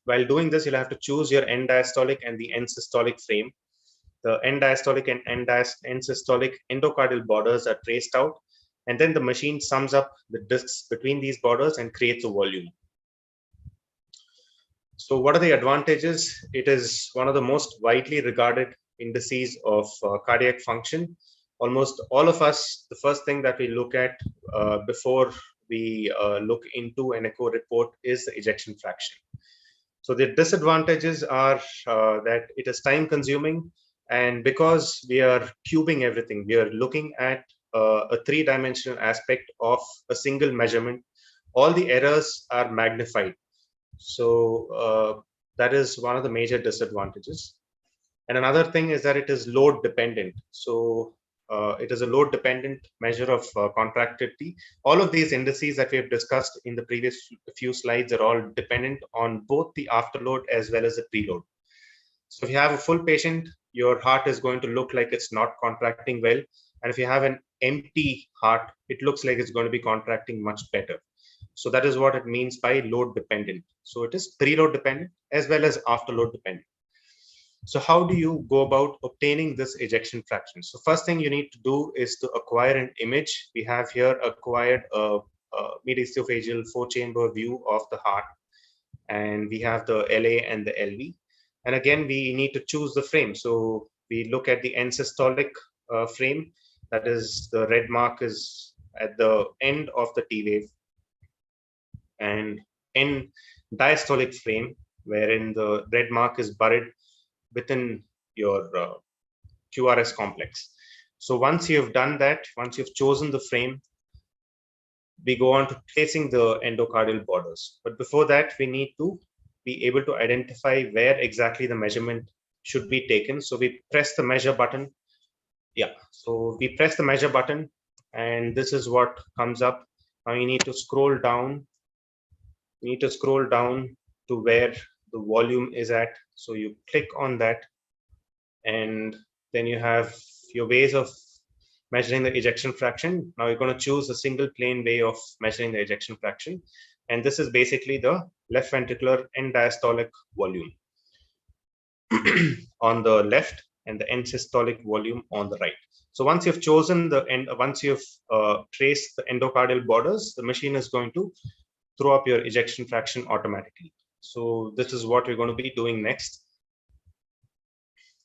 S5: while doing this, you'll have to choose your end diastolic and the end systolic frame. The end diastolic and end systolic endocardial borders are traced out, and then the machine sums up the discs between these borders and creates a volume. So what are the advantages? It is one of the most widely regarded indices of cardiac function. Almost all of us, the first thing that we look at before we look into an echo report is the ejection fraction. So the disadvantages are that it is time consuming, and because we are cubing everything, we are looking at a three-dimensional aspect of a single measurement, all the errors are magnified. So that is one of the major disadvantages. And another thing is that it is load dependent. So it is a load dependent measure of contractility. All of these indices that we have discussed in the previous few slides are all dependent on both the afterload as well as the preload. So if you have a full patient, your heart is going to look like it's not contracting well. And if you have an empty heart, it looks like it's going to be contracting much better. So that is what it means by load dependent. So it is preload dependent as well as afterload dependent. So how do you go about obtaining this ejection fraction? So first thing you need to do is to acquire an image. We have here acquired a mediastinophageal 4-chamber view of the heart, and we have the LA and the LV. And again, we need to choose the frame. So we look at the end systolic frame. That is, the red mark is at the end of the T wave, and end diastolic frame, wherein the red mark is buried within your QRS complex. So once you've done that, once you've chosen the frame, we go on to tracing the endocardial borders. But before that, we need to be able to identify where exactly the measurement should be taken. So we press the measure button. Yeah, so we press the measure button, and this is what comes up. Now you need to scroll down. You need to scroll down to where the volume is at. So you click on that, and then you have your ways of measuring the ejection fraction. Now you're going to choose a single plane way of measuring the ejection fraction. And this is basically the left ventricular end diastolic volume on the left and the end systolic volume on the right. So once you've chosen the end, once you've traced the endocardial borders, the machine is going to throw up your ejection fraction automatically. So this is what we're going to be doing next.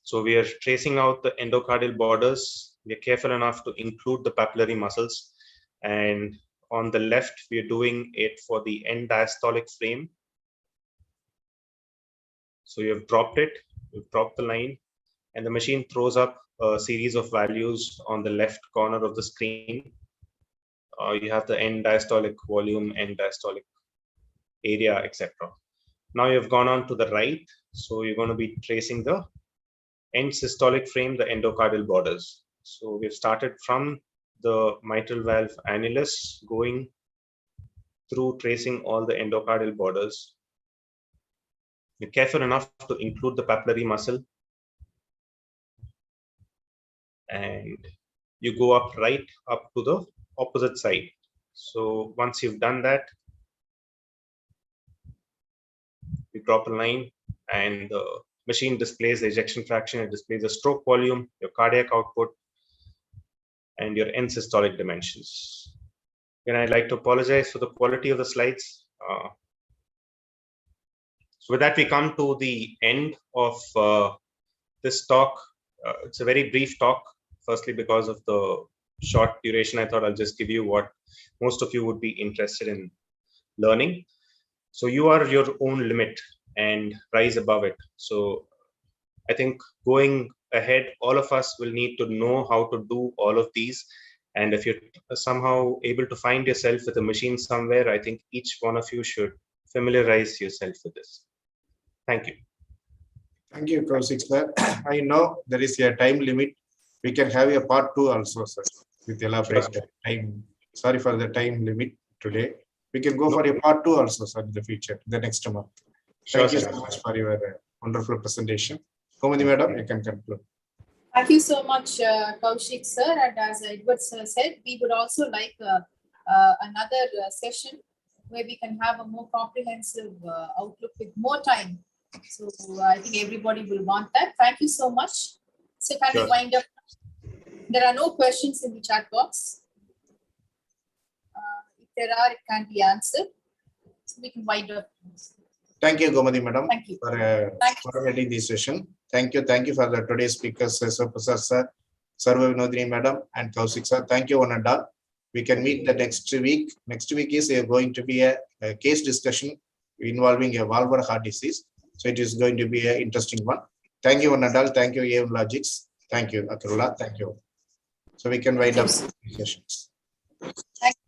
S5: So we are tracing out the endocardial borders. We are careful enough to include the papillary muscles. And on the left, we are doing it for the end diastolic frame. So you have dropped it, you've dropped the line, and the machine throws up a series of values on the left corner of the screen. You have the end diastolic volume, end diastolic area, etc. Now you've gone on to the right. So you're going to be tracing the end systolic frame, the endocardial borders. So we've started from the mitral valve annulus, going through tracing all the endocardial borders. You're careful enough to include the papillary muscle, and you go up right up to the opposite side. So once you've done that, you drop a line, and the machine displays the ejection fraction. It displays the stroke volume, your cardiac output, and your end systolic dimensions. And I'd like to apologize for the quality of the slides. So with that, we come to the end of this talk. It's a very brief talk, firstly because of the short duration. I thought I'll just give you what most of you would be interested in learning. So you are your own limit and rise above it. So I think going ahead, all of us will need to know how to do all of these. And if you're somehow able to find yourself with a machine somewhere, I think each one of you should familiarize yourself with this. Thank you.
S1: Thank you, Kaushik sir. I know there is a time limit. We can have a part 2 also, sir, with elaborate time. Sorry for the time limit today. We can go for a part 2 also, sir, in the future, the next month. Thank you so much for your wonderful presentation. Komati madam, you can conclude.
S2: Thank you so much, Kaushik sir. And as Edward sir said, we would also like another session where we can have a more comprehensive outlook with more time. So I think everybody will want that. Thank you so much. So can we wind up? There are no questions in the chat box. If there are, it can be answered. So we can wind up.
S1: Thank you, Gomadi madam,
S2: Thank you.
S1: for heading this session. Thank you for the today's speakers, Prasad sir, Sarva Vinodini madam, and Kaushik sir. Thank you, one and all. We can meet the next week. Next week is going to be a case discussion involving a valvular heart disease. So it is going to be an interesting one. Thank you, one and all. Thank you, AM Logics. Thank you, Akrula. Thank you. So we can wind up sessions.
S2: Thank you.